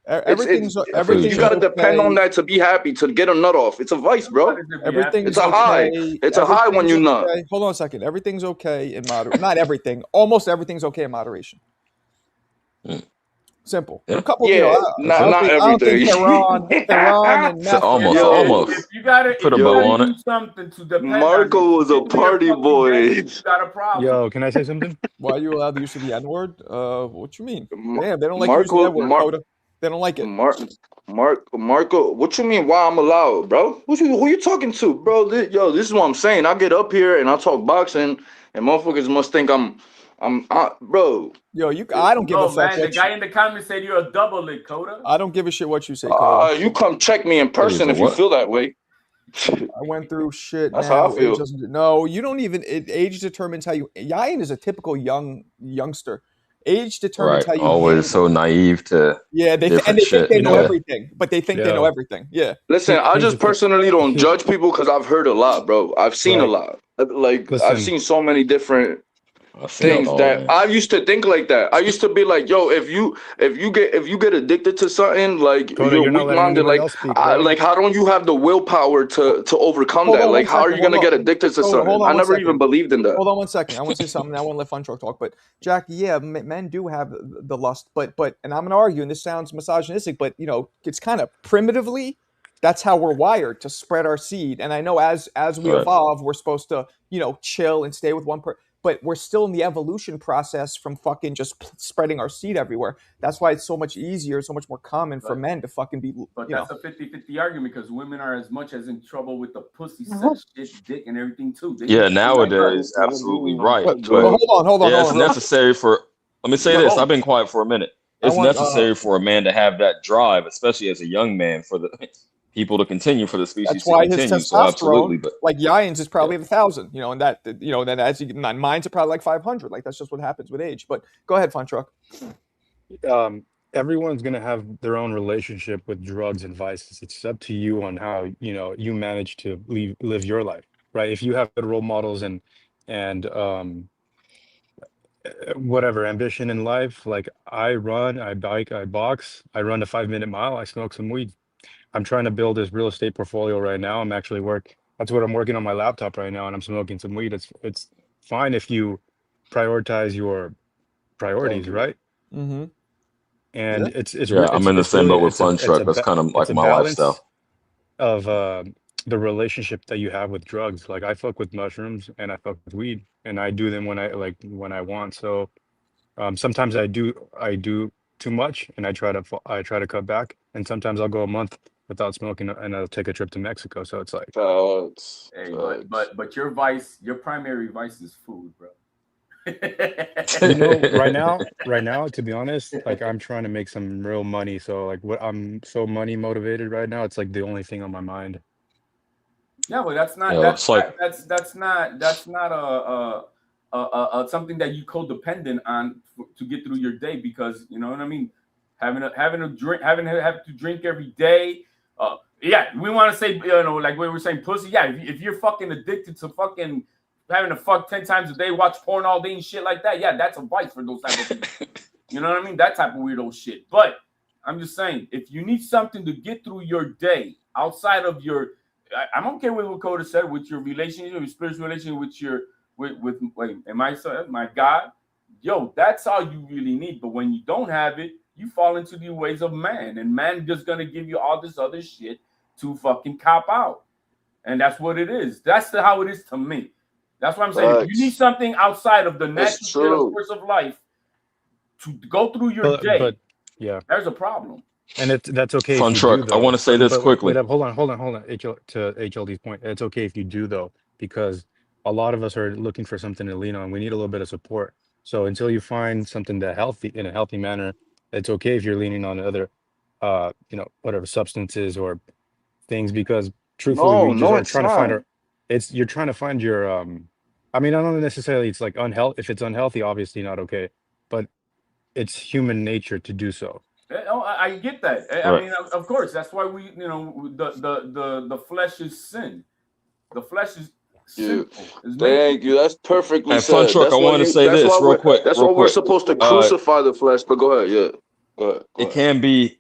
Everything's
you gotta depend on that to be happy, to get a nut off. It's a vice, bro. It's a high. It's a high when you nut.
Okay. Hold on a second. Everything's okay in moderation. Not everything. Almost everything's okay in moderation. Simple. A couple,
not everything.
Tehran and meth.
Almost.
If you gotta
Put a bow on it.
something to depend
Marco was a party boy.
you got a problem.
Yo, can I say something?
Why are you allowed to use the N-word? What you mean? Damn, they don't like
Marco,
using that word, Coda. They don't like it.
Marco, what you mean? Why I'm allowed, bro? Who you talking to, bro? This is what I'm saying. I get up here and I talk boxing, and motherfuckers must think I'm bro.
Yo, I don't give a fuck.
Man, the guy in the comments said you're a double lick, Coda.
I don't give a shit what you say, Coda.
You come check me in person if you feel that way.
I went through shit.
That's how I feel.
No, you don't even. Age determines how you. Yayan is a typical youngster. Age determines how you.
Always so naive to.
Yeah, they think they know everything, but they think they know everything. Yeah.
Listen, I just personally don't judge people because I've heard a lot, bro. I've seen a lot. Like I've seen so many different things that I used to think like that. I used to be like, yo, if you get addicted to something, like you're weak-minded, like like how don't you have the willpower to overcome that? Like how are you gonna get addicted to something? I never even believed in that.
Hold on one second. I want to say something. I want to let Fun Truck talk. But Jack, yeah, men do have the lust, but and I'm gonna argue, and this sounds misogynistic, but it's kind of primitively. That's how we're wired, to spread our seed. And I know as we evolve, we're supposed to chill and stay with one person. But we're still in the evolution process from fucking just spreading our seed everywhere. That's why it's so much easier, so much more common for men to fucking be.
But that's a 50-50 argument because women are as much as in trouble with the pussy, sex, shit, dick, and everything too.
Nowadays, absolutely right.
But hold on.
It's necessary for. Let me say this. I've been quiet for a minute. It's necessary for a man to have that drive, especially as a young man, for the people to continue, for the species
That's why
to continue.
his
So absolutely,
testosterone,
but
like Yayan's, is probably 1,000. And then as mine's are probably like 500. Like that's just what happens with age. But go ahead, Fun Truck.
Everyone's gonna have their own relationship with drugs and vices. It's up to you on how you manage to live your life, right? If you have good role models and whatever ambition in life, like I run, I bike, I box, I run a 5-minute mile, I smoke some weed. I'm trying to build this real estate portfolio right now. I'm actually That's what I'm working on my laptop right now, and I'm smoking some weed. It's fine if you prioritize your priorities, right?
Mm-hmm.
And
Yeah.
Yeah, I'm in the same boat with Fun Truck. That's kind of
it's
like
a
my lifestyle.
balance of the relationship that you have with drugs. Like I fuck with mushrooms and I fuck with weed, and I do them when I want. So sometimes I do too much, and I try to cut back, and sometimes I'll go a month without smoking, and I'll take a trip to Mexico. So it's like,
Hey, but your primary vice is food, bro.
you know, right now, to be honest, like I'm trying to make some real money. So like, I'm so money motivated right now. It's like the only thing on my mind.
Yeah, well, that's not something that you codependent on to get through your day, because you know what I mean. Having to drink every day. Yeah, we want to say, you know, like we were saying, pussy. Yeah, if you're fucking addicted to fucking having to fuck 10 times a day, watch porn all day and shit like that, yeah, that's a vice for those type of people. You know what I mean? That type of weirdo shit. But I'm just saying, if you need something to get through your day outside of your, I'm okay with what Coda said, with your relationship, your spiritual relationship with my God, yo, that's all you really need. But when you don't have it, you fall into the ways of man, and man just gonna give you all this other shit to fucking cop out, and that's what it is. That's how it is to me. That's what I'm saying. If you need something outside of the natural shit, of course, of life to go through your day,
but yeah,
there's a problem.
And that's okay.
Fun
if you
Truck.
do, though.
I want to say this quickly.
Wait, hold on. To HLD's point, it's okay if you do, though, because a lot of us are looking for something to lean on. We need a little bit of support. So until you find something that healthy in a healthy manner, it's okay if you're leaning on other, whatever substances or things, because truthfully, we just are trying to find you're trying to find your, I mean, I don't necessarily, it's like unhealthy. If it's unhealthy, obviously not okay, but it's human nature to do so.
Oh, I get that. I mean, of course, that's why we, you know, the flesh is sin. The flesh is sinful.
Thank you. That's perfectly said.
Fun Truck, I want to say this real quick.
That's why we're supposed to crucify the flesh. But go ahead, yeah. Go ahead.
It can be,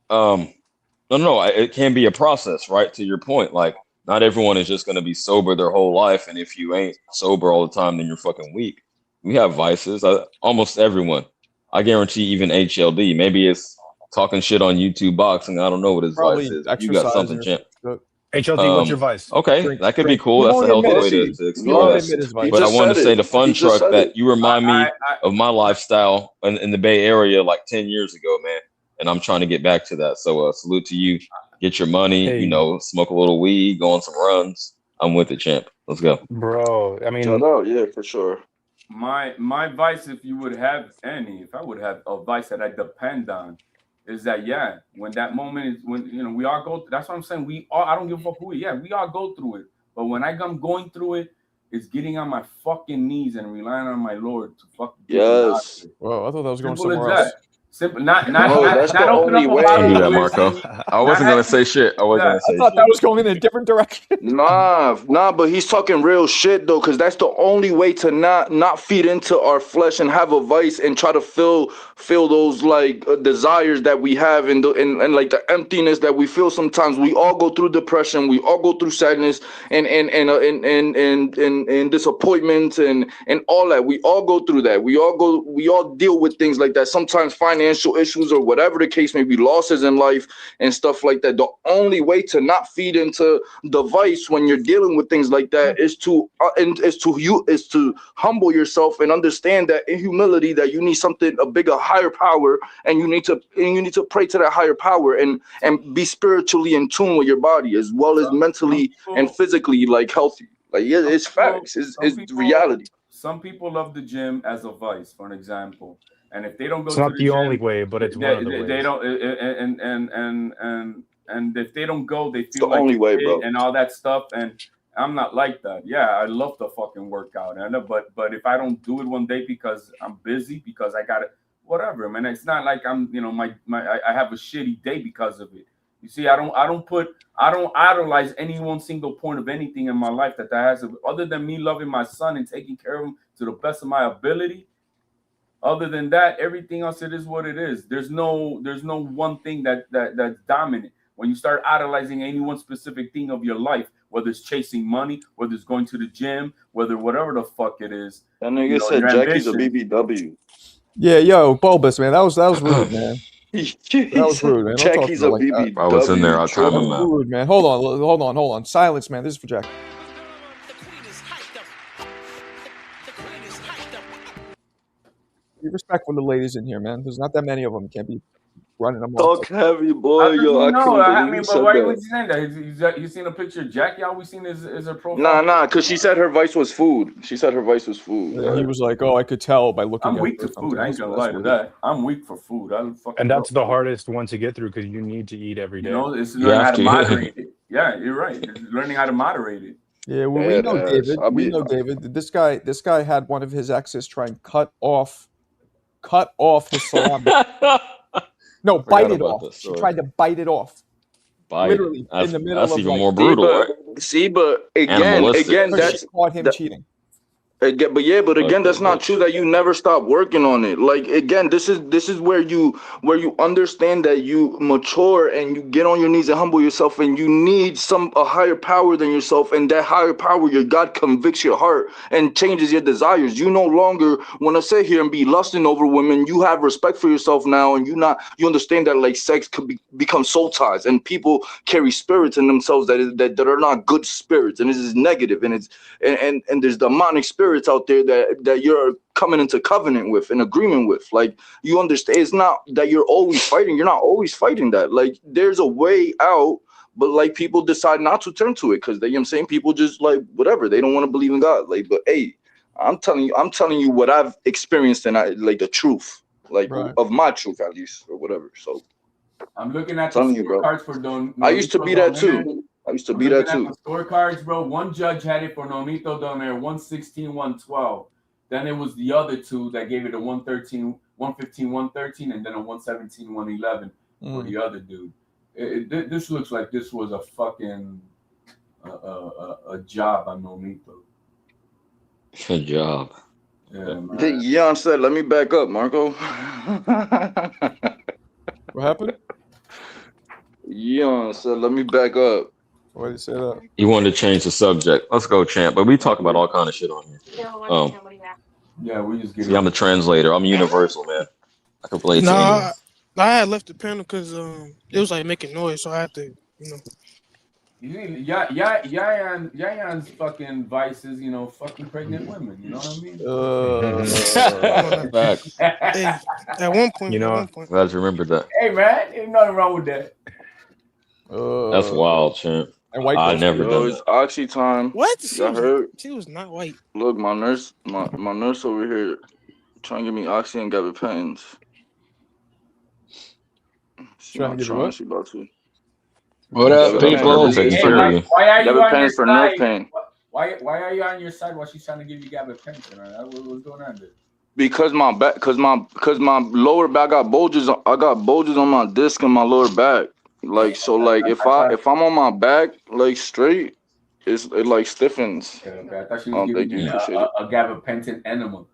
it can be a process, right? To your point, like not everyone is just going to be sober their whole life, and if you ain't sober all the time, then you're fucking weak. We have vices. Almost everyone. I guarantee even HLD. Maybe it's talking shit on YouTube boxing. I don't know what his vice is. You got something, champ.
HLD, what's your vice?
Okay, that could be cool. That's a healthy way to explore that. But I wanted to say to Fun Truck that you remind me of my lifestyle in the Bay Area like 10 years ago, man. And I'm trying to get back to that. So salute to you. Get your money, smoke a little weed, go on some runs. I'm with it, champ. Let's go.
Bro, I mean,
yeah, for sure.
My vice, if you would have any, if I would have a vice that I depend on, is that when that moment is, when you know we all go. That's what I'm saying. We all, I don't give a fuck who. We all go through it. But when I'm going through it, it's getting on my fucking knees and relying on my Lord to fucking.
Yes.
Whoa, I thought that was going
Simple
somewhere
as
else.
That. Simple, not
that's the only way.
Don't do that, Marco. I wasn't gonna say shit. I
thought that was going in a different direction.
Nah, but he's talking real shit though, because that's the only way to not feed into our flesh and have a vice and try to fill those like desires that we have and like the emptiness that we feel sometimes. We all go through depression. We all go through sadness and disappointments and all that. We all go through that. We all deal with things like that. Sometimes financial issues or whatever the case may be, losses in life and stuff like that. The only way to not feed into the vice when you're dealing with things like that is to humble yourself and understand that in humility that you need something, a bigger, higher power, and you need to pray to that higher power and be spiritually in tune with your body as well as mentally and physically like healthy. Like it's facts. It's reality.
Some people love the gym as a vice, for an example. And if they don't go,
it's
to
not the
gym,
only way, but it's one of the ways.
They don't, and if they don't go, they feel
the only way, bro,
and all that stuff. And I'm not like that. Yeah, I love to fucking work out, but if I don't do it one day because I'm busy, because I got it, whatever, man. It's not like I'm, I have a shitty day because of it. You see, I don't idolize any one single point of anything in my life that has, other than me loving my son and taking care of him to the best of my ability. Other than that, everything else, it is what it is. There's no one thing that's dominant. When you start idolizing any one specific thing of your life, whether it's chasing money, whether it's going to the gym, whether whatever the fuck it is.
That nigga said Jackie's a BBW.
Yeah, yo, Bulbous, man. That was rude, man. That was rude, man. Don't talk to
Jackie's
me
a
like that.
BBW.
I was in there. I'll time him out.
Rude, man. Hold on. Silence, man. This is for Jack. Be respectful to the ladies in here, man. There's not that many of them. Can't be running them off.
Talk heavy, boy. Yo, I
No,
can't
I
believe
mean,
you
but
said
why
that.
would you say that? You seen a picture of Jackie? All we seen is her profile.
Nah, because she said her vice was food. She said her vice was food.
And he was like, "Oh, I could tell by looking."
I'm
at
weak
her
to
or something."
food. I ain't gonna
That's
lie to
weird.
that. I'm weak for food.
And that's the hardest one to get through because you need to eat every day.
You know, it's
You
learning how
have
to
to.
moderate it. Yeah, you're right. It's learning how to moderate it.
Yeah, well,
Yeah,
we know
that's-
David.
I'll
We
be-
know David. This guy had one of his exes try and cut off his salami. No,
Forgot
bite it
about
off.
this
She
story.
tried to bite it off.
Bite.
Literally in the middle
That's
of
even
like,
more brutal. Right?
But again,
Animalistic.
because
that's
she caught him
that-
cheating.
Again, but again, that's not true that you never stop working on it. Like again, this is where you understand that you mature and you get on your knees and humble yourself, and you need a higher power than yourself, and that higher power, your God, convicts your heart and changes your desires. You no longer want to sit here and be lusting over women. You have respect for yourself now, and you understand that like sex could become soul ties, and people carry spirits in themselves that are not good spirits, and this is negative, and it's and there's demonic spirits out there that you're coming into covenant with, an agreement with. Like, you understand, it's not that you're always fighting. You're not always fighting that. Like, there's a way out, but like people decide not to turn to it because they, you know what I'm saying, people just like whatever, they don't want to believe in God. Like, but hey, I'm telling you what I've experienced, and I like the truth, like
Right.
of my truth at least, or whatever. So
I'm looking at the
telling you, bro.
scorecards for Don.
I used to be that
Donaire.
too. I used to
I'm
be that
looking
too.
at the scorecards, bro. One judge had it for Nonito Donaire, 116, 112. Then it was the other two that gave it a 113, 115, 113, and then a 117, 111 for the other dude. This looks like this was a fucking a job on Nonito.
Good job.
Yeah, man.
Jan said, "Let me back up, Marco."
What happened?
Jan said, "Let me back up."
Why did you say that?
He wanted to change the subject. Let's go, champ. But we talk about all kind of shit on here.
Yeah, we just get
See, I'm the translator. I'm universal, man. I can play
Nah, I had left the panel because it was like making noise, so I had to,
Yayan's fucking vices, fucking pregnant women. You know what I mean?
Facts.
Hey, at one point,
Glad you remembered that.
Hey man, ain't nothing wrong with that.
That's wild, champ.
And white
I
girls-
never
Yo,
done
it's
that.
oxy time.
What?
Y'all heard?
She was not white.
Look, my nurse over here trying to give me oxy and gabapentins. She
Trying to
not
give you
trying.
what?
She about to.
What up, people?
Why are you on your
Gabapentins for nerve
side?
pain.
Why are you on your side while she's trying to give you gabapentin? What's going on there?
Because my back, cause my lower back got bulges. I got bulges on my disc and my lower back. Like, so, like if I'm on my back like straight, it like stiffens.
Okay. I thought she was giving you
Appreciate
a gabapentin enema.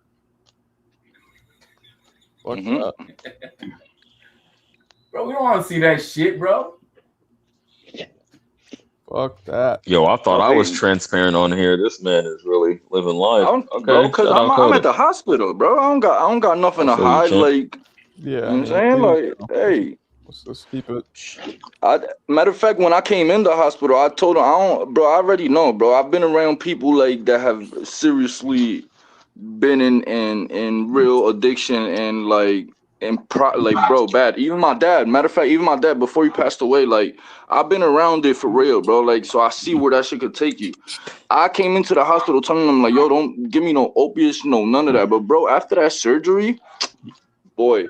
Fuck
Mhm.
that.
Bro, we don't want to see that shit, bro.
Fuck that.
Yo, I thought I was
Hey.
transparent on here. This man is really living life. Okay,
Bro, cause
shout out
I'm
Cody.
at the hospital, bro. I don't got nothing
I
to
feel you,
hide.
champ.
Like,
Yeah.
you know
I
what I'm
mean,
saying? Like, hey.
let's keep it.
Matter of fact, when I came in the hospital, I told him, I already know, bro. I've been around people like that have seriously been in real addiction and like bro, bad. Even my dad, matter of fact, even my dad before he passed away, like I've been around it for real, bro. Like, so I see where that shit could take you. I came into the hospital telling them like, yo, don't give me no opiates, no none of that. But bro, after that surgery, boy,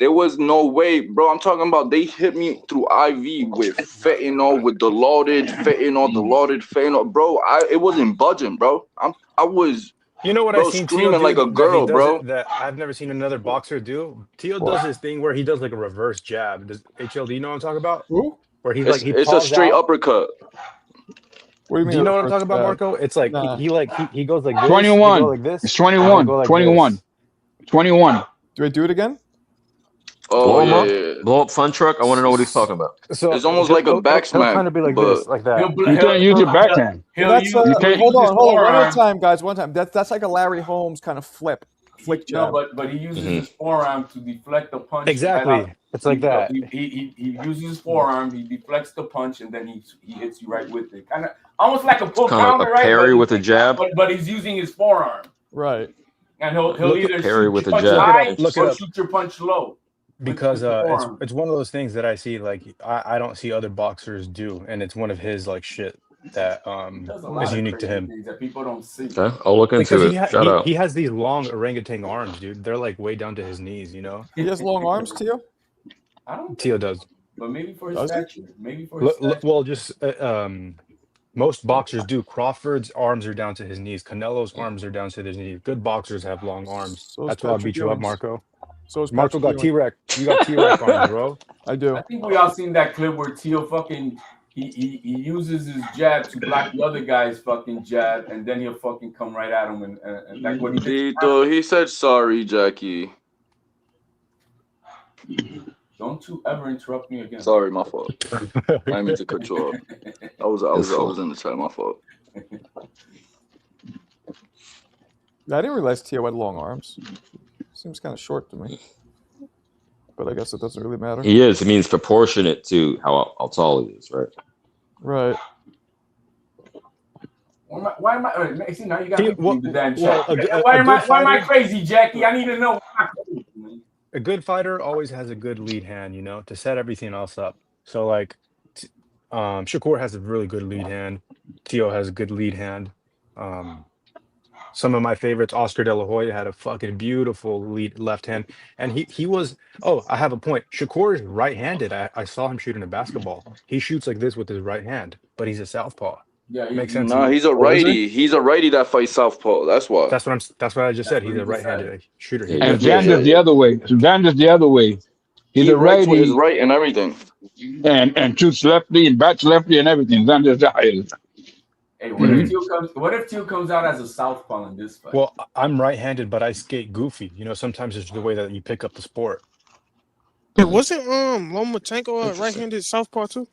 there was no way, bro. I'm talking about they hit me through IV with fentanyl, with dilaudid fentanyl, bro. It wasn't budging, bro. I was,
You know what
bro,
I've seen
screaming
Tio
like
do
a
that he
girl,
does
bro.
it, that I've never seen another boxer do? Tio
What?
does this thing where he does like a reverse jab. Does HLD, you know what I'm talking about?
Who?
Where he's
It's
like he
a
paws
straight
out.
uppercut.
What do you mean?
Do you know what I'm
reverse
talking about,
jab?
Marco? It's like
Nah.
he goes like this, he
21.
go like this,
It's
and he'll
21.
go like
21.
this.
21.
Do I do it again?
Blow him up.
yeah.
Blow up Fun Truck. I want to know what he's talking about.
So
It's almost like a back
he'll
smack,
kind of be like
but
this, like that.
You can't use your backhand.
That's
You can't.
hold on, one more
forearm.
time, guys. One time. That's like a Larry Holmes kind of flick
No,
jab.
but he uses his forearm to deflect the punch.
Exactly.
Right out.
It's like that.
He uses his forearm. He deflects the punch, and then he hits you right with it. Kind of almost like a pull
Kind of
counter,
a
right?
parry with a jab.
But he's using his forearm,
Right.
and he'll
Look at
either
parry
shoot
with
your
a
punch
jab.
high
Look it
or
up.
shoot your punch low.
Because
with the forearm.
it's one of those things that I see like I don't see other boxers do, and it's one of his like shit that
Does a lot
is
of
unique to
crazy
him.
things that people don't see.
Okay, I'll look into
Because
it. Shout out.
he has these long orangutan arms, dude. They're like way down to his knees, you know.
He has long arms, Tio?
I don't.
Tio does.
But maybe for his
Does he?
stature. Maybe for his stature.
Well, just most boxers do. Crawford's arms are down to his knees. Canelo's arms are down to his knees. Good boxers have long arms.
So is
That's why I
Patrick
beat you up,
Ewing's.
Marco.
So is
Marco
Patrick
got
Ewing.
T-Rex. You got T-Rex arms, bro.
I do.
I think we all seen that clip where Tio fucking he uses his jab to block the other guy's fucking jab, and then he'll fucking come right at him and like what he did.
Tito, he said sorry, Jackie.
Don't you ever interrupt me again.
Sorry, my fault. I didn't mean to cut you off. I was in the chat. My fault.
I didn't realize Tio had long arms. Seems kind of short to me. But I guess it doesn't really matter.
He is. It means proportionate to how tall he is, right?
Right.
Why am I? See, now you got
Tio-
me
well-
the damn
well,
chat.
a
Why am
good
I
fighter-
crazy, Jackie? I need to know.
A good fighter always has a good lead hand, you know, to set everything else up. So like, Shakur has a really good lead hand. Tio has a good lead hand. Some of my favorites, Oscar De La Hoya had a fucking beautiful lead left hand, and he was. Oh, I have a point. Shakur is right-handed. I saw him shooting a basketball. He shoots like this with his right hand, but he's a southpaw.
Yeah,
Makes sense.
Nah, he's a righty. He's a righty that fights southpaw. That's why.
That's what I just said. He's a right-handed shooter.
Yeah,
And Vander's the other way. Vander's the other way. He's
He
a
writes with his
righty
right and everything.
and shoots lefty and bats lefty and everything. Vander's the highest.
Hey, what if Tio comes out as a southpaw in this fight?
Well, I'm right-handed, but I skate goofy. You know, sometimes it's the way that you pick up the sport.
Hey, wasn't Lomachenko a right-handed southpaw too?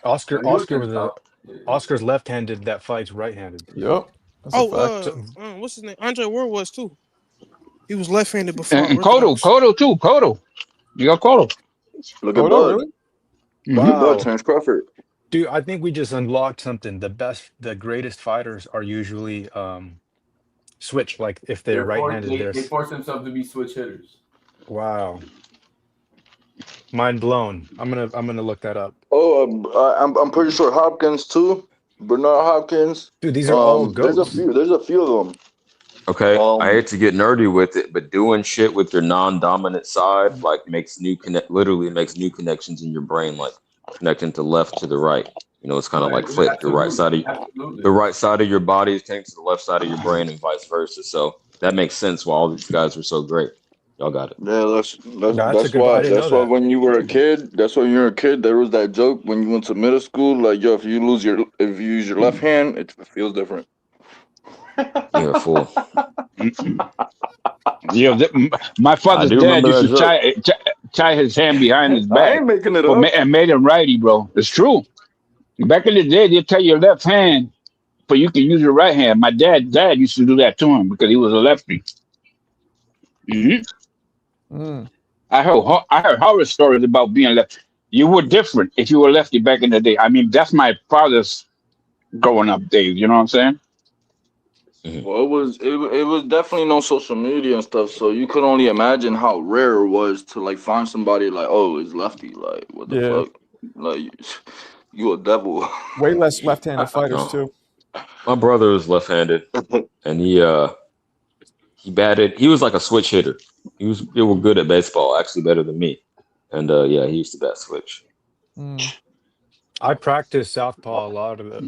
Oscar
He was
was Oscar's left-handed that fights right-handed.
Yep. That's a fact.
What's his name? Andre Ward was too. He was left-handed before.
And Cotto too. Cotto. You got Cotto.
Look at
Cotto,
Bud.
really?
Look at
Wow.
Bud, Terrence Crawford.
Dude, I think we just unlocked something. The greatest fighters are usually switch. Like if they're right-handed,
They force themselves to be switch hitters.
Wow. Mind blown. I'm gonna look that up.
Oh, I'm pretty sure Hopkins too. Bernard Hopkins.
Dude, these are all
There's
goats.
There's a few of them.
Okay, I hate to get nerdy with it, but doing shit with your non-dominant side like literally makes new connections in your brain, like connecting to left to the right. You know, it's kind of like flip. The right side of your body is connected to the left side of your brain, and vice versa. So that makes sense why all these guys were so great. Y'all got it.
Yeah, that's
a good
why.
I didn't
That's
know
why
that.
when you were a kid, there was that joke when you went to middle school, like, yo, if you use your left hand, it feels different.
You're a fool.
Yeah, my father's
do
dad
remember
used to
that
tie his hand behind his
I
back
ain't making it up.
and made him righty, bro. It's true. Back in the day, they tie your left hand, but you can use your right hand. My dad used to do that to him because he was a lefty. I heard horror stories about being left. You were different if you were lefty back in the day. I mean, that's my father's growing up days. You know what I'm saying?
Well, it was definitely no social media and stuff, so you could only imagine how rare it was to like find somebody like, oh, it's lefty. Like, what the
Yeah.
fuck? Like, you a devil.
Way less left-handed fighters too.
My brother was left-handed, and he batted. He was like a switch hitter. He was good at baseball, actually better than me. And yeah, he used to bat switch.
I practice southpaw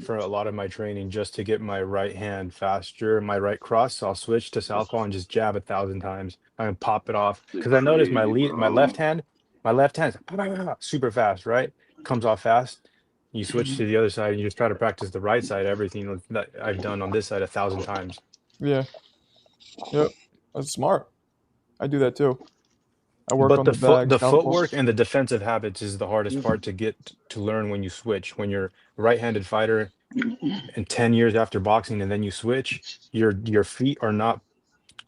for a lot of my training just to get my right hand faster, my right cross. So I'll switch to southpaw and just jab 1,000 times and pop it off. Because I noticed my left hand is super fast, right? Comes off fast. You switch to the other side and you just try to practice the right side. Everything that I've done on this side 1,000 times.
Yeah. Yep. That's smart. I do that too. I work
But
on the bag.
the
Southpaw.
footwork and the defensive habits is the hardest part to get to learn when you switch. When you're a right-handed fighter and 10 years after boxing and then you switch, your feet are not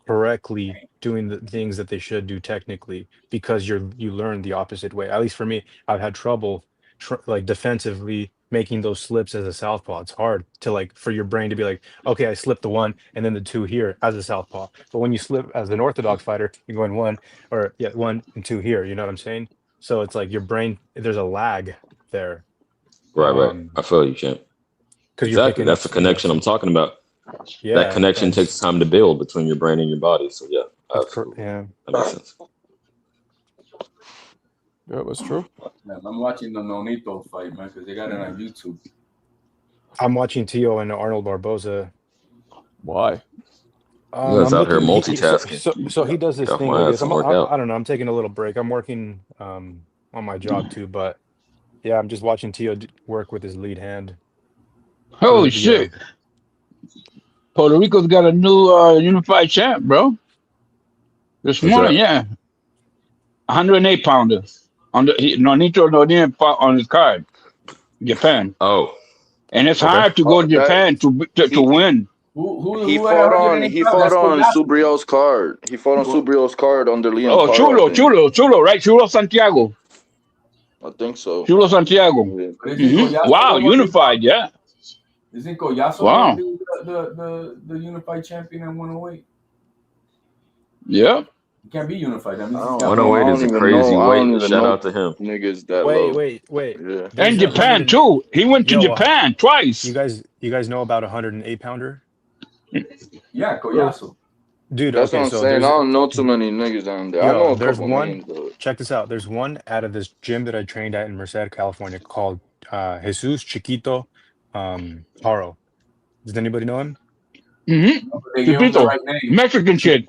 correctly doing the things that they should do technically because you learn the opposite way. At least for me, I've had trouble like defensively making those slips as a southpaw. It's hard to like for your brain to be like, okay, I slipped the 1 and then the 2 here as a southpaw. But when you slip as an orthodox fighter, you're going 1 1 and 2 here. You know what I'm saying? So it's like your brain, there's a lag there.
Right. I feel you, champ. Exactly. That's the connection I'm talking about.
Yeah,
that connection takes time to build between your brain and your body. So yeah, absolutely.
Yeah,
that makes sense.
Yeah, that's true.
Man, I'm watching the Nonito fight, man, because they got it on YouTube.
I'm watching Tio and Arnold Barboza.
Why?
You guys out here multitasking.
So he does this thing. I don't know. I'm taking a little break. I'm working on my job too, but yeah, I'm just watching Tio work with his lead hand.
Holy shit! Puerto Rico's got a new unified champ, bro. This morning, yeah. 108 pounder. Nonito fought on his card. Japan.
Oh.
And it's hard to go to Japan to win.
He fought on Subriel's card. He fought on Subriel's card under Leon.
Oh, Chulo, right? Chulo Santiago.
I think so.
Chulo Santiago. Mm-hmm. Wow, unified, yeah.
Isn't Collazo the unified champion at 108?
Yeah.
He can't be unified. That means
108 is a crazy weight. Shout out to him.
Niggas that
wait.
Yeah.
And Japan too. He went to Japan twice.
You guys know about 108 pounder?
Yeah, Collazo.
Dude,
that's what I'm saying. I don't know too many niggas down there. I know a couple names.
Check this out. There's one out of this gym that I trained at in Merced, California called Jesus Chiquito Haro. Does anybody know him?
Mm-hmm. Mexican kid.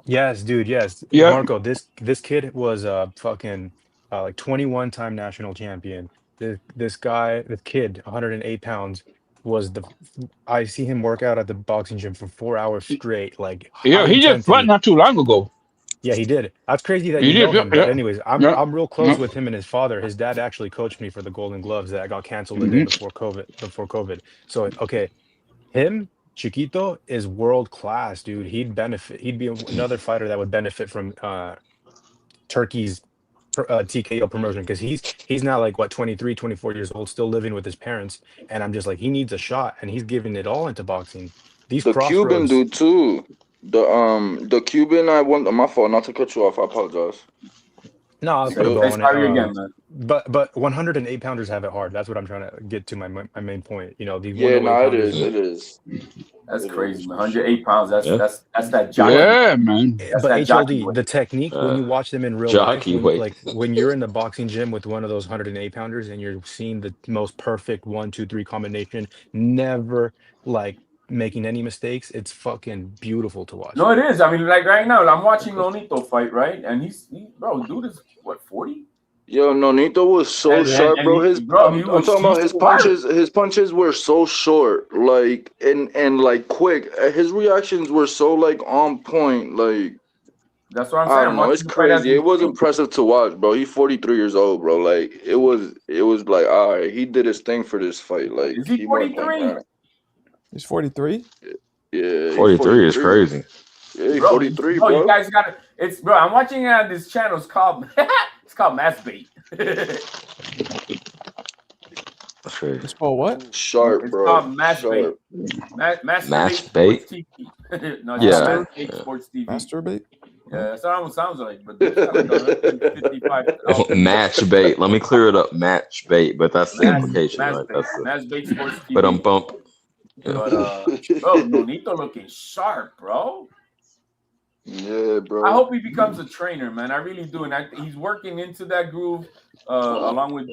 Yes, dude. Yes.
Yeah.
Marco, this kid was a fucking like 21-time national champion. This kid, 108 pounds, was I see him work out at the boxing gym for 4 hours straight. Like
he just fought not too long ago.
Yeah, he did. That's crazy that you know him. But anyways, I'm real close with him and his father. His dad actually coached me for the Golden Gloves that got canceled the day before COVID. So okay, him, Chiquito, is world class, dude. He'd be another fighter that would benefit from Turkey's TKO promotion because he's now like 23, 24 years old, still living with his parents, and I'm just like, he needs a shot, and he's giving it all into boxing. The
Cuban dude too. The Cuban, my fault, not to cut you off. I apologize.
No, I'll put a bow on it. Again, man. But 108 pounders have it hard. That's what I'm trying to get to my main point. You know,
it is.
That's crazy, man. 108 pounds. That's that jockey.
Yeah, man.
But HLD, the technique when you watch them in real life, when you're in the boxing gym with one of those 108 pounders and you're seeing the most perfect 1, 2, 3 combination, never like making any mistakes, it's fucking beautiful to watch.
No, it is. I mean, like right now, I'm watching Nonito fight, right? And dude is what, 40?
Yo, Nonito was so sharp, bro. I'm talking about his punches. His punches were so short, like and like quick. His reactions were so like on point. Like
that's what I'm saying.
I don't know. It's crazy. It was impressive to watch, bro. He's 43 years old, bro. Like it was like, all right, he did his thing for this fight. Like
is he 43?
He's 43.
Yeah,
43 is crazy.
Yeah, he's 43, bro.
You guys got it. It's bro. I'm watching it on this channel. It's called Mass Bait.
It's called what?
Sharp,
it's
bro.
It's called Mass Bait.
Mass Bait.
No,
yeah.
Sports TV.
Masturbate.
Yeah, that's what it almost sounds like. But like
match bait. Let me clear it up. Match bait, but that's the implication, right? That's
Mass Bait Sports TV.
But I'm bump.
But bro, Nonito looking sharp, bro.
Yeah, bro.
I hope he becomes a trainer, man. I really do, and he's working into that groove along with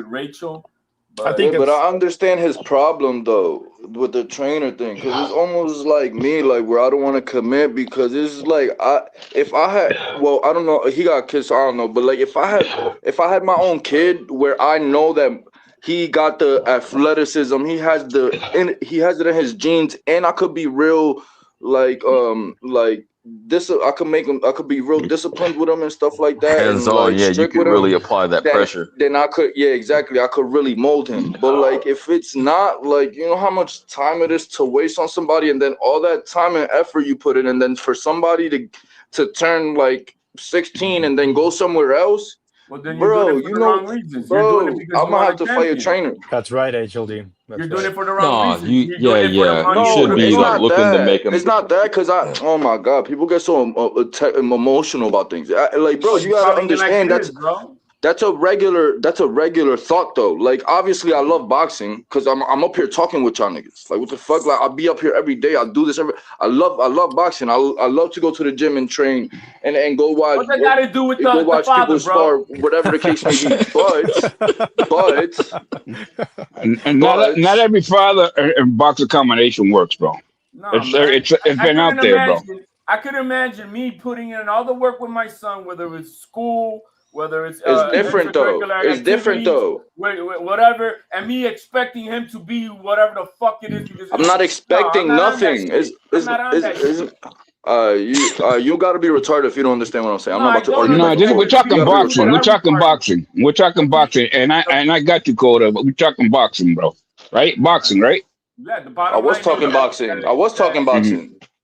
Rachel. But
I understand his problem though with the trainer thing, because it's almost like me, like where I don't want to commit because it's like I don't know, he got kids, so I don't know, but like if I had my own kid where I know that he got the athleticism, he has it in his genes, and I could be real like I could make him. I could be real disciplined with him and stuff like that.
Hands
and
on,
like
yeah, you
strict
could
with him,
really apply that pressure.
Then I could, yeah, exactly. I could really mold him. But like, if it's not, like, you know how much time it is to waste on somebody, and then all that time and effort you put in, and then for somebody to turn like 16 and then go somewhere else.
Well, then you're doing it for the wrong reasons. You're doing it because
I'm gonna have to fight a trainer.
That's right, HLD.
You're doing it for the wrong reasons.
You should be like looking to make him.
It's not that, because oh my God, people get so emotional about things. Like, bro, you gotta understand that's a regular thought though. Like, obviously I love boxing because I'm up here talking with y'all niggas. Like, what the fuck? Like, I'll be up here every day. I'll do this I love boxing. I love to go to the gym and train and go watch.
What that got to do with the
watch
father,
people spar, whatever the case may be.
But not every father and boxer combination works, bro.
No,
it's been out there, bro.
I could imagine me putting in all the work with my son, whether it's school, whether it's
different though. It's different though.
Whatever, and me expecting him to be whatever the fuck it is. Because
I'm not expecting nothing. You gotta be retarded if you don't understand what I'm saying. I'm not about to argue.
No, we're talking boxing. We're talking boxing, and I got you, Coda. But we're talking boxing, bro. Right? Boxing, right?
Yeah,
I was talking boxing.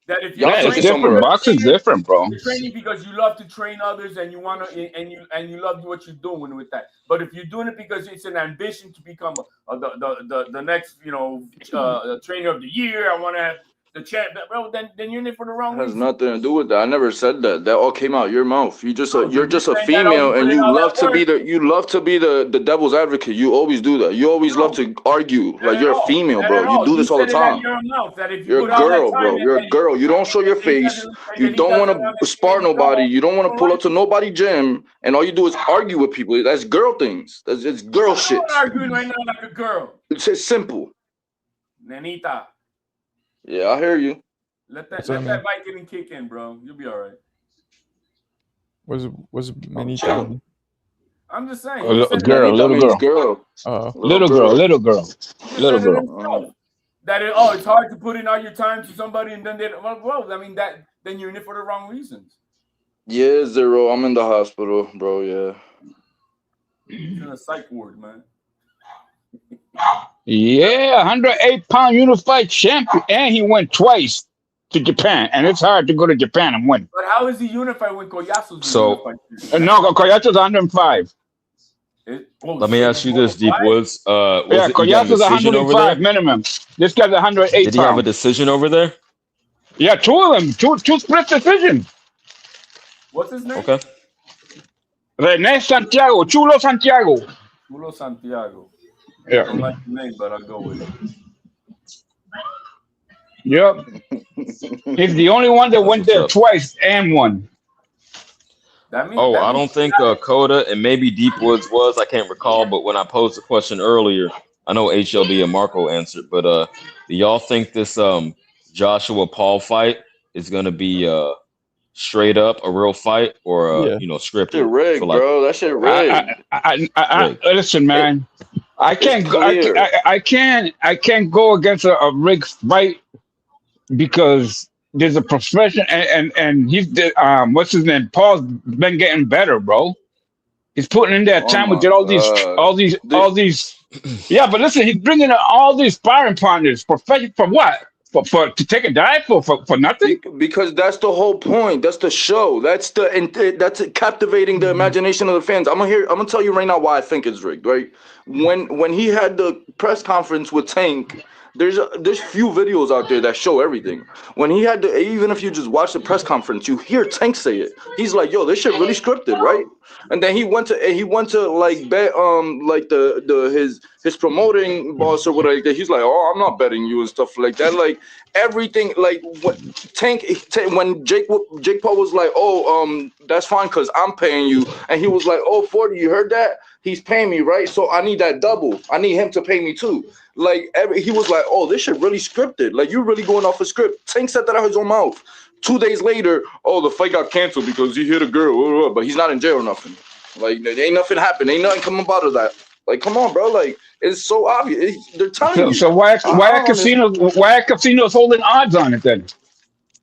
That if
it's different. Boxing's different, bro.
You're training because you love to train others and you want to, and you love what you're doing with that. But if you're doing it because it's an ambition to become the next, trainer of the year, I want to have the champ, bro. Then you're in it for the wrong reason.
Has nothing to do with that. I never said that. That all came out your mouth. You're just a female, and you love to be the devil's advocate. You always do that. You always love to argue. Like, you're a female, bro. You do this all the time. You're a girl, bro. You're a girl. You don't show your face. You don't want to spar nobody. You don't want to pull up to nobody's gym, and all you do is argue with people. That's girl things. It's girl shit.
I'm arguing right now like a girl.
It's simple.
Nenita.
Yeah, I hear you.
Let that Vicodin kick in, bro. You'll be all right.
Was Manita?
I'm just saying.
Little girl.
Little girl.
That it's hard to put in all your time to somebody, and then then you're in it for the wrong reasons.
Yeah, Zero. I'm in the hospital, bro. Yeah.
You're in a psych ward, man.
Yeah, 108-pound unified champion, and he went twice to Japan, and it's hard to go to Japan and win.
But how is he unified when Koyasu's
unified? No, Koyasu's 105.
Let me ask you this, Deep Woods.
Koyasu's 105 minimum. This guy's 108
Did he have a decision over there?
Yeah, two of them. Two split decisions.
What's his name?
Okay.
Rene Santiago. Chulo Santiago.
Chulo Santiago.
Yeah.
I don't like the name, but I'll go with it.
Yep. He's the only one that went there twice and won.
I don't think Coda and maybe Deep Woods was. I can't recall, but when I posed the question earlier, I know HLD and Marco answered, but do y'all think this Joshua Paul fight is going to be straight up a real fight or scripted?
Shit rigged, bro. That shit rigged.
Listen, man. I can't go against a rigged fight because there's a profession and he's what's his name? Paul's been getting better, bro. He's putting in that time with all these. Yeah, but listen, he's bringing in all these sparring partners for what? For to take a dive for nothing?
Because that's the whole point. That's the show. That's captivating the imagination of the fans. I'm gonna tell you right now why I think it's rigged. Right? When he had the press conference with Tank, there's few videos out there that show everything. When he had even if you just watch the press conference, you hear Tank say it. He's like, "Yo, this shit really scripted, right?" And then he went to like bet like his promoting boss or whatever like that. He's like, "Oh, I'm not betting you," and stuff like that. Like everything, like when Jake Paul was like, "Oh, that's fine because I'm paying you," and he was like, "Oh, 40, you heard that? He's paying me, right? So I need that double. I need him to pay me too." Like he was like, "Oh, this shit really scripted. Like you're really going off a script." Tank said that out of his own mouth. 2 days later, the fight got canceled because he hit a girl, but he's not in jail or nothing. Like there ain't nothing happened. Ain't nothing coming out of that. Like, come on, bro. Like it's so obvious. They're telling you.
So why are casinos holding odds on it then?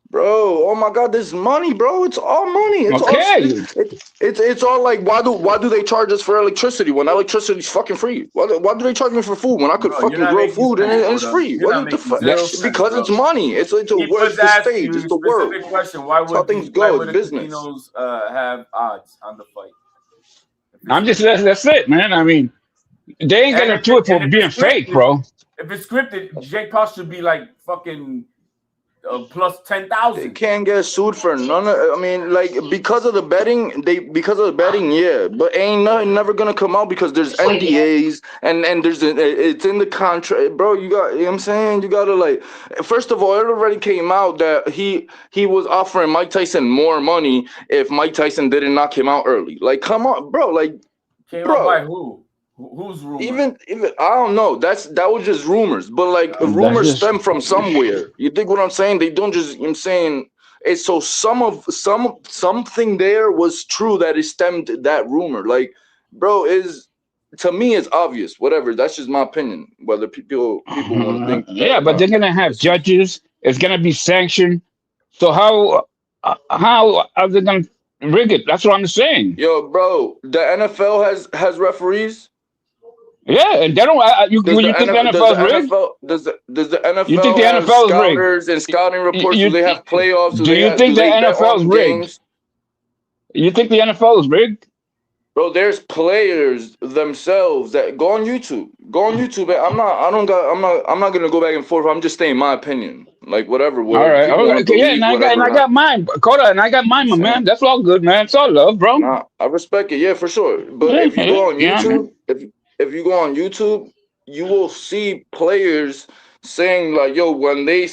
Bro, oh my God, this money, bro. It's all money. It's
Okay.
all like why do they charge us for electricity when electricity's fucking free? Why do they charge me for food when I could
Bro, you're
fucking
not
grow
making
food and
sense,
it's
bro.
free?
You're
What
not
is the
making
fuck?
zero sense,
Because
bro.
it's money. It's
He
where's
was
the
asking
stage?
you
It's
a
the world.
specific question. Why
That's how
would
things
the why
go.
would
It's
the
business.
casinos have odds on the fight?
I'm just that's it, man. I mean, they ain't
And
gonna do it for being fake, bro.
If it's scripted, Jake Paul should be like fucking plus 10,000.
They can't get sued for none of. I mean, like because of the betting, yeah. But ain't nothing never gonna come out because there's NDAs and there's it's in the contract, bro. You got, you know what I'm saying? You gotta like. First of all, it already came out that he was offering Mike Tyson more money if Mike Tyson didn't knock him out early. Like, come on, bro. Like,
Came out by who? Who's rumor?
Even I don't know. That was just rumors, but like rumors stem from somewhere. You think what I'm saying? They don't just. I'm saying it's so something there was true that it stemmed that rumor. Like, bro, to me it's obvious. Whatever. That's just my opinion. Whether people want to think.
Yeah, but they're gonna have judges. It's gonna be sanctioned. So how are they gonna rig it? That's what I'm saying.
Yo, bro, the NFL has referees.
Yeah, and they don't. You think the NFL is rigged?
Does the NFL
You think the
have
NFL is
scouters and scouting reports? Do they have playoffs?
Do you think the NFL is rigged? You think the NFL is rigged?
Bro, there's players themselves that go on YouTube. I'm not gonna go back and forth. I'm just saying my opinion. Like whatever.
All right. Okay. Yeah, and I got mine, Coda, and I got mine, my man. That's all good, man. It's all love, bro.
Nah, I respect it. Yeah, for sure. But if you go on YouTube, if you go on YouTube, you will see players saying like, yo, when they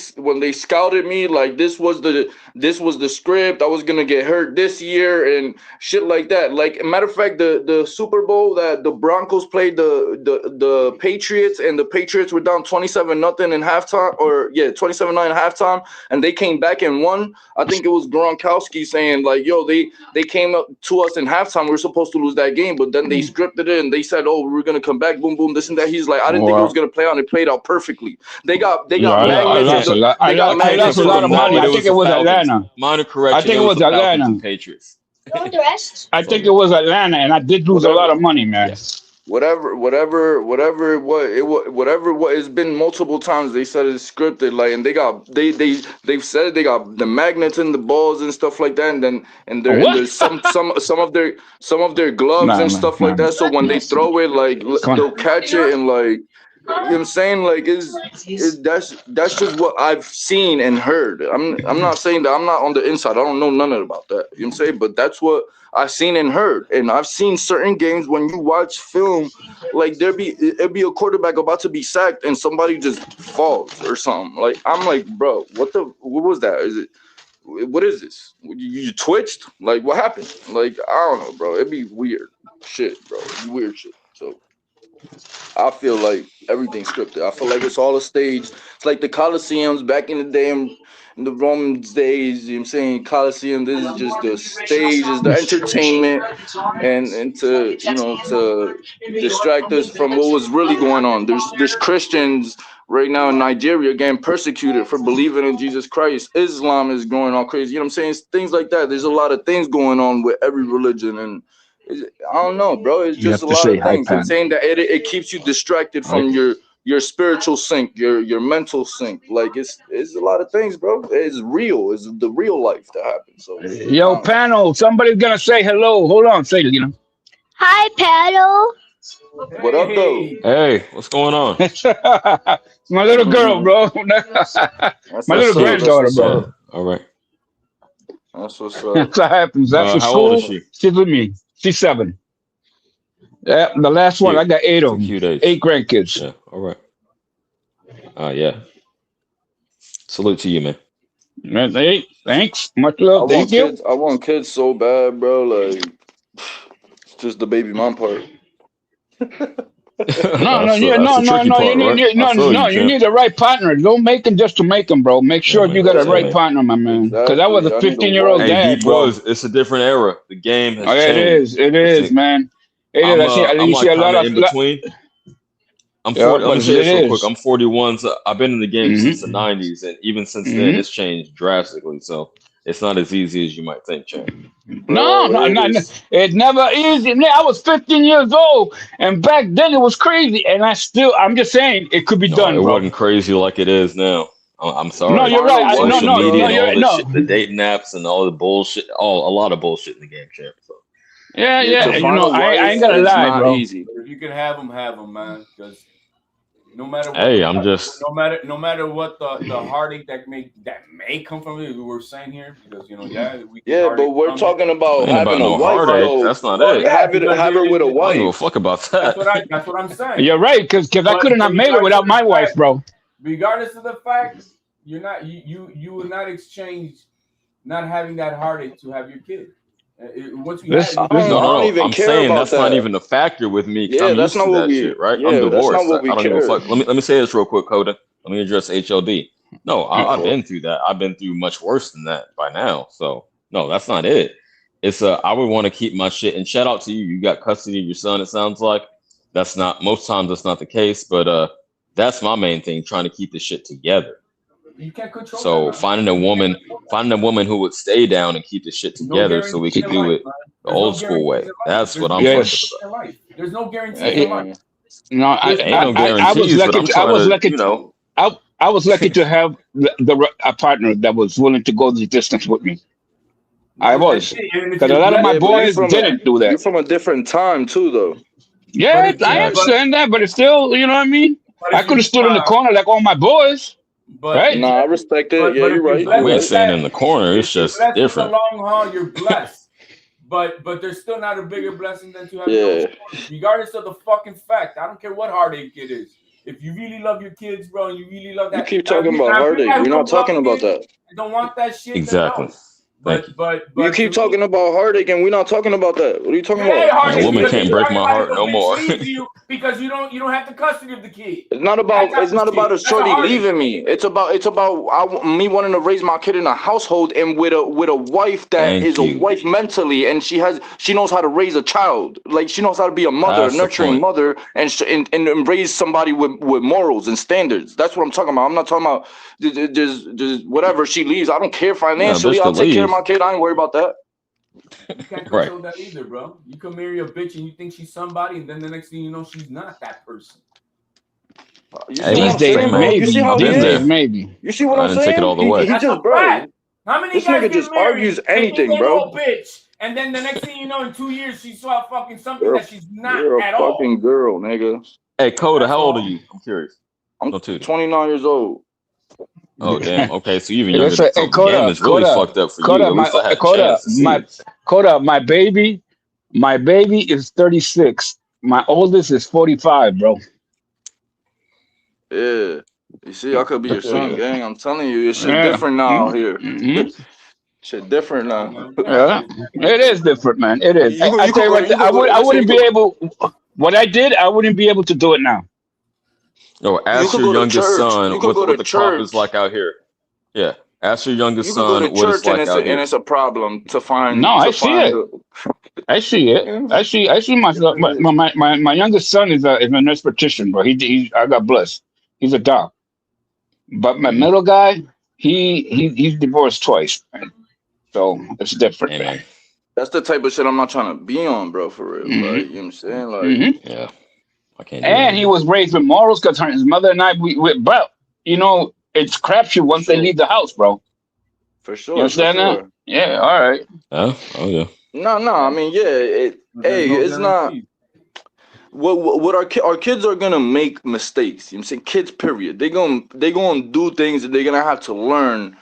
scouted me, like this was the script. I was gonna get hurt this year and shit like that. Like, matter of fact, the Super Bowl that the Broncos played the Patriots, and the Patriots were down 27-0 in halftime, 27-9 at halftime, and they came back and won. I think it was Gronkowski saying like, yo, they came up to us in halftime. We were supposed to lose that game, but then they scripted it and they said, oh, we're gonna come back, boom, boom, this and that. He's like, I didn't think it was gonna play out. It played out perfectly. They got magnets.
I lost a lot of money. I think it was Atlanta.
Minor correction.
I think it was Atlanta.
Patriots.
I think it was Atlanta, and I did lose a lot of money, man.
Whatever what has been multiple times, they said it's scripted, like, and they've said they got the magnets in the balls and stuff like that, and there's some of their gloves and stuff like that, so when they throw it, like they'll catch it and like, you know what I'm saying? Like, that's just what I've seen and heard. I'm not saying that I'm not on the inside. I don't know none about that. You know what I'm saying? But that's what I've seen and heard. And I've seen certain games when you watch film, like it'd be a quarterback about to be sacked and somebody just falls or something. Like, I'm like, bro, what was that? What is this? You twitched? Like, what happened? Like, I don't know, bro. It'd be weird shit, bro. It'd be weird shit. So I feel like everything's scripted. I feel like it's all a stage. It's like the Colosseums back in the day, in the Romans days. You know what I'm saying? Colosseum, this is just the stage, is the entertainment, and to distract us from what was really going on. There's Christians right now in Nigeria getting persecuted for believing in Jesus Christ. Islam is going all crazy. You know what I'm saying? Things like that. There's a lot of things going on with every religion, and I don't know, bro. It's just a lot of things. I'm saying that it keeps you distracted from your spiritual sync, your mental sync. Like, it's a lot of things, bro. It's real. It's the real life that happens. So,
yo, panel, somebody's gonna say hello. Hold on, say it,
Hi, panel.
What up, though?
Hey, what's going on?
My little girl, bro. My little granddaughter, bro.
All right.
That's what's up.
That's what happens. That's
how
school.
old is she?
She's with me. She's 7. Yeah, the last one, I got 8 of them. 8 grandkids.
Yeah, all right. Yeah. Salute to you, man.
Hey, thanks. Much love. Thank you.
I want kids so bad, bro. Like, it's just the baby mom part.
No. You need the right partner. Don't make them just to make them, bro. Make sure you got a right partner, my man. Because I was a 15-year-old dad, bro.
It's a different era. The game has
changed. It is, man.
I'm in between.
I'm
Yeah,
40. Let
but
me
it
say this real quick.
is.
I'm 41, so I've been in the game since the
Mm-hmm.
90s, and even since then,
Mm-hmm.
it's changed drastically. So it's not as easy as you might think, champ.
No,
Bro, it
no,
is.
it never is. I was 15 years old, and back then it was crazy. And I'm just saying, it could be
No,
done,
it
bro.
wasn't crazy like it is now. I'm
No,
sorry.
you're right.
Arnold, what
No,
is
Social
no,
media
no,
and
bro?
all
you're
this
no.
shit, the dating apps and all the bullshit, a lot of bullshit in the game, champ. So
Yeah,
Yeah, to
yeah.
find a
I ain't
wife,
gonna
it's
lie,
not
bro.
easy.
But if you can have them, man. Because no matter what,
hey, I'm just
no matter what the heartache that may come from it, we were saying here, because we get
Yeah, but
heartache
we're
from it.
talking about
ain't about
having a
no
wife
heartache.
though.
That's not
Well,
it.
yeah,
Have
because
her with a
I don't give a
wife.
fuck about
that's
that.
what I'm saying.
You're right, because I couldn't have made it
regardless
without
of
my
the
wife,
fact,
bro.
regardless of the fact, you will not exchange not having that heartache to have your kid. Once you have
Listen,
it,
I
No,
don't
no, no.
even
I'm
care
saying
about
that's not
that.
even a factor with me because
Yeah,
I'm
that's
used
not
to
what
that
we.
shit, right? I'm
Yeah, that's not
divorced.
what we
I don't give a
care.
fuck. Let me say this real quick, Coda. Let me address HLD. No, I've
uh,
been through that. I've been through much worse than that by now. So no, that's not it. It's I would want to keep my shit. And shout out to you. You got custody of your son. It sounds like that's not most times that's not the case, but that's my main thing. Trying to keep the shit together.
you can't control that,
So
man.
finding a woman who would stay down and keep the shit
No
together, so we
guarantees
could
in
do
life,
it
man.
the
There's no
old school
guarantees
way.
in life.
That's
There's
what
no
I'm fucking
guarantees
yes.
about.
in life. There's no guarantees in
Yeah.
life.
No,
There's
Ain't no
no
I was
guarantees, but
lucky.
I'm
I
trying
was
to,
lucky. I was lucky to have a partner that was willing to go the distance with me. I was,
and if
because a
you're
lot of my
blessed
Yeah, but
boys didn't do
you're
that.
from a different time too, though.
but
Yeah,
if
I
Facts.
understand that, but it's still, you know what I mean.
but
I
if
could
you
have stood in the
uh,
corner like all my boys,
but
right?
if
Nah, I
you're
respect it. Yeah,
but if
you're
you're
right.
No,
You're
we
blessed
ain't
with
right.
saying
that,
in the corner.
if
It's
you're
just
blessed with the
different.
long haul, you're blessed. But there's still not a bigger blessing than to have your own
Yeah.
children, regardless of the fucking fact. I don't care what heartache it is. If you really love your kids, bro, and you really love
You
that,
keep
now,
talking about
if you're a
heartache.
guy who
We're not
don't love
talking about
kids
that.
and don't want that shit,
Exactly.
then no.
Thank you.
You
But to
keep
me,
talking about heartache, and we're not talking about that. What are you talking
it ain't
about?
And a
heartache
woman
because
can't
you're
break
talking
my
about if
heart
a
no
bitch
more.
leaves you because you don't have the custody of the kid.
It's not
That
about.
type
It's
of
not about a
shit. That's a
shorty
heartache.
leaving me. It's about me wanting to raise my kid in a household and with a wife that
Thank
is a
you.
wife mentally, and she knows how to raise a child. Like she knows how to be a mother, a
That's the
nurturing
point.
mother, and raise somebody with morals and standards. That's what I'm talking about. I'm not talking about just whatever she leaves. I don't care
Yeah,
financially.
bitch
I'll
could
take care of
leave.
my kid. I ain't worried about that.
You can't
Right.
control that either, bro. You can marry a bitch and you think she's somebody, and then the next thing you know, she's not that person.
You see
Hey
what
These
man,
I'm
days,
saying,
same
bro?
man.
You see
maybe.
how
I've
he
been
These days,
is?
there.
maybe.
You see what
I
I'm
didn't take it
saying?
all the way.
He
That's a
just, bro.
fact. How many
This
guys
nigga
get
just
married?
argues
They think
anything,
they know
bro.
a bitch, and then the next thing you know, in 2 years, she saw fucking something
You're a,
that she's not
you're a
at all.
fucking girl, nigga.
Hey, Coda,
That's
how old are
all.
you? I'm curious.
I'm
No, Tootie.
29 years old.
Oh, damn. Okay, so you even
Hey,
younger.
listen,
So the game is really fucked up for you. At least I had a chance to see it.
my baby is 36. My oldest is 45, bro.
Yeah. You see, I could be your son, gang. I'm telling you, it's shit
Yeah.
different now here.
Mm-hmm.
Shit different now.
Yeah, it is different, man. It is.
You
I tell
could
you
go to,
what,
you could go to,
I
listen,
wouldn't be able. What I did, I wouldn't be able to do it now.
Yo,
you
ask
could
your
go to
youngest
church.
son
You could go
what
to
the crop is
church.
like out here. Yeah, ask your youngest
You could go
son
to
what it's
church and
like out here.
it's a problem to find
No, I see it. I see it. I see my youngest son is a nurse practitioner, bro. I got blessed. He's a doc. But my middle guy, he's divorced twice, man. So it's different, man.
That's the type of shit I'm not trying to be on, bro, for real.
Mm-hmm.
Like, you know what I'm saying? Like,
yeah. I can't do
And he was raised with morals because his mother and I, bro, you know, it's crapshoot once they leave the house, bro.
For sure.
You understand that? Yeah, all right.
Oh yeah.
No, I mean, yeah. It's not. What our kids are gonna make mistakes. You know what I'm saying? Kids, period. They gonna do things that they're gonna have to learn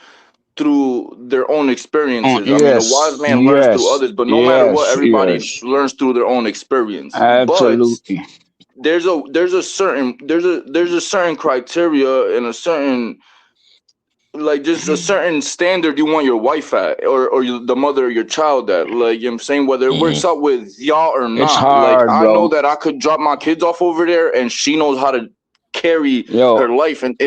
through their own experiences. I mean, a wise man learns through others, but no matter what, everybody learns through their own experience.
Absolutely.
But there's a certain criteria and a certain, like, just a certain standard you want your wife at, or the mother of your child at. Like, you know what I'm saying? Whether it works out with y'all or not.
It's hard,
like, I
bro.
know that I could drop my kids off over there and she knows how to carry her life and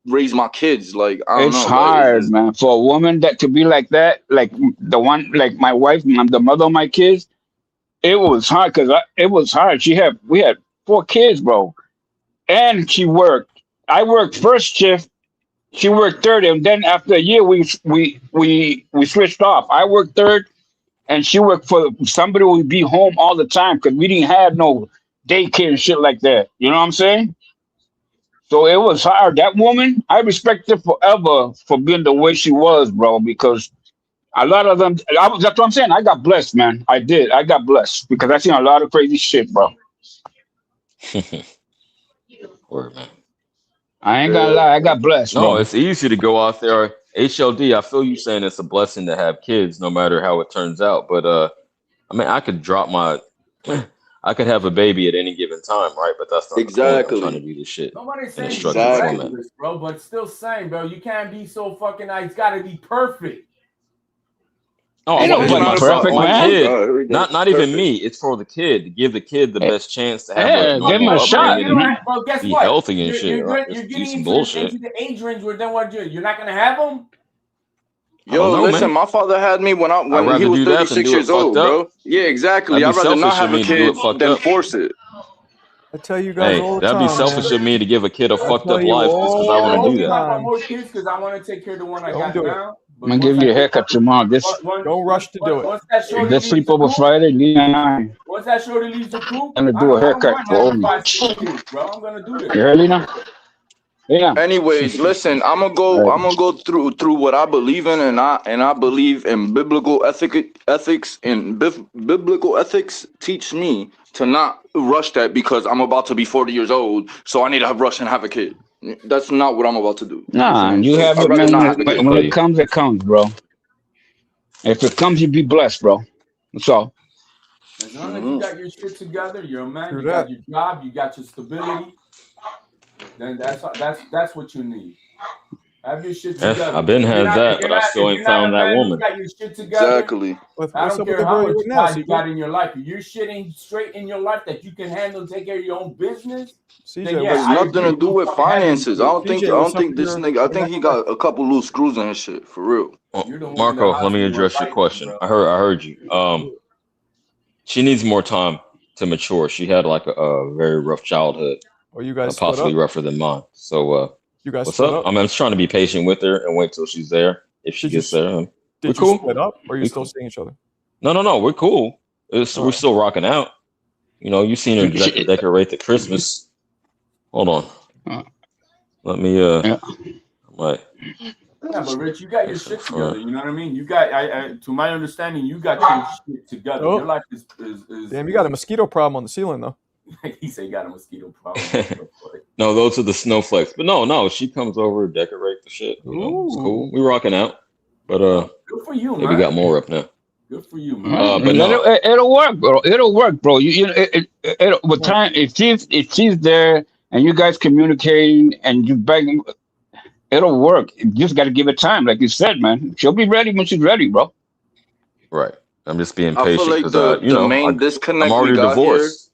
raise my kids. Like, I don't
it's
know.
hard, man. For a woman that could be like that, like the one, like my wife, the mother of my kids, it was hard because it was hard. We had 4 kids, bro. and she worked. I worked first shift. She worked third, and then after a year, we switched off. I worked third, and she worked for somebody who would be home all the time because we didn't have no daycare and shit like that. You know what I'm saying? So it was hard. That woman, I respect her forever for being the way she was, bro, because a lot of them, that's what I'm saying. I got blessed, man. I did. I got blessed because I seen a lot of crazy shit, bro.
Word, man.
I ain't gonna lie. I got blessed,
No,
bro.
it's easy to go out there. HLD, I feel you saying it's a blessing to have kids no matter how it turns out. But I mean, I could drop my I could have a baby at any given time, right? But that's not the point. I'm trying to do this shit
Nobody's
in a
saying
structured
it's
format.
reckless, bro, but still saying, bro, you can't be so fucking nice. It's gotta be perfect.
Oh,
Ain't
I'm talking
nobody
about
perfect,
my
man.
kid. Not even me. It's for the kid to give the kid the best chance to have
Yeah,
a
give him
normal
a shot,
upbringing,
man.
Well, guess
be
what?
healthy and shit.
You're
Right? Let's do
getting
some
into
bullshit.
the age range where then what? You're not gonna have them.
I don't
Yo,
know,
listen,
man.
my father had me when
I'd
he
rather
was
do that than
36
do it
years old,
fucked up.
bro. Yeah, exactly.
That'd be
I'd rather not
selfish
have
of
a
me to do
kid
it fucked
than
up.
force it.
I tell you guys
Hey,
all the
that'd be
time,
selfish
man.
of me to give a kid a
I
fucked
tell
up
you
life just because I
Yeah,
want
I'm
to do
thinking
that.
about more kids because I want to take care of the one I
Don't
got
do it.
now.
I'm gonna give you a haircut tomorrow.
Don't rush to do it.
Once that shorty
This
leaves the
sleepover
coop,
Friday, Lee and I
once that shorty leaves the coop,
gonna
I
do a
don't
haircut
mind
for
having
Omi.
5, 6 kids, bro. I'm gonna do this.
You heard, Lena? Yeah.
Anyways, listen, I'm gonna go through what I believe in, and I believe in biblical ethics, and biblical ethics teach me to not rush that because I'm about to be 40 years old, so I need to rush and have a kid. That's not what I'm about to do.
Nah, you
So
have
I'd
it,
rather
man.
not have a kid.
When it comes, bro. If it comes, you be blessed, bro. That's all.
As long as you got your shit together, you're a man.
True
You
that.
got your job. You got your stability. Then that's what you need. Have your shit together.
I've been
If you're
had
not-
that,
if you're
but I
not-
still
if
ain't
you're not
found
a
that
man who's
woman.
got your shit together,
Exactly.
I
What's
don't
up with
care
the
how
girl
much
you're with now,
time you
CJ?
got in your life. If your shit ain't straight in your life that you can handle, take care of your own business,
CJ,
then
It
yeah,
has
I
nothing
agree.
to do with
Fucking having
finances. I
kids.
don't think
CJ, what's up with
this
your
nigga. I think he got a couple loose screws in his shit for real.
You're the one in the
Marco, let
house
me
and you're
address your
fighting,
question.
bro.
I heard you. She needs more time to mature. She had like a very rough childhood,
Or you guys split
possibly
up?
rougher than mine. So,
You guys
what's
split
up?
up?
I mean, I'm just trying to be patient with her and wait till she's there. If she
Did you
gets there, we're
Did you
cool.
split up, or are you
We
still
cool.
seeing each other?
No, we're cool. We're
Alright.
still rocking out. You know, you've seen her decorate the Christmas. Hold on. Let me like.
Yeah, but Rich, you got your
That's in
shit together.
front.
You know what I mean? You got, to my understanding, you got your shit together.
Oh.
Your life is
Damn, you got a mosquito problem on the ceiling, though.
he said you got a mosquito problem.
No, those are the snowflakes. But no, she comes over, decorate the shit. You know, it's cool. We rocking out. But
good for you,
maybe
man.
got more up now.
Good for you, man.
But no,
It'll work, bro. It'll work, bro. You know, it with time. If she's there and you guys communicating and you begging, it'll work. You just got to give it time, like you said, man. She'll be ready when she's ready, bro.
right. I'm just being
I feel
patient
like
because
the main disconnect
I'm already
we got
divorced.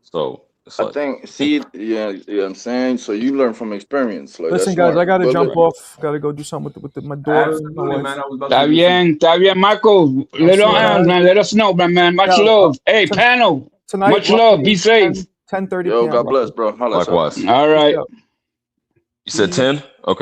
So it's
I
like,
think, yeah, I'm saying. So you learn from experience. Like,
Listen,
that's
guys,
smart.
I gotta
But
jump
look,
off. Gotta go do something with my daughter.
Absolutely,
my
man.
wife.
I was about to
Está bien, Marco. Let us know, man. Let us know, man. Much
Yeah,
love. Hey, panel.
Tonight,
Much love. Be safe.
10:30
yo,
p.m.
God bless, bro. Holla,
likewise.
All right.
You said 10? Okay.